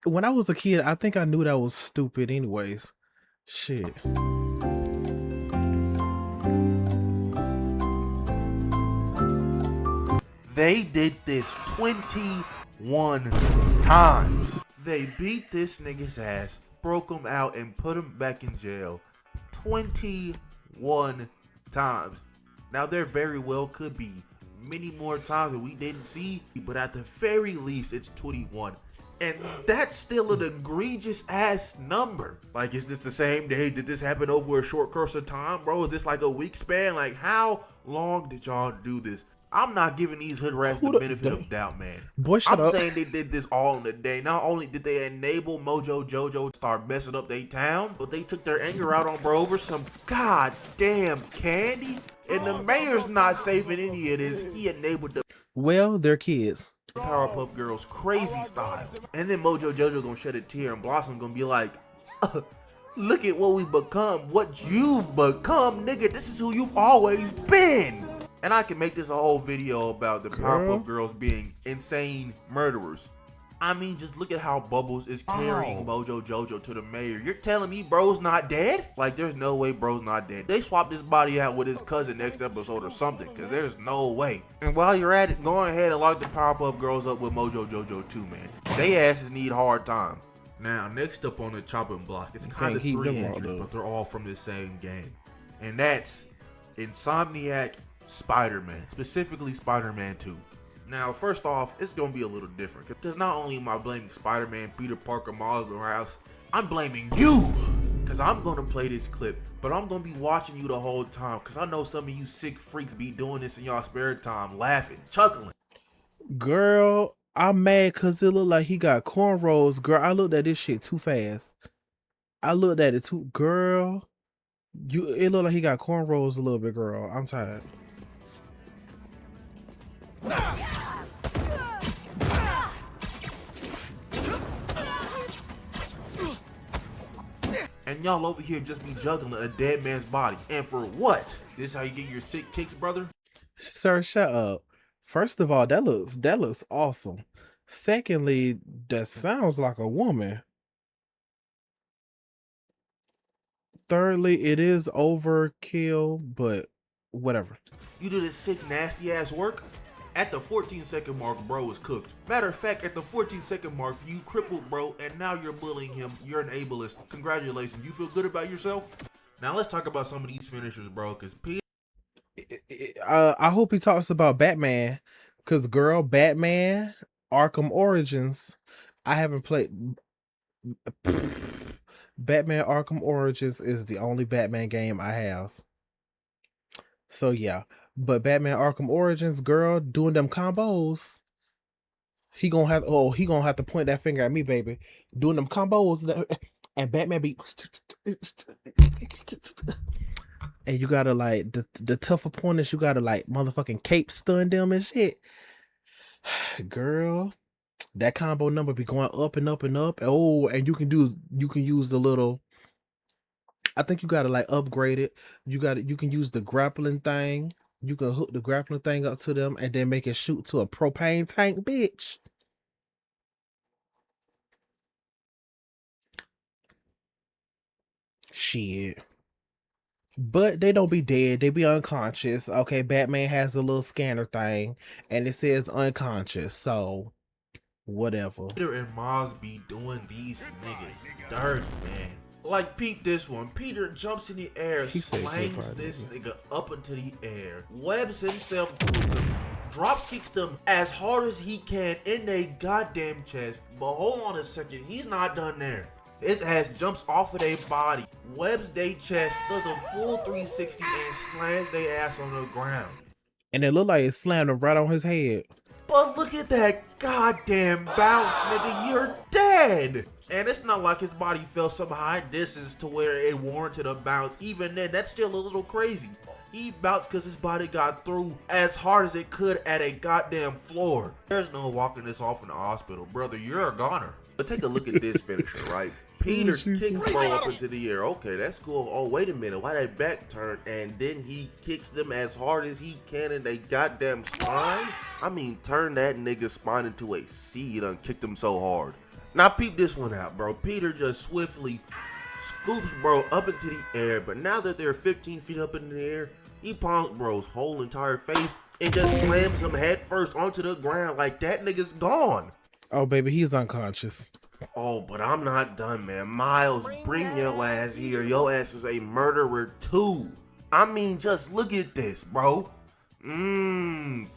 A: when I was a kid, I think I knew that was stupid anyways. Shit.
M: They did this 21 times. They beat this nigga's ass, broke him out, and put him back in jail 21 times. Now, there very well could be many more times that we didn't see, but at the very least, it's 21. And that's still an egregious ass number. Like, is this the same day? Did this happen over a short course of time, bro? Is this like a week span? Like, how long did y'all do this? I'm not giving these hood rats the benefit of doubt, man.
A: Boy, shut up.
M: I'm saying they did this all in a day. Not only did they enable Mojo Jojo to start messing up their town, but they took their anger out on bro over some goddamn candy. And the mayor's not saving any of this. He enabled the...
A: Well, they're kids.
M: Powerpuff Girls crazy style. And then Mojo Jojo gonna shed a tear and Blossom gonna be like, look at what we've become. What you've become, nigga. This is who you've always been. And I can make this a whole video about the Powerpuff Girls being insane murderers. I mean, just look at how Bubbles is carrying Mojo Jojo to the mayor. You're telling me bro's not dead? Like, there's no way bro's not dead. They swapped his body out with his cousin next episode or something, because there's no way. And while you're at it, go ahead and lock the Powerpuff Girls up with Mojo Jojo too, man. They asses need hard time. Now, next up on the chopping block, it's kind of 3 entries, but they're all from the same game. and that's Insomniac Spider-Man, specifically Spider-Man 2. Now, first off, it's gonna be a little different because not only am I blaming Spider-Man, Peter Parker, Miles Morales, I'm blaming you because I'm gonna play this clip, but I'm gonna be watching you the whole time because I know some of you sick freaks be doing this in y'all spare time, laughing, chuckling.
A: Girl, I'm mad because it looked like he got cornrows. Girl, I looked at this shit too fast. I looked at it too. Girl, it looked like he got cornrows a little bit, girl. I'm tired.
M: And y'all over here just be juggling a dead man's body. And for what? This how you get your sick kicks, brother?
A: Sir, shut up. First of all, that looks awesome. Secondly, that sounds like a woman. Thirdly, it is overkill, but whatever.
M: You do this sick, nasty ass work? At the 14-second mark, bro is cooked. Matter of fact, at the 14-second mark, you crippled bro, and now you're bullying him. You're an ableist. Congratulations. You feel good about yourself? Now let's talk about some of these finishers, bro, because Peter...
A: I hope he talks about Batman, because girl, Batman, Arkham Origins, I haven't played... Batman Arkham Origins is the only Batman game I have. So yeah. But Batman Arkham Origins, girl, doing them combos. He gonna have to point that finger at me, baby. Doing them combos and Batman be and you gotta like the tough opponents, you gotta like motherfucking cape stun them and shit. Girl, that combo number be going up and up and up. Oh, and you can use the little, I think you gotta like upgrade it. You can use the grappling thing. You can hook the grappling thing up to them and then make it shoot to a propane tank, bitch. Shit. But they don't be dead. They be unconscious. Okay, Batman has a little scanner thing and it says unconscious. So, whatever.
M: Peter and Miles be doing these niggas dirty, man. Like, peep this one. Peter jumps in the air, slings this nigga up into the air, webs himself to them, drop kicks them as hard as he can in their goddamn chest. But hold on a second, he's not done there. His ass jumps off of their body, webs their chest, does a full 360 and slams their ass on the ground.
A: And it looked like it slammed him right on his head.
M: But look at that goddamn bounce, nigga, you're dead! And it's not like his body fell some high distance to where it warranted a bounce. Even then, that's still a little crazy. He bounced because his body got through as hard as it could at a goddamn floor. There's no walking this off in the hospital. Brother, you're a goner. But take a look at this finisher, right? Peter kicks bro up into the air. Okay, that's cool. Oh, wait a minute. Why that back turn? And then he kicks them as hard as he can in they goddamn spine? I mean, turn that nigga's spine into a C. You done kicked him so hard. Now peep this one out, bro. Peter just swiftly scoops bro up into the air, but now that they're 15 feet up in the air, he palms bro's whole entire face and just slams him head first onto the ground like that nigga's gone.
A: Oh, baby, he's unconscious.
M: Oh, but I'm not done, man. Miles, bring your ass here. Your ass is a murderer too. I mean, just look at this, bro. Kamehameha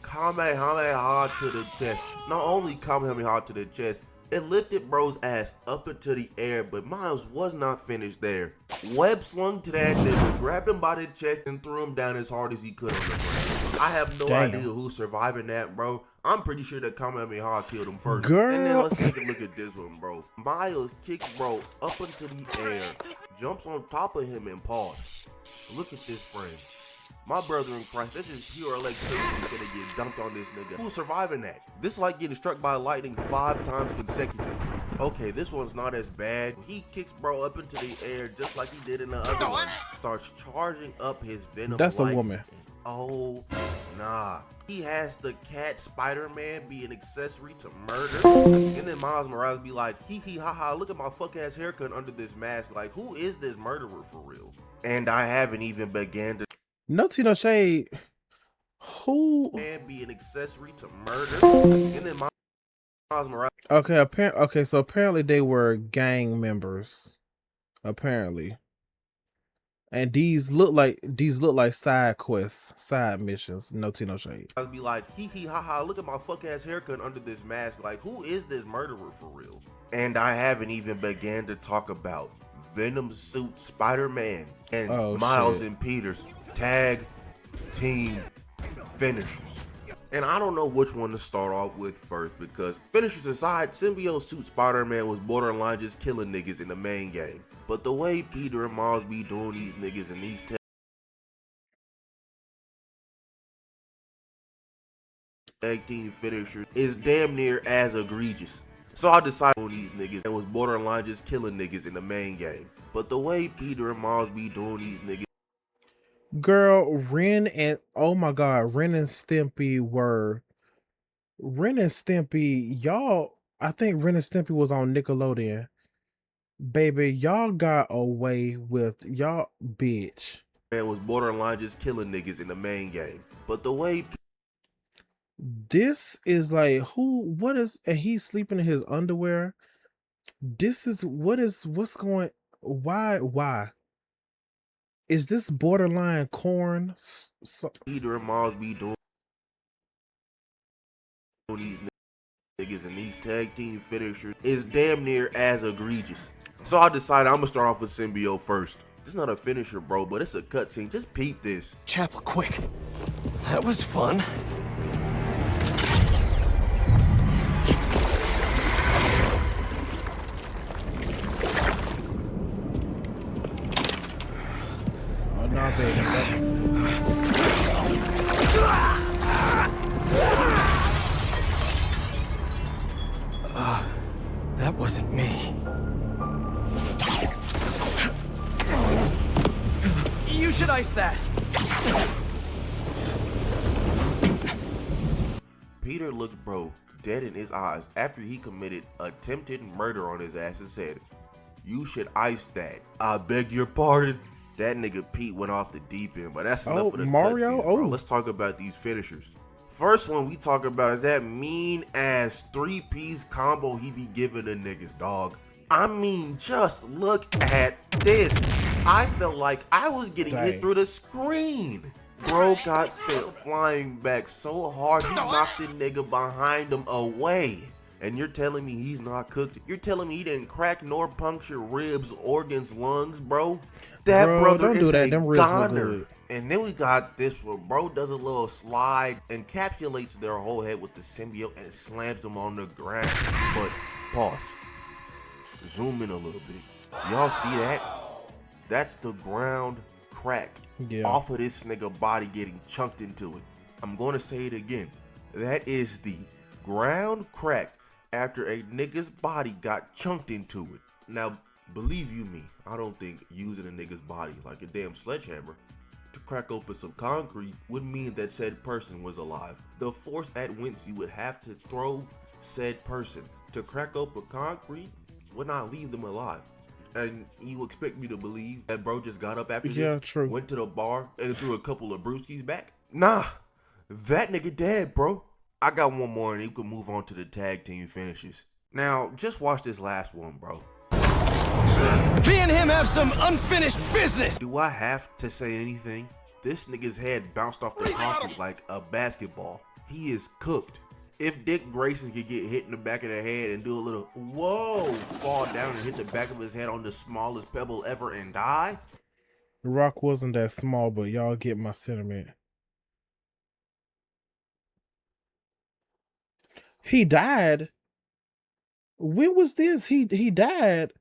M: to the chest. Not only Kamehameha to the chest, it lifted bro's ass up into the air, but Miles was not finished there. Web slung to that nigga, grabbed him by the chest and threw him down as hard as he could on the ground. I have no idea who's surviving that, bro. I'm pretty sure that Kamehameha killed him first.
A: Girl.
M: And then let's take a look at this one, bro. Miles kicks bro up into the air, jumps on top of him and paws. Look at this frame. My brother in Christ, this is pure electricity gonna get dumped on this nigga. Who's surviving that? This is like getting struck by lightning 5 times consecutively. Okay, this one's not as bad. He kicks bro up into the air just like he did in the other one. Starts charging up his venom.
A: That's a woman.
M: Oh, nah. He has the cat Spider-Man be an accessory to murder. And then Miles Morales be like, hee hee ha ha, look at my fuck ass haircut under this mask. Like, who is this murderer for real? And I haven't even began to...
A: No tea, no shade. Who
M: can be an accessory to murder? And then Miles Morales.
A: Okay, so apparently they were gang members. Apparently. And these look like side quests, side missions. No tea, no shade.
M: I'd be like, hee hee ha ha, look at my fuck ass haircut under this mask. Like, who is this murderer for real? And I haven't even began to talk about Venom Suit Spider-Man and Miles and Peter's tag team finishers. And I don't know which one to start off with first, because finishers aside, Symbiote Suit Spider-Man was borderline just killing niggas in the main game. But the way Peter and Miles be doing these niggas in these tag team finishers is damn near as egregious. So I decided on these niggas and was borderline just killing niggas in the main game. But the way Peter and Miles be doing these niggas.
A: Girl, Ren and oh my god, Ren and Stimpy, y'all, I think Ren and Stimpy was on Nickelodeon. Baby, y'all got away with y'all bitch.
M: Man was borderline just killing niggas in the main game. But the way
A: this is like what is, and he's sleeping in his underwear. This is what's going, why? Is this borderline corn? So
M: Peter and Miles be doing these niggas and these tag team finishers is damn near as egregious. So I decided I'm gonna start off with Symbiote first. This is not a finisher, bro, but it's a cutscene. Just peep this.
G: Chapel, quick. That was fun.
A: Oh no, baby.
G: That wasn't me. You should ice that.
M: Peter looked bro dead in his eyes after he committed attempted murder on his ass and said, "You should ice that. I beg your pardon." That nigga Pete went off the deep end, but that's enough of the
A: Mario.
M: cutscene, bro. Let's talk about these finishers. First one we talk about is that mean ass 3-piece combo he be giving the niggas, dog. I mean, just look at this. I felt like I was getting hit through the screen. Bro got sent flying back so hard he knocked the nigga behind him away. And you're telling me he's not cooked? You're telling me he didn't crack nor puncture ribs, organs, lungs, bro? That brother
A: don't
M: is
A: do that.
M: a
A: Them ribs look
M: goner.
A: good.
M: And then we got this where bro does a little slide, encapsulates their whole head with the symbiote and slams them on the ground. But pause. Zoom in a little bit. Y'all see that? That's the ground cracked off of this nigga body getting chunked into it. I'm going to say it again. That is the ground cracked after a nigga's body got chunked into it. Now, believe you me, I don't think using a nigga's body like a damn sledgehammer to crack open some concrete would mean that said person was alive. The force at whence you would have to throw said person to crack open concrete would not leave them alive. And you expect me to believe that bro just got up after this, went to the bar and threw a couple of brewskis back? Nah, that nigga dead, bro. I got one more and you can move on to the tag team finishes. Now, just watch this last one, bro.
G: Me and him have some unfinished business.
M: Do I have to say anything? This nigga's head bounced off the concrete like a basketball. He is cooked. If Dick Grayson could get hit in the back of the head and do a little whoa, fall down and hit the back of his head on the smallest pebble ever and die.
A: The rock wasn't that small, but y'all get my sentiment. He died. When was this? He died.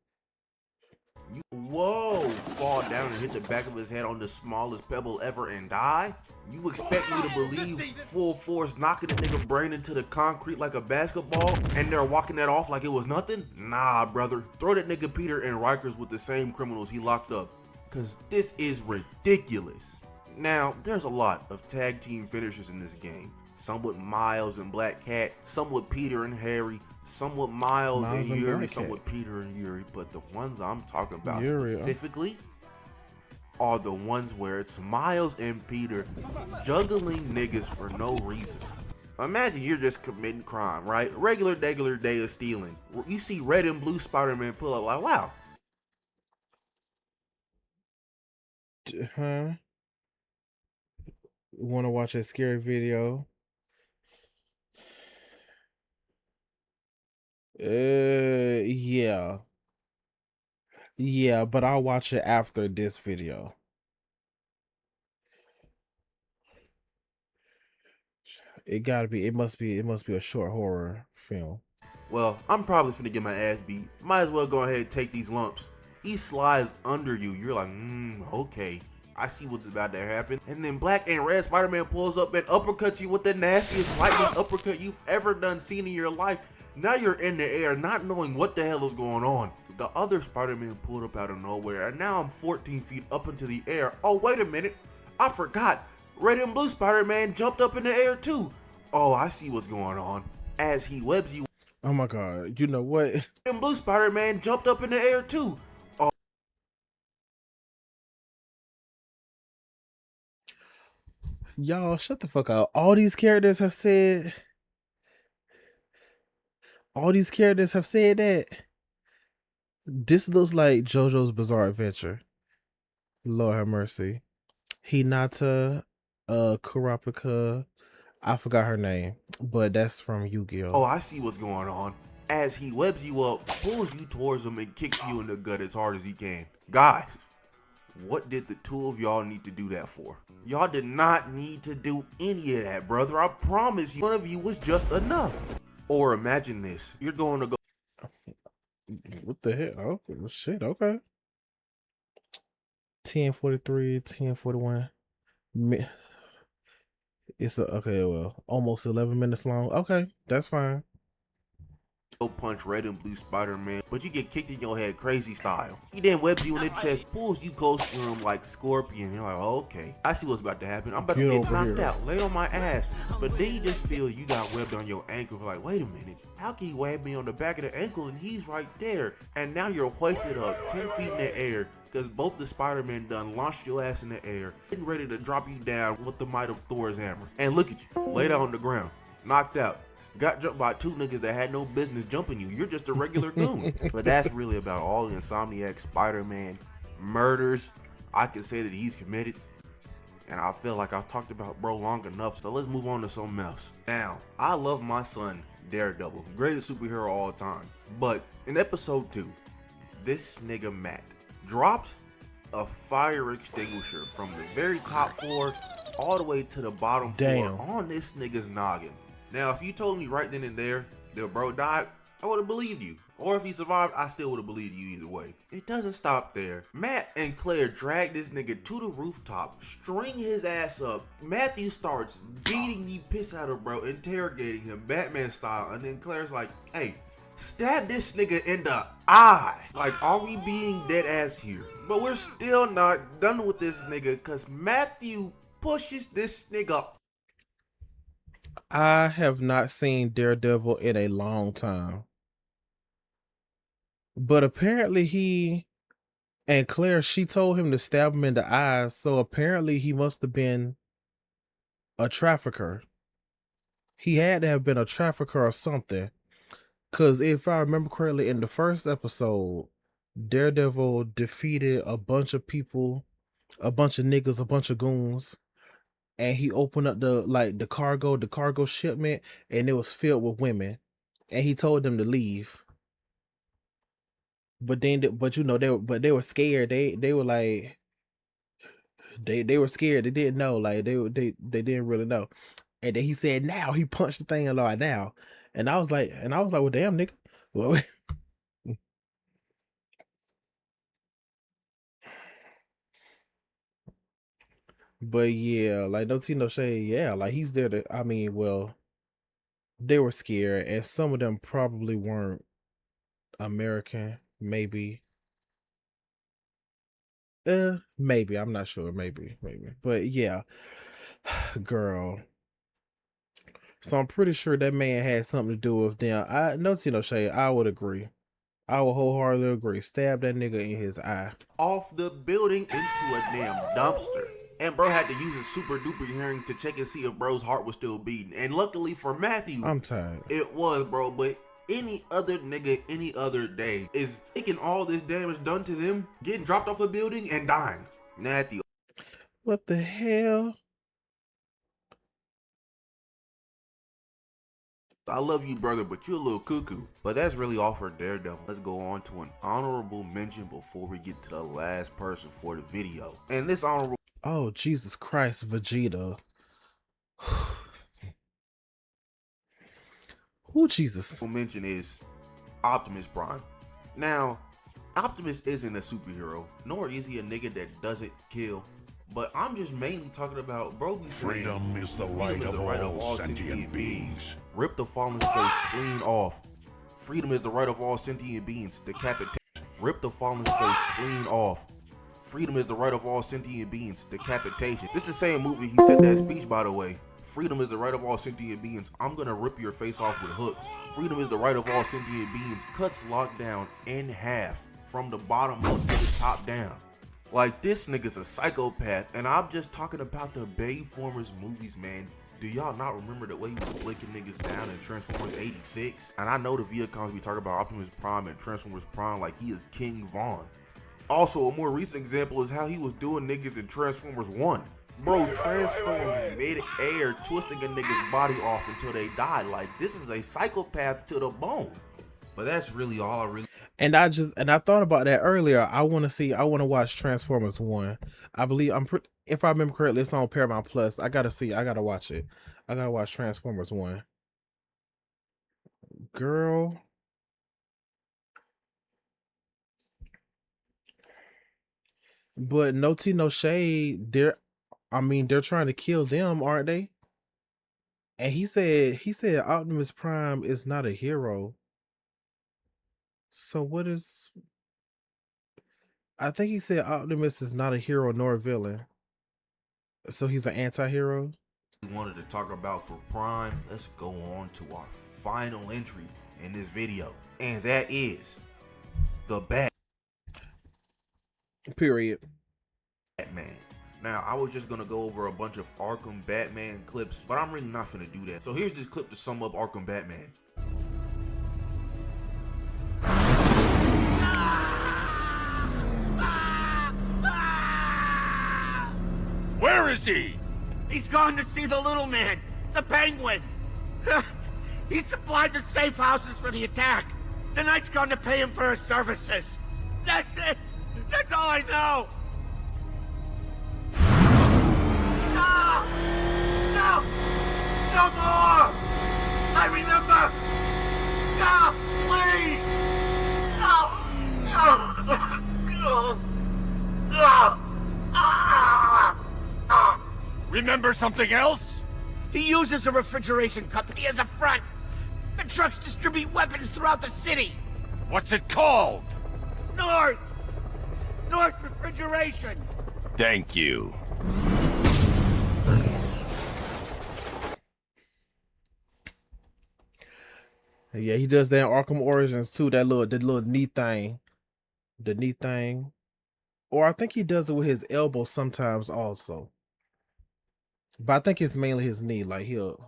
M: Whoa, fall down and hit the back of his head on the smallest pebble ever and die? You expect me to believe full force knocking a nigga brain into the concrete like a basketball and they're walking that off like it was nothing? Nah, brother. Throw that nigga Peter in Rikers with the same criminals he locked up. Cause this is ridiculous. Now, there's a lot of tag team finishers in this game. Some with Miles and Black Cat, some with Peter and Harry, some with Miles and Yuri, some with Peter and Yuri. But the ones I'm talking about specifically are the ones where it's Miles and Peter juggling niggas for no reason. Imagine you're just committing crime, right? Regular day of stealing. You see red and blue Spider-Man pull up like, wow.
A: Huh? Want to watch a scary video? Yeah. Yeah, but I'll watch it after this video. It must be a short horror film.
M: Well, I'm probably finna get my ass beat. Might as well go ahead and take these lumps. He slides under you. You're like, okay. I see what's about to happen. And then Black and Red Spider-Man pulls up and uppercuts you with the nastiest lightning uppercut you've ever seen in your life. Now you're in the air not knowing what the hell is going on. The other Spider-Man pulled up out of nowhere, and now I'm 14 feet up into the air. Oh, wait a minute. I forgot. Red and Blue Spider-Man jumped up in the air too. Oh, I see what's going on. As he webs you.
A: Oh my God. You know what?
M: Red and Blue Spider-Man jumped up in the air too. Oh.
A: Y'all, shut the fuck up. All these characters have said that. This looks like JoJo's Bizarre Adventure. Lord have mercy. Hinata Kurapika. I forgot her name, but that's from Yu-Gi-Oh!
M: Oh, I see what's going on. As he webs you up, pulls you towards him, and kicks you in the gut as hard as he can. Guys, what did the two of y'all need to do that for? Y'all did not need to do any of that, brother. I promise you, one of you was just enough. Or imagine this. You're going to go.
A: What the hell? Oh, shit, okay. 10:43, 10:41. It's okay, well, almost 11 minutes long. Okay, that's fine.
M: Punch Red and Blue Spider-Man, but you get kicked in your head crazy style. He then webs you in the chest, pulls you close to him like Scorpion. You're like, oh, okay, I see what's about to happen. I'm about to get knocked out, lay on my ass. But then you just feel you got webbed on your ankle. You're like, wait a minute, how can he web me on the back of the ankle and he's right there? And now you're hoisted up 10 feet in the air because both the Spider-Man done launched your ass in the air, getting ready to drop you down with the might of Thor's hammer. And look at you, laid out on the ground, knocked out. Got jumped by two niggas that had no business jumping you. You're just a regular goon. But that's really about all the Insomniac Spider-Man murders I can say that he's committed. And I feel like I've talked about bro long enough, so let's move on to something else. Now, I love my son, Daredevil, greatest superhero of all time. But in episode 2, this nigga Matt dropped a fire extinguisher from the very top floor all the way to the bottom floor on this nigga's noggin. Now, if you told me right then and there that bro died, I would have believed you. Or if he survived, I still would have believed you either way. It doesn't stop there. Matt and Claire drag this nigga to the rooftop, string his ass up. Matthew starts beating the piss out of bro, interrogating him Batman style. And then Claire's like, hey, stab this nigga in the eye. Like, are we being dead ass here? But we're still not done with this nigga because Matthew pushes this nigga.
A: I have not seen Daredevil in a long time. But apparently he and Claire, she told him to stab him in the eyes. So apparently he must have been a trafficker. He had to have been a trafficker or something. Because if I remember correctly, in the first episode, Daredevil defeated a bunch of people, a bunch of niggas, a bunch of goons. And he opened up the cargo shipment, and it was filled with women. And he told them to leave. But then, they were scared. They were like, they were scared. They didn't know. Like they didn't really know. And then he said, now he punched the thing a lot now. And I was like, well, damn nigga. Well, but yeah, like no tea, no shade. Yeah, like he's there to. I mean, well, they were scared, and some of them probably weren't American. Maybe. Maybe. I'm not sure. Maybe. But yeah, girl. So I'm pretty sure that man had something to do with them. No tea, no shade. I would agree. I would wholeheartedly agree. Stab that nigga in his eye.
M: Off the building into a damn dumpster. And bro had to use his super duper hearing to check and see if bro's heart was still beating. And luckily for Matthew,
A: I'm tired.
M: It was, bro. But any other nigga, any other day is taking all this damage done to them, getting dropped off a building and dying. Matthew.
A: What the hell?
M: I love you, brother, but you're a little cuckoo. But that's really all for Daredevil. Let's go on to an honorable mention before we get to the last person for the video. And this honorable...
A: Oh, Jesus Christ, Vegeta. Who Jesus?
M: Mention is Optimus Prime. Now, Optimus isn't a superhero, nor is he a nigga that doesn't kill. But I'm just mainly talking about, bro, we saying
F: Freedom is the right of all sentient beings.
M: Rip the fallen's face clean off. Freedom is the right of all sentient beings. Decapitation. Rip the fallen's face clean off. Freedom is the right of all sentient beings. Decapitation. This is the same movie he said that speech, by the way. Freedom is the right of all sentient beings. I'm gonna rip your face off with hooks. Freedom is the right of all sentient beings. Cuts lockdown in half from the bottom up to the top down. Like, this nigga's a psychopath, and I'm just talking about the Bayformers movies, man. Do y'all not remember the way he was flicking niggas down in Transformers 86? And I know the Viacons be talking about Optimus Prime and Transformers Prime like he is King Von. Also, a more recent example is how he was doing niggas in Transformers 1. Bro, transformed mid-air, twisting a nigga's body off until they died. Like, this is a psychopath to the bone. But that's really all I really...
A: And I thought about that earlier. I want to watch Transformers 1. I believe if I remember correctly, it's on Paramount Plus. I gotta watch it. I gotta watch Transformers 1. Girl. But no tea, no shade. They're trying to kill them, aren't they? And he said Optimus Prime is not a hero. So what is... I think he said Optimus is not a hero nor a villain. So he's an anti-hero?
M: Wanted to talk about for Prime. Let's go on to our final entry in this video. And that is the Batman. Now, I was just gonna go over a bunch of Arkham Batman clips, but I'm really not gonna do that. So here's this clip to sum up Arkham Batman.
F: Where is he?
H: He's gone to see the little man, the Penguin. He supplied the safe houses for the attack. The Knight's gone to pay him for his services. That's it. That's all I know. No! No! No more! I remember! No! Please! No! No! No!
F: Remember something else?
H: He uses a refrigeration company as a front. The trucks distribute weapons throughout the city.
F: What's it called?
H: North Refrigeration.
F: Thank you.
A: Yeah, he does that in Arkham Origins too. That little knee thing, the knee thing, or I think he does it with his elbow sometimes also. But I think it's mainly his knee. Like he'll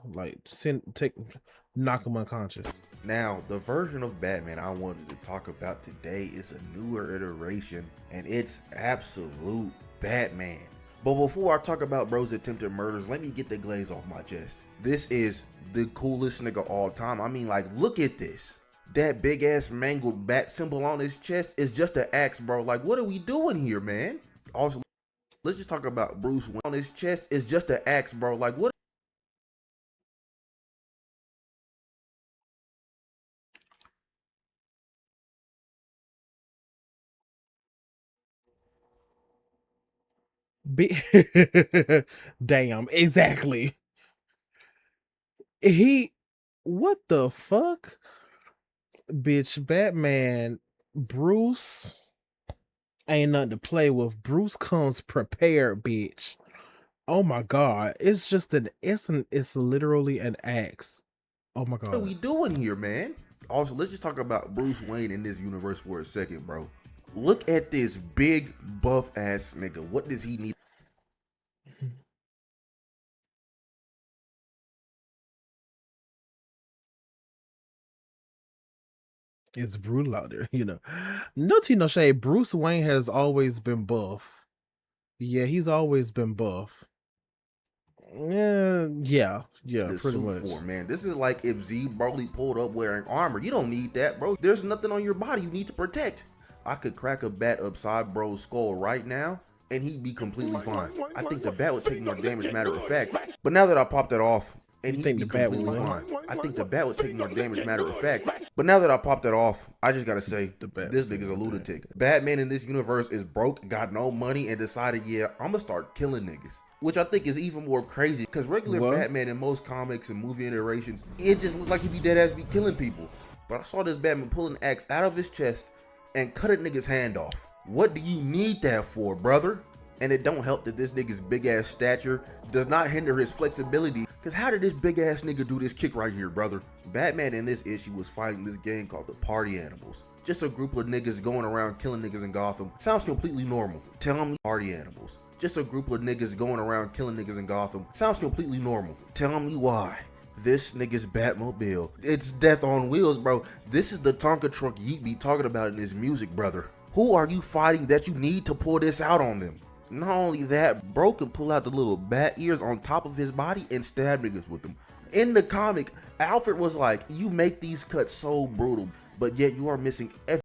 A: knock him unconscious.
M: Now, the version of Batman I wanted to talk about today is a newer iteration, and it's absolute Batman. But before I talk about bro's attempted murders, let me get the glaze off my chest. This is the coolest nigga all time. I mean, like, look at this. That big ass mangled bat symbol on his chest is just an axe, bro. Like, what are we doing here, man? Also, let's just talk about Bruce Wayne. On his chest is just an axe, bro. Like, what?
A: Damn, exactly. What the fuck? Bitch, Batman, Bruce ain't nothing to play with. Bruce comes prepared, bitch. Oh my god. It's just it's literally an axe. Oh my god.
M: What are we doing here, man? Also, let's just talk about Bruce Wayne in this universe for a second, bro. Look at this big buff ass nigga. What does he need?
A: It's brutal out there, you know. No tea, no shade. Bruce Wayne has always been buff. Yeah, he's always been buff. Yeah,
M: This
A: pretty
M: suit
A: much.
M: for, man. This is like if Z Broly pulled up wearing armor. You don't need that, bro. There's nothing on your body you need to protect. I could crack a bat upside bro's skull right now, and he'd be completely fine. I think the bat would take more damage, matter of fact. But now that I popped that off, and he'd be completely fine. I think the bat would take more damage, matter of fact. But now that I popped that off, I just gotta say, this nigga's a lunatic. Batman in this universe is broke, got no money, and decided, yeah, I'm gonna start killing niggas. Which I think is even more crazy, because regular Batman in most comics and movie iterations, it just looks like he'd be dead ass be killing people. But I saw this Batman pull an axe out of his chest and cut a nigga's hand off. What do you need that for, brother? And it don't help that this nigga's big ass stature does not hinder his flexibility, because how did this big ass nigga do this kick right here, brother? Batman in this issue was fighting this gang called the Party Animals. Just a group of niggas going around killing niggas in Gotham. Sounds completely normal. Tell me Party Animals. Just a group of niggas going around killing niggas in Gotham. Sounds completely normal. Tell me why. This nigga's Batmobile. It's death on wheels, bro. This is the Tonka truck Yeet be talking about in his music, brother. Who are you fighting that you need to pull this out on them? Not only that, bro can pull out the little bat ears on top of his body and stab niggas with them. In the comic, Alfred was like, you make these cuts so brutal, but yet you are missing every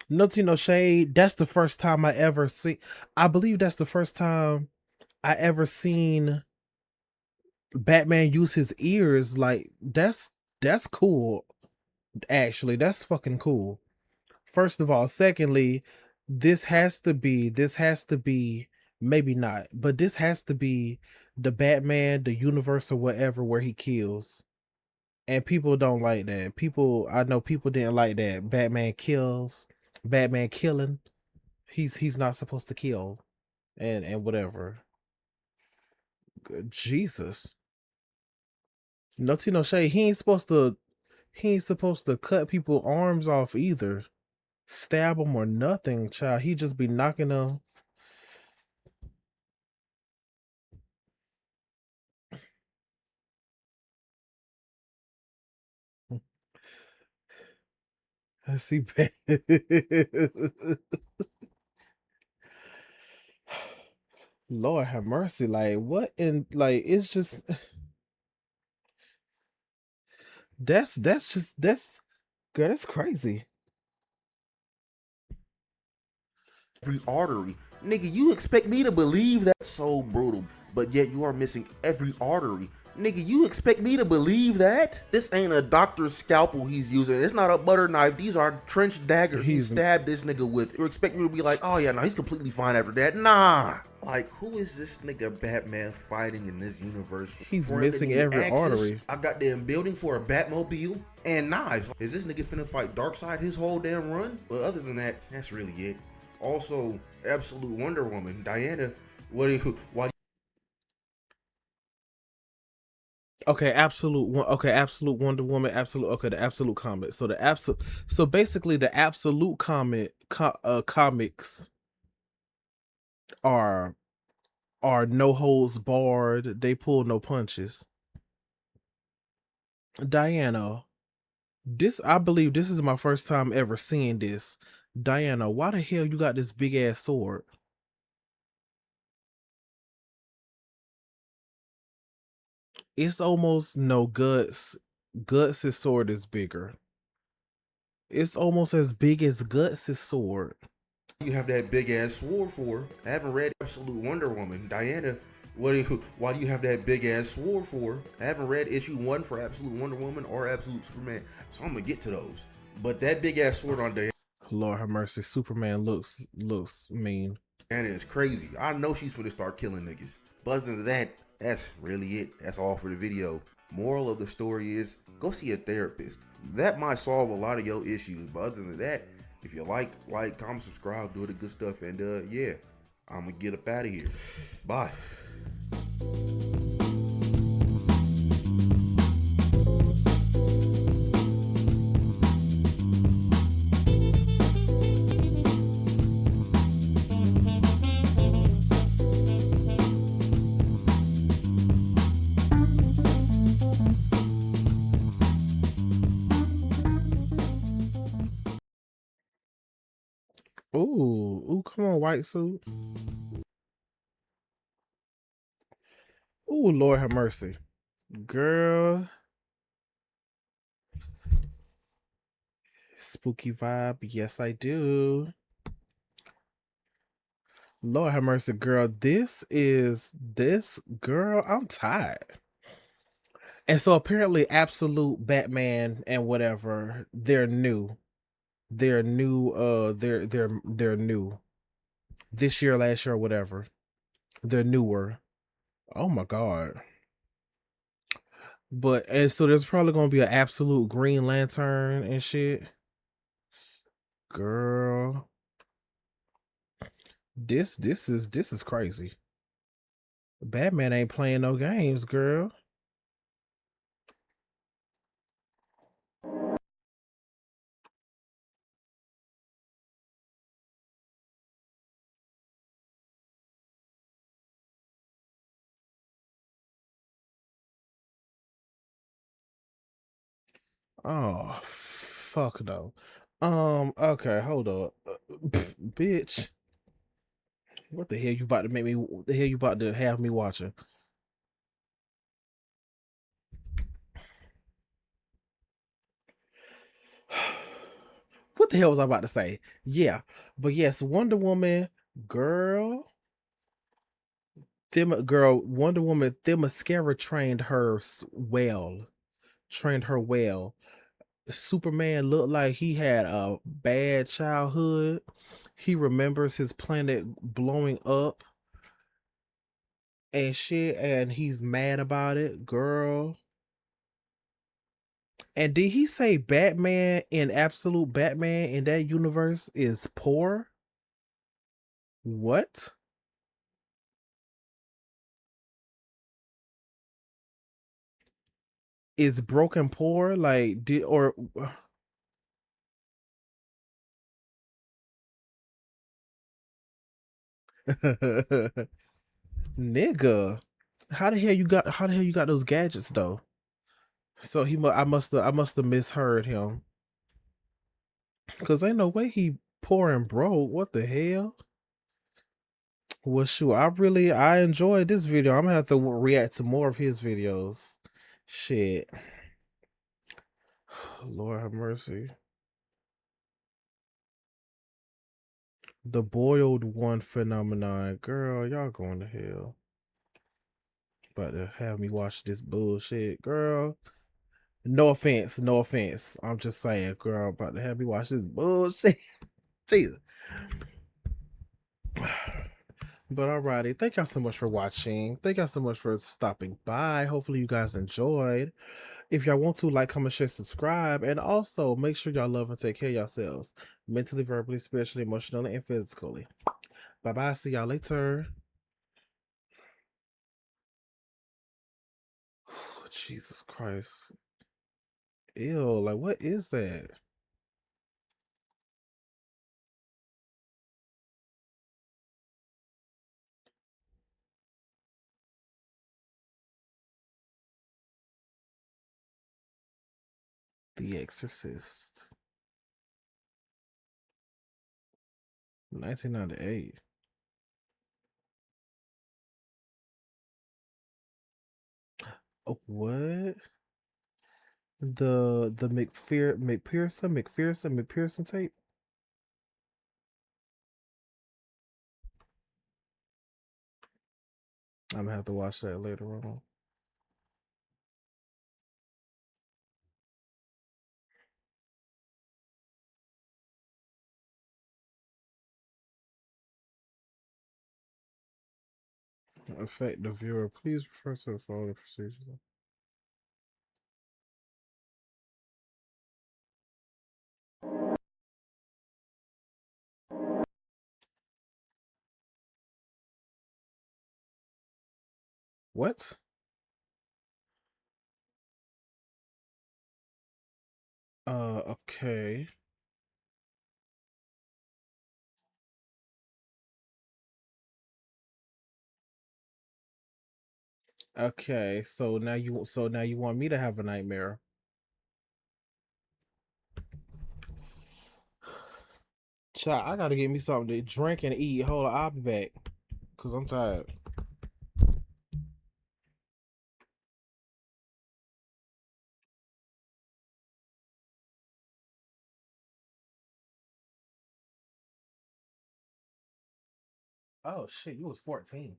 A: No tea, no shade. That's the first time I ever see. I believe that's the first time I ever seen Batman use his ears. Like that's cool. Actually, that's fucking cool. First of all, secondly, this has to be maybe not, but this has to be the Batman, the universe or whatever where he kills. And people don't like that. I know people didn't like that. Batman kills. Batman killing. He's not supposed to kill. And whatever. Jesus. No tea, no shade. He ain't supposed to cut people's arms off either. Stab them or nothing, child. He just be knocking them. I see. Lord have mercy. Like what in like it's just that's girl, that's crazy.
M: every artery. Nigga, you expect me to believe that's so brutal, but yet you are missing every artery. Nigga, you expect me to believe that? This ain't a doctor's scalpel he's using. It's not a butter knife. These are trench daggers he stabbed this nigga with. You expect me to be like, oh yeah, no, he's completely fine after that. Nah. Like, who is this nigga Batman fighting in this universe?
A: He's missing every artery.
M: I got them building for a Batmobile and knives. Is this nigga finna fight Darkseid his whole damn run? But other than that, that's really it. Also, Absolute Wonder Woman, Diana, why
A: Okay, Absolute Wonder Woman, the Absolute comic. So basically the Absolute comics are no holds barred. They pull no punches. Diana, I believe this is my first time ever seeing this. Diana, why the hell you got this big ass sword? It's almost no Guts. Guts' sword is bigger. It's almost as big as Guts' sword.
M: You have that big ass sword for? I haven't read Absolute Wonder Woman. Diana, why do you have that big ass sword for? I haven't read issue 1 for Absolute Wonder Woman or Absolute Superman, so I'm gonna get to those. But that big ass sword on Diana,
A: Lord have mercy, Superman looks mean.
M: Diana is crazy. I know she's gonna start killing niggas. But other than that, that's really it. That's all for the video. Moral of the story is, go see a therapist. That might solve a lot of your issues. But other than that, if you like, comment, subscribe, do the good stuff. And yeah, I'm gonna get up out of here. Bye.
A: Ooh, come on, white suit. Ooh, Lord have mercy. Girl. Spooky vibe. Yes, I do. Lord have mercy, girl. This girl. I'm tired. And so apparently Absolute, Batman, and whatever, they're new. They're new, they're new. This year, last year, or whatever. They're newer. Oh my god. And so there's probably gonna be an Absolute Green Lantern and shit. Girl. This is crazy. Batman ain't playing no games, girl. Oh, fuck no. Okay, hold on. Bitch. What the hell you about to make me, the hell you about to have me watching? What the hell was I about to say? Yeah, but yes, Wonder Woman, girl. Wonder Woman, Themyscira trained her well. Trained her well. Superman looked like he had a bad childhood. He remembers his planet blowing up and shit, and he's mad about it, girl. And did he say Batman in Absolute Batman in that universe is poor? What? Is broken poor? Like, nigga, how the hell you got those gadgets though? So I must have misheard him. Cause ain't no way he poor and broke. What the hell? Well, shoot, I enjoyed this video. I'm gonna have to react to more of his videos. Shit. Lord have mercy. The boiled one phenomenon. Girl, y'all going to hell. About to have me watch this bullshit, girl. No offense, no offense. I'm just saying, girl, about to have me watch this bullshit. Jesus. But alrighty, thank y'all so much for watching. Thank y'all so much for stopping by. Hopefully you guys enjoyed. If y'all want to, like, comment, share, subscribe, and also make sure y'all love and take care of yourselves. Mentally, verbally, spiritually, emotionally, and physically. Bye-bye. See y'all later. Jesus Christ. Ew, like, what is that? The Exorcist. 1998. Oh, what? The McPherson tape? I'm gonna have to watch that later on. Affect the viewer. Please refer to the following procedures. What? Okay. Okay, so now you want me to have a nightmare. Child, I gotta get me something to drink and eat. Hold on, I'll be back. Cause I'm tired. Oh shit, you was 14.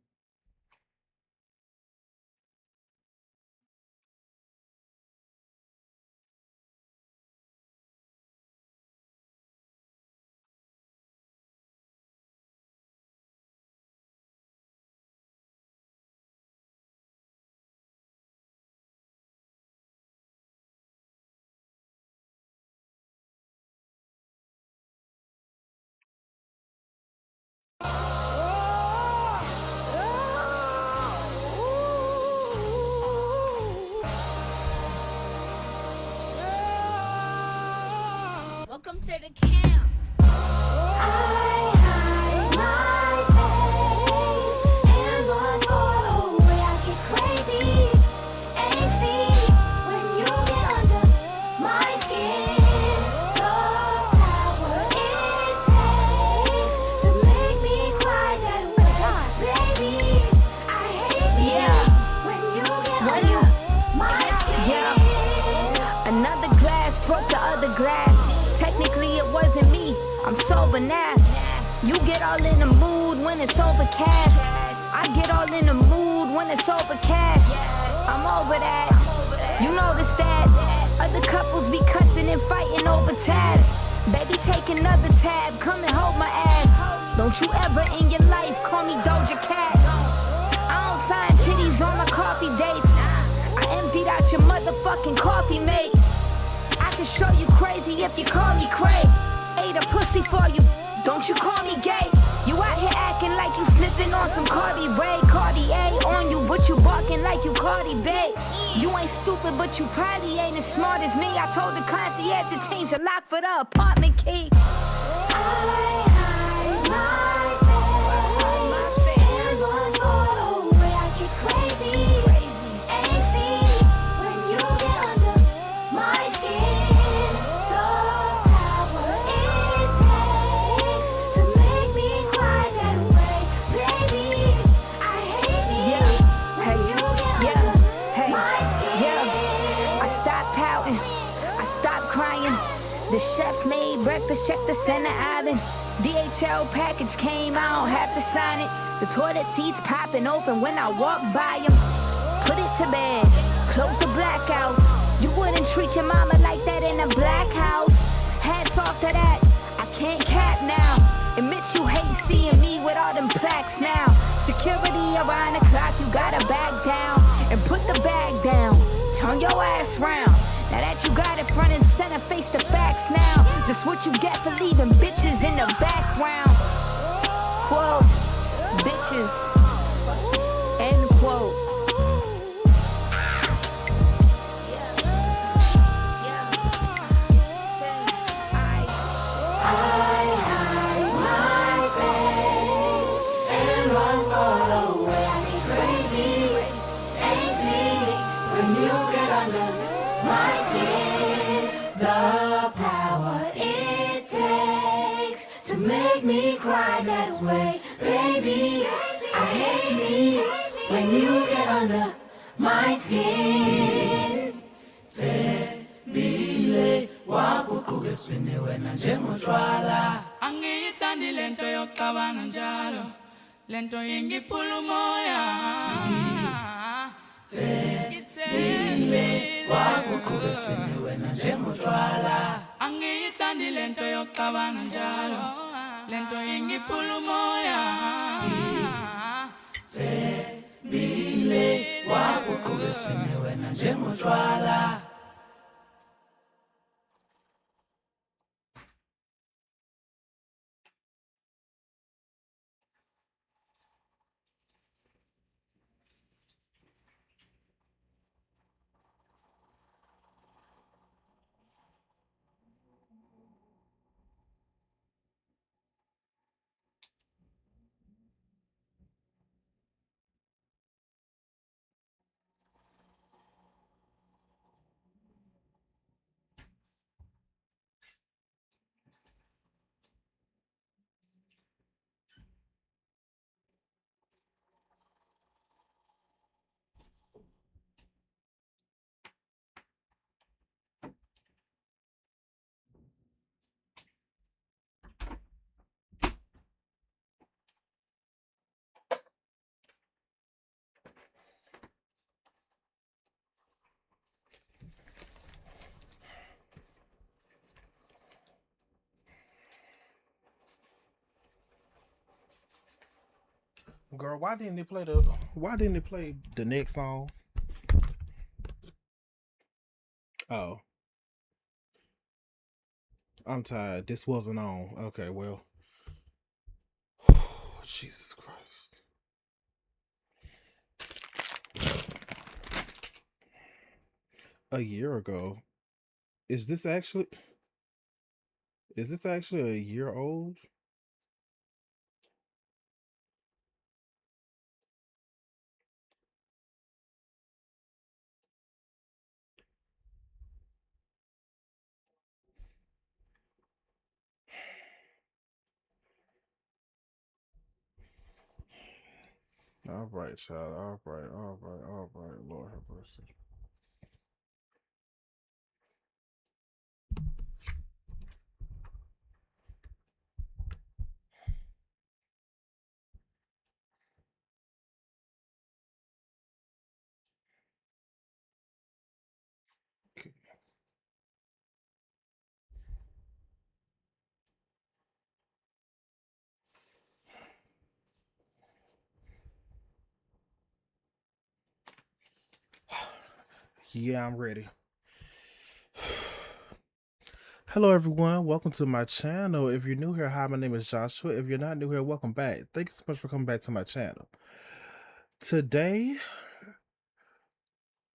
Q: Welcome to the camp. I hide my face and run far away. I get crazy, angsty when you get under my skin. The power it takes to make me cry that way, baby. I hate when you get under my skin.
E: Another glass broke the other glass. Technically it wasn't me, I'm sober now. You get all in the mood when it's overcast. I get all in the mood when it's overcast. I'm over that, you notice that. Other couples be cussing and fighting over tabs. Baby, take another tab, come and hold my ass. Don't you ever in your life call me Doja Cat. I don't sign titties on my coffee dates. I emptied out your motherfucking coffee, mate. I can show you crazy if you call me cray. Ate a pussy for you, don't you call me gay. You out here acting like you slipping on some Cardi Ray, Cartier on you, but you barking like you Cardi Bay. You ain't stupid, but you probably ain't as smart as me. I told the concierge to change the lock for the apartment key.
Q: I hide my face and run far away. I get crazy, angsty when you get under my skin. The power it takes to make me cry that way, baby. I hate me when you get under my skin.
E: I stopped pouting, I stopped crying. The chef made breakfast, check the center island. DHL package came, I don't have to sign it. The toilet seats popping open when I walk by them. Put it to bed, close the blackouts. You wouldn't treat your mama like that in a black house. Hats off to that, I can't cap now. Admit you hate seeing me with all them plaques now. Security around the clock, you gotta back down. And put the bag down, turn your ass round. Now that you got it front and center, face the facts now. This what you get for leaving bitches in the background. Quote, bitches, end quote.
Q: I hide my face and run far away. I get crazy, angsty when you get under my skin. The power it takes to make me cry that way, baby. I hate me when you get under my skin.
S: Bile wakuquka eswini wena njengotshwala angiyithandi lento yokuxabana njalo lento ingiphula umoya Bile wakuquka eswini wena njengotshwala angiyithandi lento yokuxabana njalo lento ingiphula umoya Bile wakuquka eswini wena njengotshwala
A: Girl, why didn't they play the next song? Oh. I'm tired. This wasn't on. Okay, well. Jesus Christ. A year ago. Is this actually a year old? All right, child. All right. Lord have mercy. Yeah, I'm ready. Hello, everyone. Welcome to my channel. If you're new here, hi, my name is Joshua. If you're not new here, welcome back. Thank you so much for coming back to my channel. Today,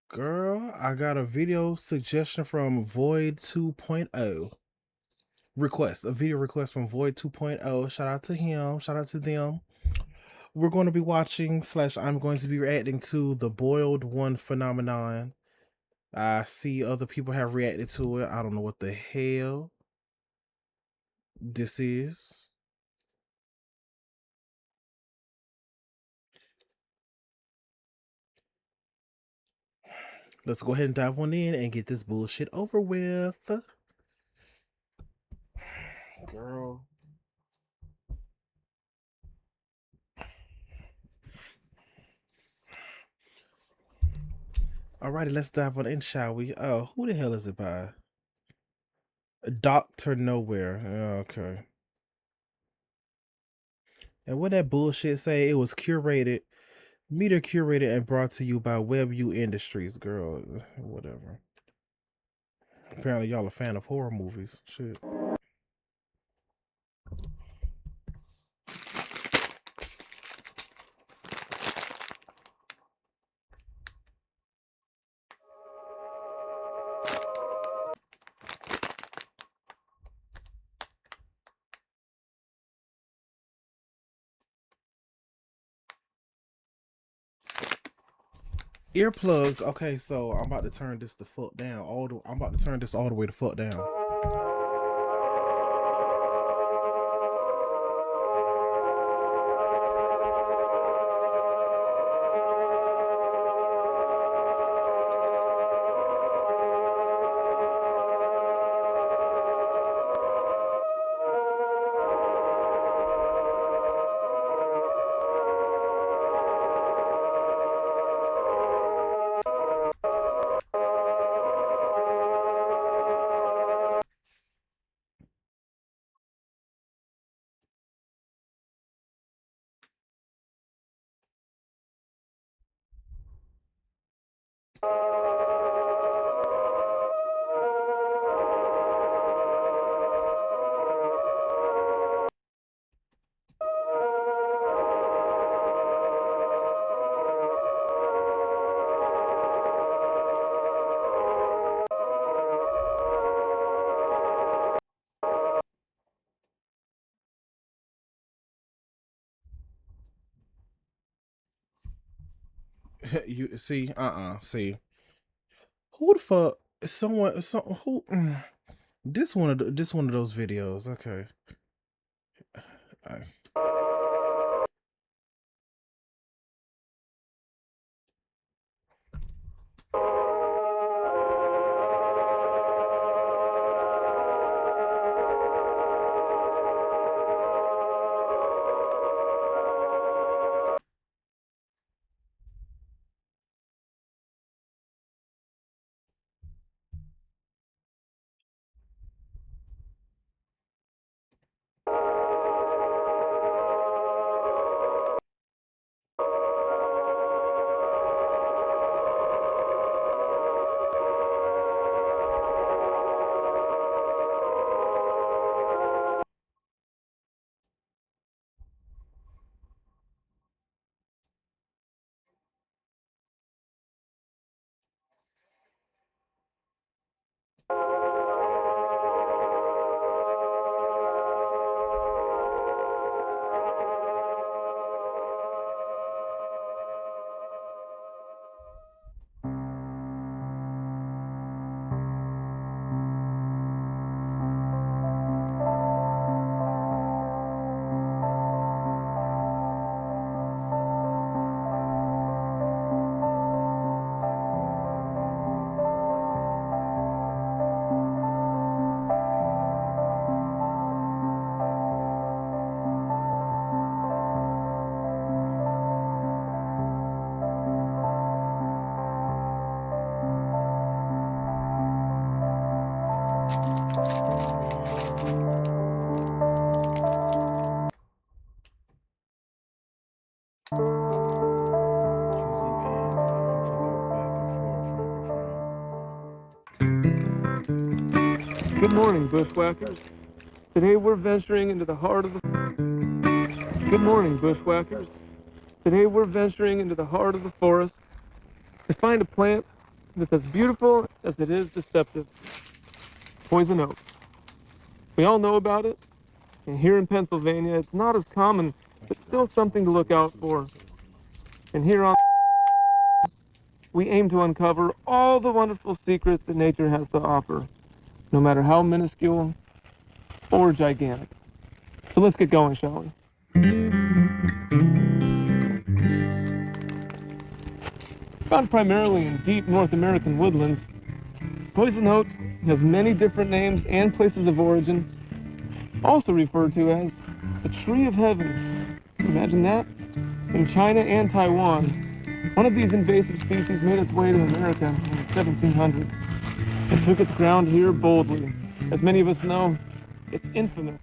A: girl, I got a video suggestion from Void 2.0. A video request from Void 2.0. Shout out to him. Shout out to them. We're going to be watching / I'm going to be reacting to the Boiled One phenomenon. I see other people have reacted to it. I don't know what the hell this is. Let's go ahead and dive on in and get this bullshit over with. Girl. Alrighty, let's dive on in, shall we? Oh, who the hell is it by? Dr. Nowhere. Okay. And what that bullshit say? It was curated, media curated and brought to you by WebU Industries. Girl, whatever. Apparently y'all a fan of horror movies. Shit. Earplugs. Okay, so I'm about to turn this the fuck down. I'm about to turn this all the way the fuck down. You see, see. Who the fuck? Who? This one of those videos. Okay.
I: Good morning, bushwhackers. Today we're venturing into the heart of the... Good morning, bushwhackers. Today we're venturing into the heart of the forest to find a plant that's as beautiful as it is deceptive. Poison oak. We all know about it, and here in Pennsylvania it's not as common, but still something to look out for. And here on we aim to uncover all the wonderful secrets that nature has to offer, no matter how minuscule or gigantic. So let's get going, shall we? Found primarily in deep North American woodlands, poison oak has many different names and places of origin, also referred to as the tree of heaven. Imagine that? In China and Taiwan, one of these invasive species made its way to America in the 1700s and took its ground here boldly. As many of us know, it's infamous.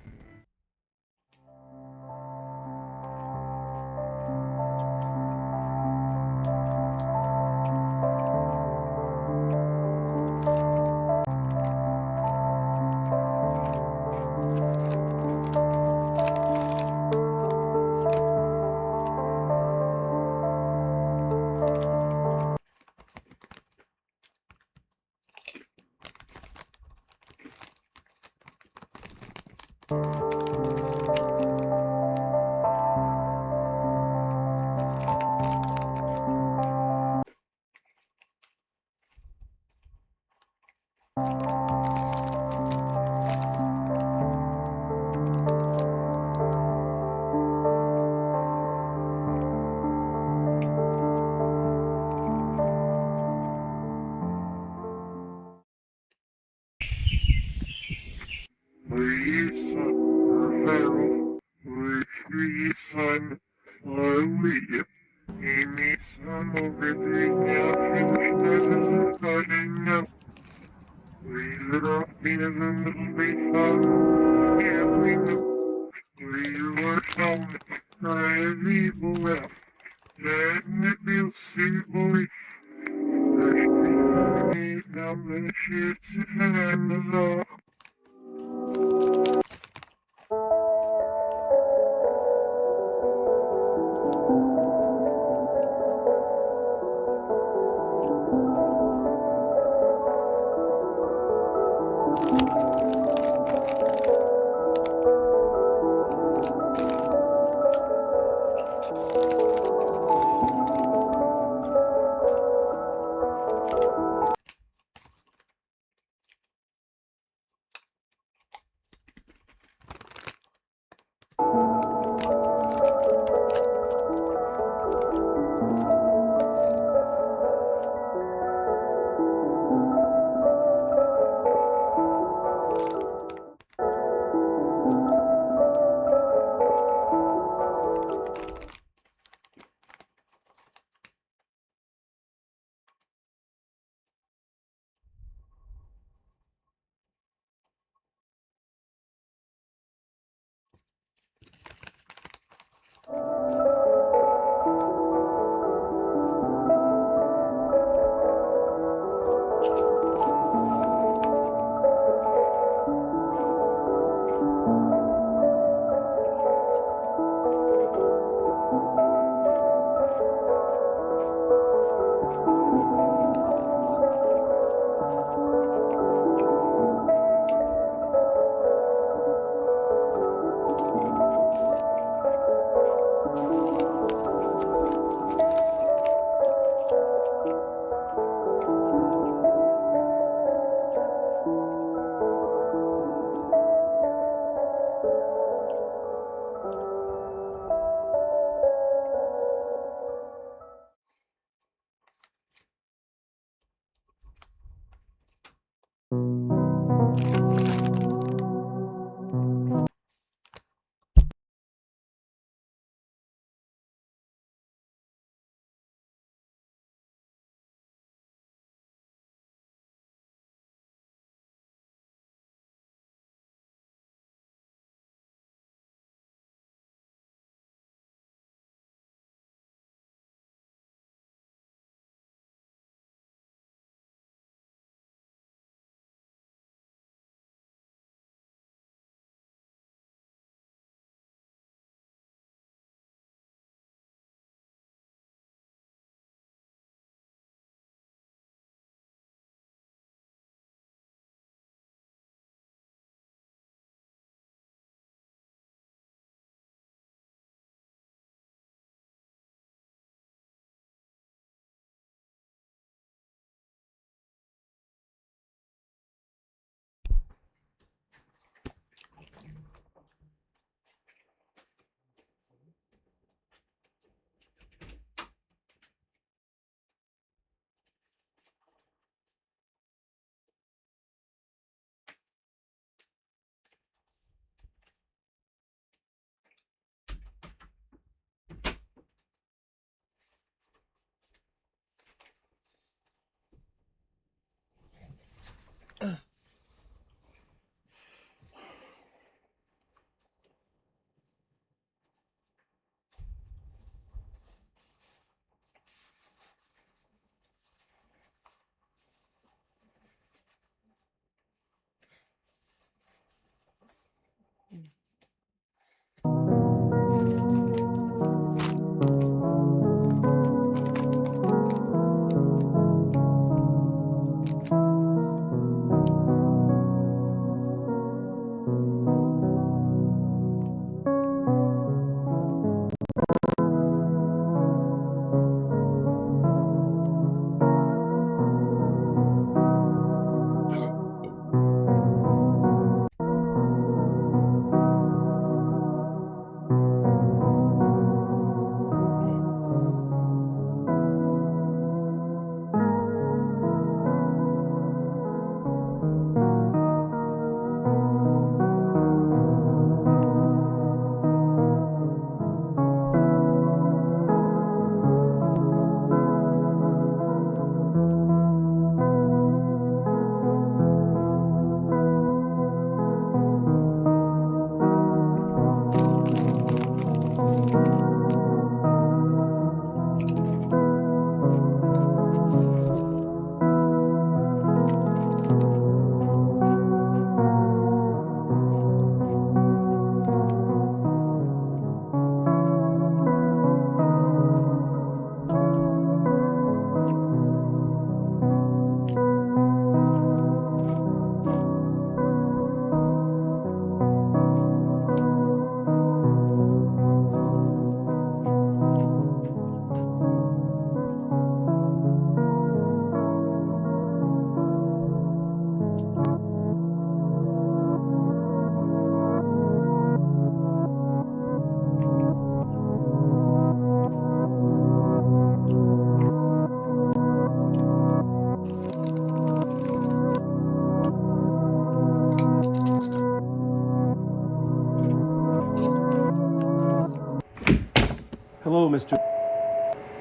J: Hello, Mr.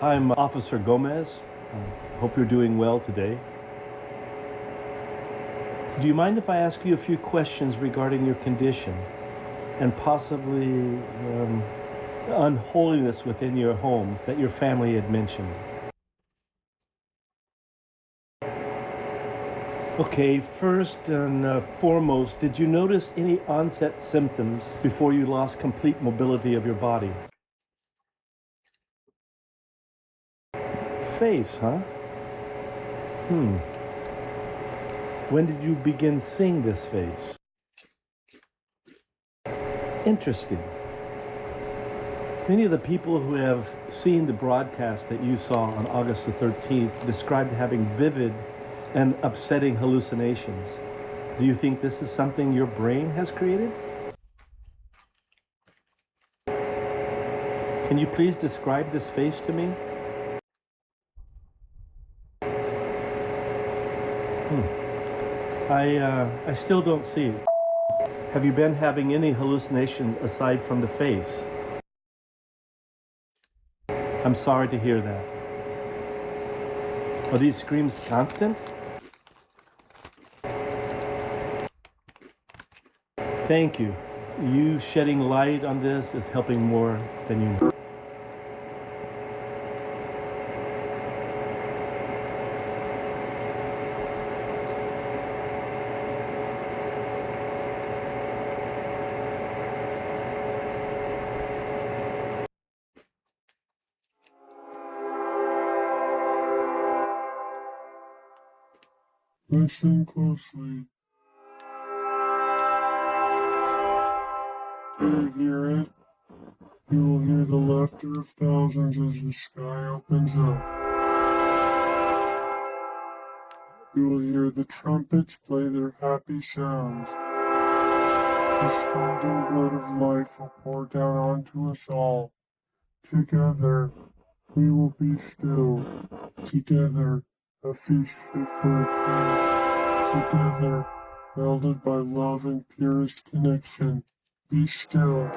J: I'm Officer Gomez. Hope you're doing well today. Do you mind if I ask you a few questions regarding your condition and possibly unholiness within your home that your family had mentioned? Okay, first and foremost, did you notice any onset symptoms before you lost complete mobility of your body? Face, huh? When did you begin seeing this face? Interesting. Many of the people who have seen the broadcast that you saw on August the 13th described having vivid and upsetting hallucinations. Do you think this is something your brain has created? Can you please describe this face to me? I still don't see it. Have you been having any hallucination aside from the face? I'm sorry to hear that. Are these screams constant? Thank you. You shedding light on this is helping more than you know.
K: Listen closely. Do you hear it? You will hear the laughter of thousands as the sky opens up. You will hear the trumpets play their happy sounds. The scalding blood of life will pour down onto us all. Together, we will be still. Together, a feast fit for a king. Together, melded by love and purest connection. Be still.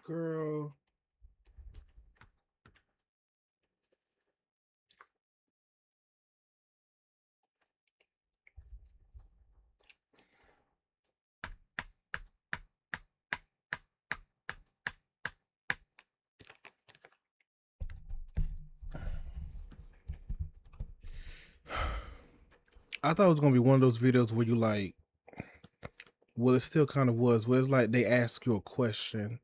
A: Girl. I thought it was gonna be one of those videos where you like, well, it still kind of was, where it's like they ask you a question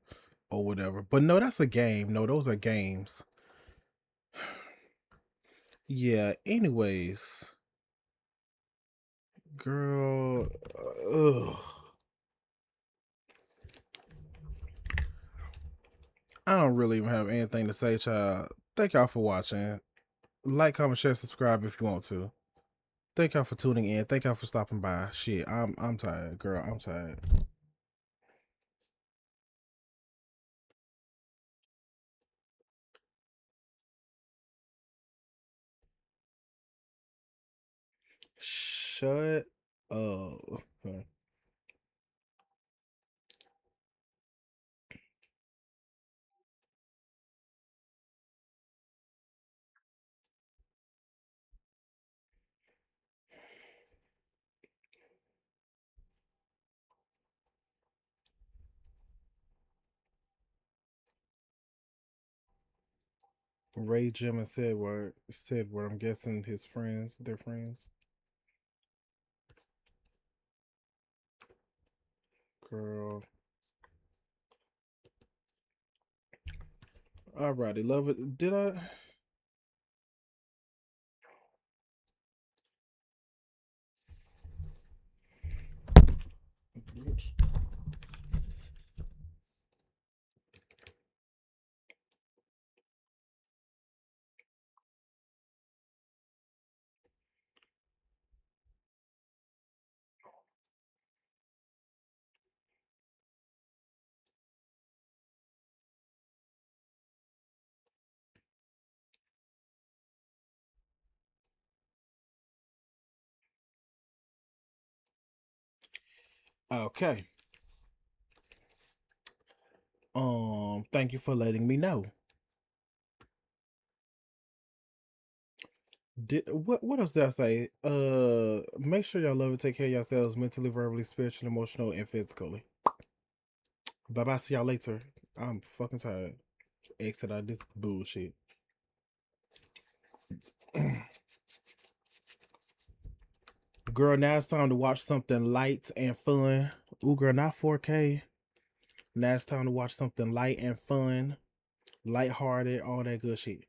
A: or whatever. But no, that's a game. No, those are games. Yeah, anyways. Girl, ugh. I don't really even have anything to say, child. Thank y'all for watching. Like, comment, share, subscribe if you want to. Thank y'all for tuning in. Thank y'all for stopping by. Shit, I'm tired, girl. I'm tired. Shut up. Ray, Jim, and Sedward. I'm guessing his friends. Their friends. Girl. Alrighty, love it. Did I? Oops. Okay. Thank you for letting me know. What else did I say? Make sure y'all love and take care of yourselves mentally, verbally, spiritually, emotionally, and physically. Bye bye. See y'all later. I'm fucking tired. Exit out this bullshit. Girl, now it's time to watch something light and fun. Ooh, girl, not 4K. Now it's time to watch something light and fun, lighthearted, all that good shit.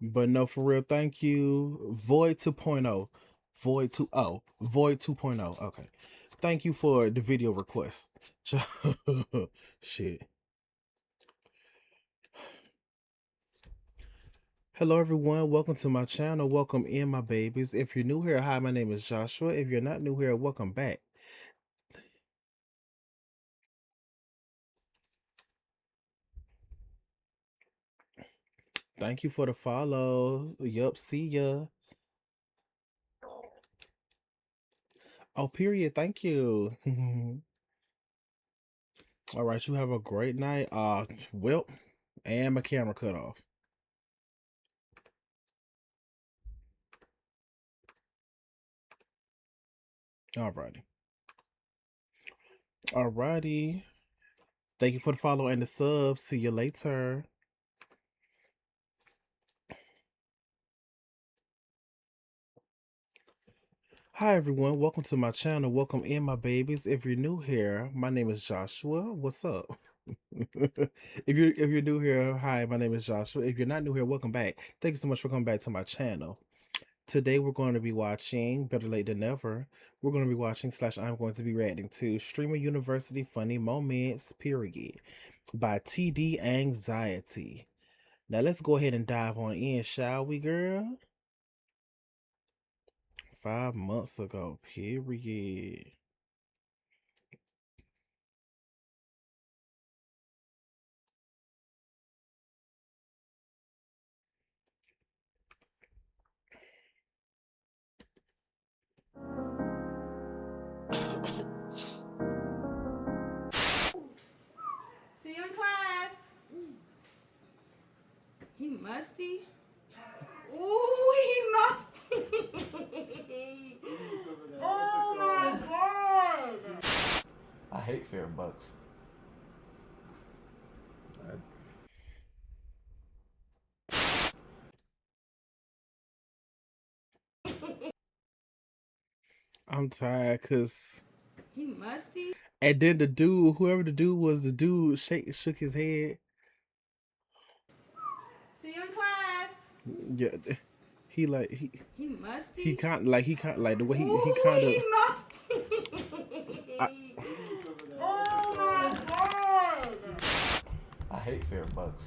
A: But no, for real, thank you. Void 2.0. Void 2.0. Void 2.0. Okay. Thank you for the video request. Shit. Hello, everyone. Welcome to my channel. Welcome in, my babies. If you're new here, hi, my name is Joshua. If you're not new here, welcome back. Thank you for the follow. Yup, see ya. Oh, period. Thank you. All right, you have a great night. Well, and my camera cut off. Alrighty. Alrighty. Thank you for the follow and the sub. See you later. Hi everyone, welcome to my channel. Welcome in, my babies. If you're new here, my name is Joshua. What's up? If you're new here, hi, my name is Joshua. If you're not new here, welcome back. Thank you so much for coming back to my channel. Today we're going to be watching Better Late Than Never. We're going to be watching / I'm going to be reacting to Streamer University Funny Moments, period, by TD Anxiety. Now let's go ahead and dive on in, shall we, girl? 5 months ago, period.
L: See you in class. He musty. Ooh, he musty. Oh my God.
O: I hate fair bucks.
A: I'm tired because
L: he musty.
A: And then the dude, whoever the dude was, the dude shook his head.
L: See you in class.
A: Yeah, he musty. He kind of like the way he kind of.
L: He musty. Oh my God.
O: I hate fair bucks.